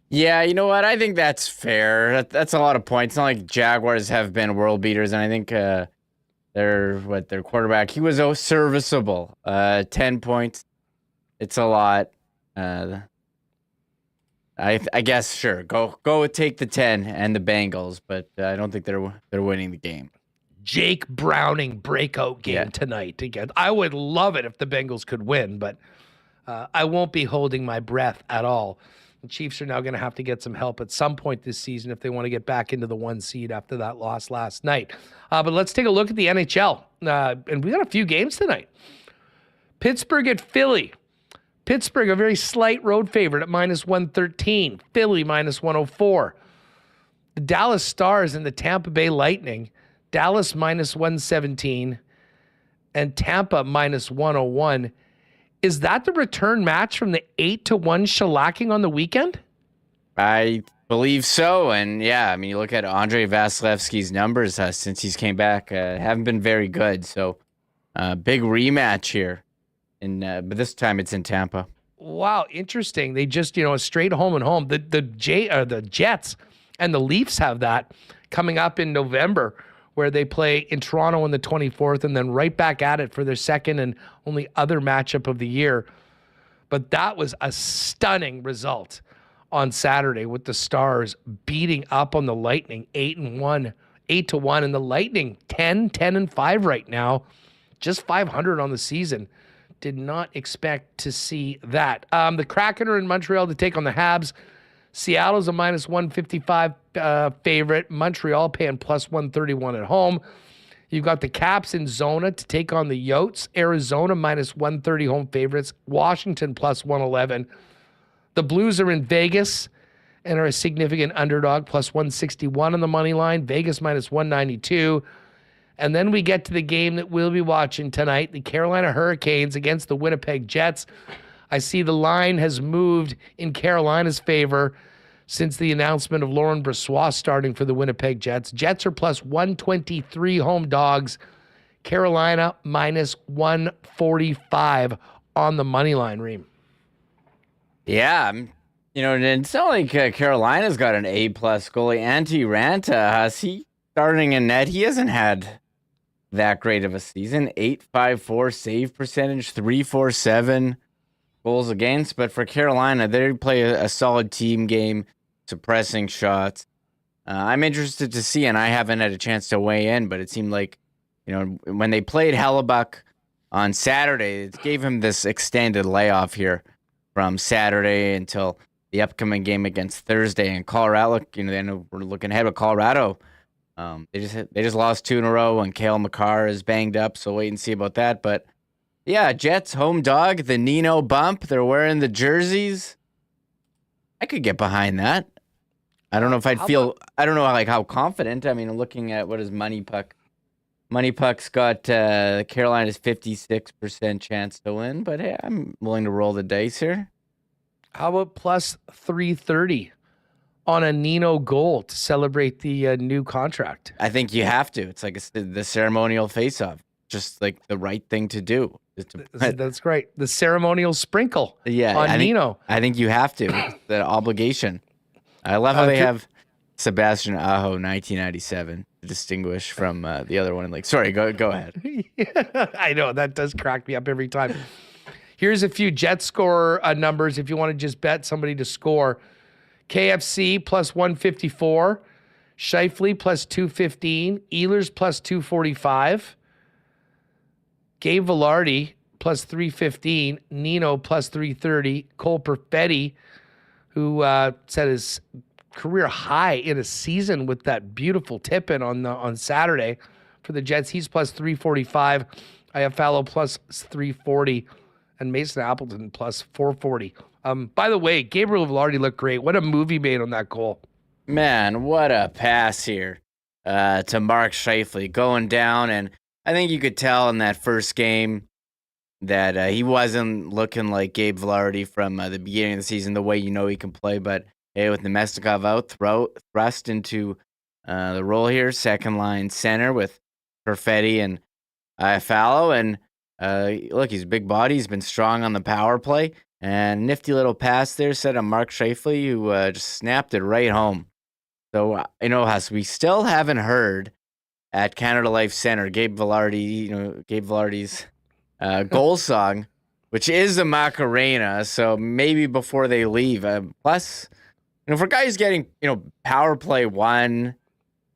Yeah, you know what? I think that's fair. That's a lot of points. It's not like Jaguars have been world beaters, and I think their quarterback, he was serviceable. 10 points, it's a lot. I guess sure. Go take the 10 and the Bengals, but I don't think they're winning the game. Jake Browning breakout game tonight again. I would love it if the Bengals could win, but I won't be holding my breath at all. The Chiefs are now going to have to get some help at some point this season if they want to get back into the 1 seed after that loss last night. But let's take a look at the NHL. And we got a few games tonight. Pittsburgh at Philly. Pittsburgh, a very slight road favorite at minus 113. Philly, minus 104. The Dallas Stars and the Tampa Bay Lightning. Dallas minus 117 and Tampa minus 101. Is that the return match from the 8-1 shellacking on the weekend? I believe so. And yeah, I mean, you look at Andrei Vasilevsky's numbers since he's came back, haven't been very good. So big rematch here. But this time it's in Tampa. Wow, interesting. They just, a straight home and home. The Jets and the Leafs have that coming up in November, where they play in Toronto on the 24th and then right back at it for their second and only other matchup of the year. But that was a stunning result on Saturday with the Stars beating up on the Lightning 8-1, and the Lightning 10-5 right now, just 500 on the season. Did not expect to see that. The Kraken are in Montreal to take on the Habs. Seattle's a minus 155 favorite. Montreal paying plus 131 at home. You've got the Caps in Zona to take on the Yotes. Arizona minus 130 home favorites. Washington plus 111. The Blues are in Vegas and are a significant underdog, plus 161 on the money line. Vegas minus 192. And then we get to the game that we'll be watching tonight, the Carolina Hurricanes against the Winnipeg Jets. I see the line has moved in Carolina's favor since the announcement of Laurent Brossoit starting for the Winnipeg Jets. Jets are plus 123 home dogs. Carolina minus 145 on the money line, Reem. Yeah, it's not like Carolina's got an A-plus goalie. Antti Ranta, he starting in net, he hasn't had that great of a season. 8.54 save percentage, 3.47 goals against. But for Carolina, they play a solid team game, suppressing shots. I'm interested to see, and I haven't had a chance to weigh in, but it seemed like, when they played Hellebuck on Saturday, it gave him this extended layoff here from Saturday until the upcoming game against Thursday. And Colorado, they know we're looking ahead with Colorado. They just lost 2 in a row, and Cale Makar is banged up, so wait and see about that. But yeah, Jets home dog, the Nino bump. They're wearing the jerseys. I could get behind that. I don't know if I'd feel. I don't know how confident. I mean, looking at what is Money Puck. Money Puck's got Carolina's 56% chance to win, but hey, I'm willing to roll the dice here. How about plus 330 on a Nino goal to celebrate the new contract? I think you have to. It's like the ceremonial face-off. Just like the right thing to do. That's great. The ceremonial sprinkle on Nino. I think you have to. It's the obligation. I love how they have Sebastian Aho 1997 to distinguish from the other one. Sorry, go ahead. I know, that does crack me up every time. Here's a few Jet score numbers if you want to just bet somebody to score. KFC plus 154. Scheifele plus 215. Ehlers plus 245. Gabe Velarde plus 315. Nino plus 330. Cole Perfetti, who set his career high in a season with that beautiful tip-in on Saturday for the Jets. He's plus 345. Iafallo plus 340. And Mason Appleton plus 440. By the way, Gabriel Velarde looked great. What a move he made on that goal. Man, what a pass here to Mark Scheifele going down. And I think you could tell in that first game that he wasn't looking like Gabe Velarde from the beginning of the season, the way he can play. But hey, with Nemestikov out, thrust into the role here, second line center with Perfetti and Iafallo. And look, he's a big body. He's been strong on the power play. And nifty little pass there set on Mark Scheifele, who just snapped it right home. So, Huss, we still haven't heard at Canada Life Center Gabe Velarde's goal song, which is the Macarena. So maybe before they leave. Plus, for a guy who's getting, power play 1,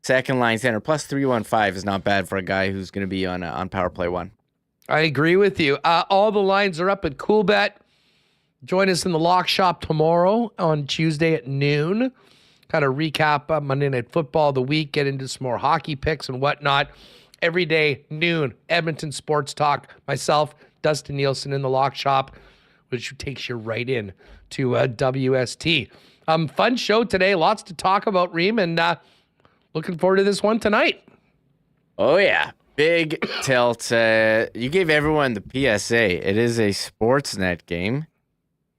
second line center, plus 315 is not bad for a guy who's going to be on power play 1. I agree with you. All the lines are up at Coolbet. Join us in the lock shop tomorrow on Tuesday at noon. Kind of recap Monday Night Football, the week, get into some more hockey picks and whatnot. Every day, noon, Edmonton Sports Talk. Myself, Dustin Nielsen in the lock shop, which takes you right in to WST. Fun show today. Lots to talk about, Reem, and looking forward to this one tonight. Oh, yeah. Big tilt. You gave everyone the PSA. It is a Sportsnet game,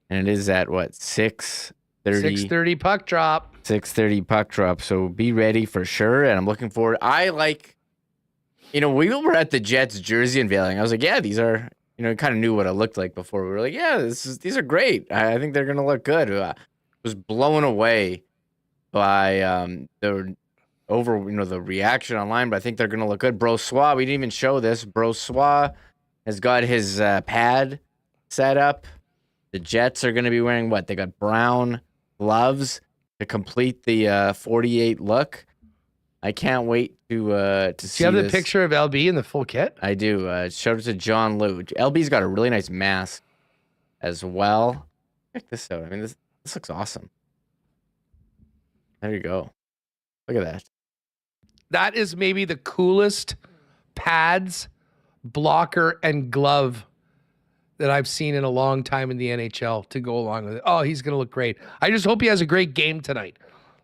and it is at, 6:30? 6:30 puck drop. 6:30 puck drop, so be ready for sure, and I'm looking forward. I like, we were at the Jets jersey unveiling. I was like, yeah, these are, kind of knew what it looked like before. We were like, yeah, these are great. I think they're going to look good. I was blown away by the reaction online, but I think they're going to look good. Brossoit, we didn't even show this. Brossoit has got his pad set up. The Jets are going to be wearing what? They got brown gloves to complete the 48 look. I can't wait to see. Do you have this. the picture of LB in the full kit? I do. Showed it to John Lou. LB's got a really nice mask as well. Check this out. I mean, this looks awesome. There you go. Look at that. That is maybe the coolest pads, blocker, and glove that I've seen in a long time in the NHL to go along with it. Oh, he's going to look great. I just hope he has a great game tonight.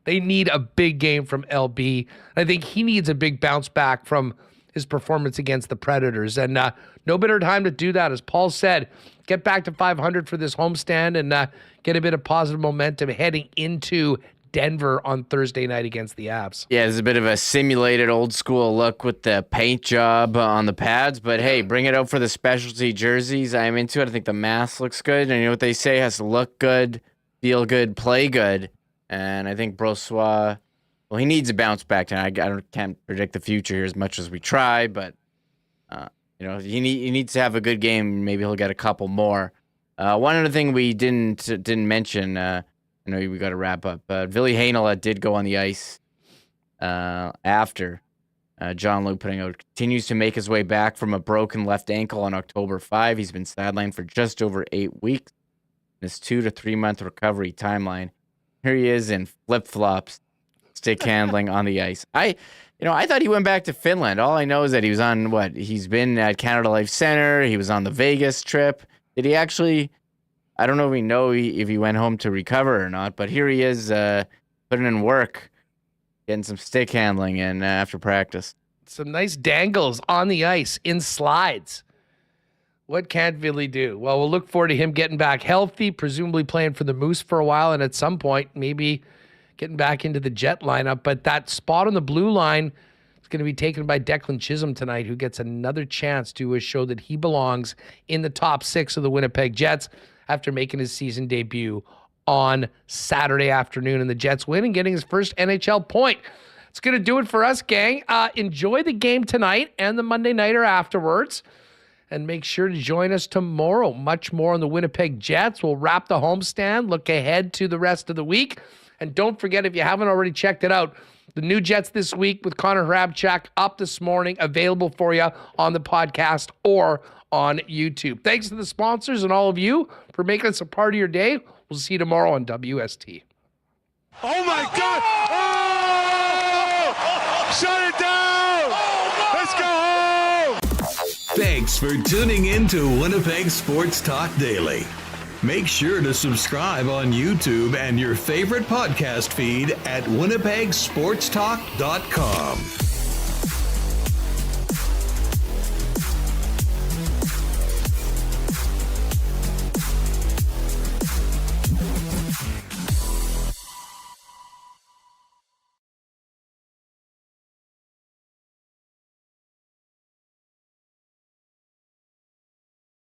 They need a big game from LB. I think he needs a big bounce back from his performance against the Predators. And no better time to do that. As Paul said, get back to 500 for this homestand and get a bit of positive momentum heading into Denver on Thursday night against the Avs. Yeah, there's a bit of a simulated old school look with the paint job on the pads, but hey, bring it out for the specialty jerseys. I'm into it. I think the mask looks good, and you know what they say, has to look good, feel good, play good. And I think Brossoit, well, he needs a bounce back tonight. I can't predict the future here as much as we try, but he needs to have a good game. Maybe he'll get a couple more. One other thing we didn't mention. I know we got to wrap up. Ville Heinola did go on the ice after John Lou putting out. Continues to make his way back from a broken left ankle on October 5. He's been sidelined for just over 8 weeks. His 2 to 3 month recovery timeline. Here he is in flip-flops, stick handling on the ice. I thought he went back to Finland. All I know is that he was on he's been at Canada Life Center. He was on the Vegas trip. Did he actually? I don't know if he went home to recover or not, but here he is putting in work, getting some stick handling in after practice. Some nice dangles on the ice in slides. What can't Ville do? Well, we'll look forward to him getting back healthy, presumably playing for the Moose for a while, and at some point maybe getting back into the Jet lineup. But that spot on the blue line is going to be taken by Declan Chisholm tonight, who gets another chance to show that he belongs in the top 6 of the Winnipeg Jets after making his season debut on Saturday afternoon, and the Jets win and getting his first NHL point. It's going to do it for us, gang. Enjoy the game tonight and the Monday nighter afterwards, and make sure to join us tomorrow. Much more on the Winnipeg Jets. We'll wrap the homestand, look ahead to the rest of the week, and don't forget, if you haven't already checked it out, the new Jets this week with Connor Hrabchak up this morning, available for you on the podcast or on YouTube. Thanks to the sponsors and all of you for making us a part of your day. We'll see you tomorrow on WST. Oh my God! Oh! Shut it down! Let's go home! Thanks for tuning in to Winnipeg Sports Talk Daily. Make sure to subscribe on YouTube and your favorite podcast feed at winnipegsportstalk.com.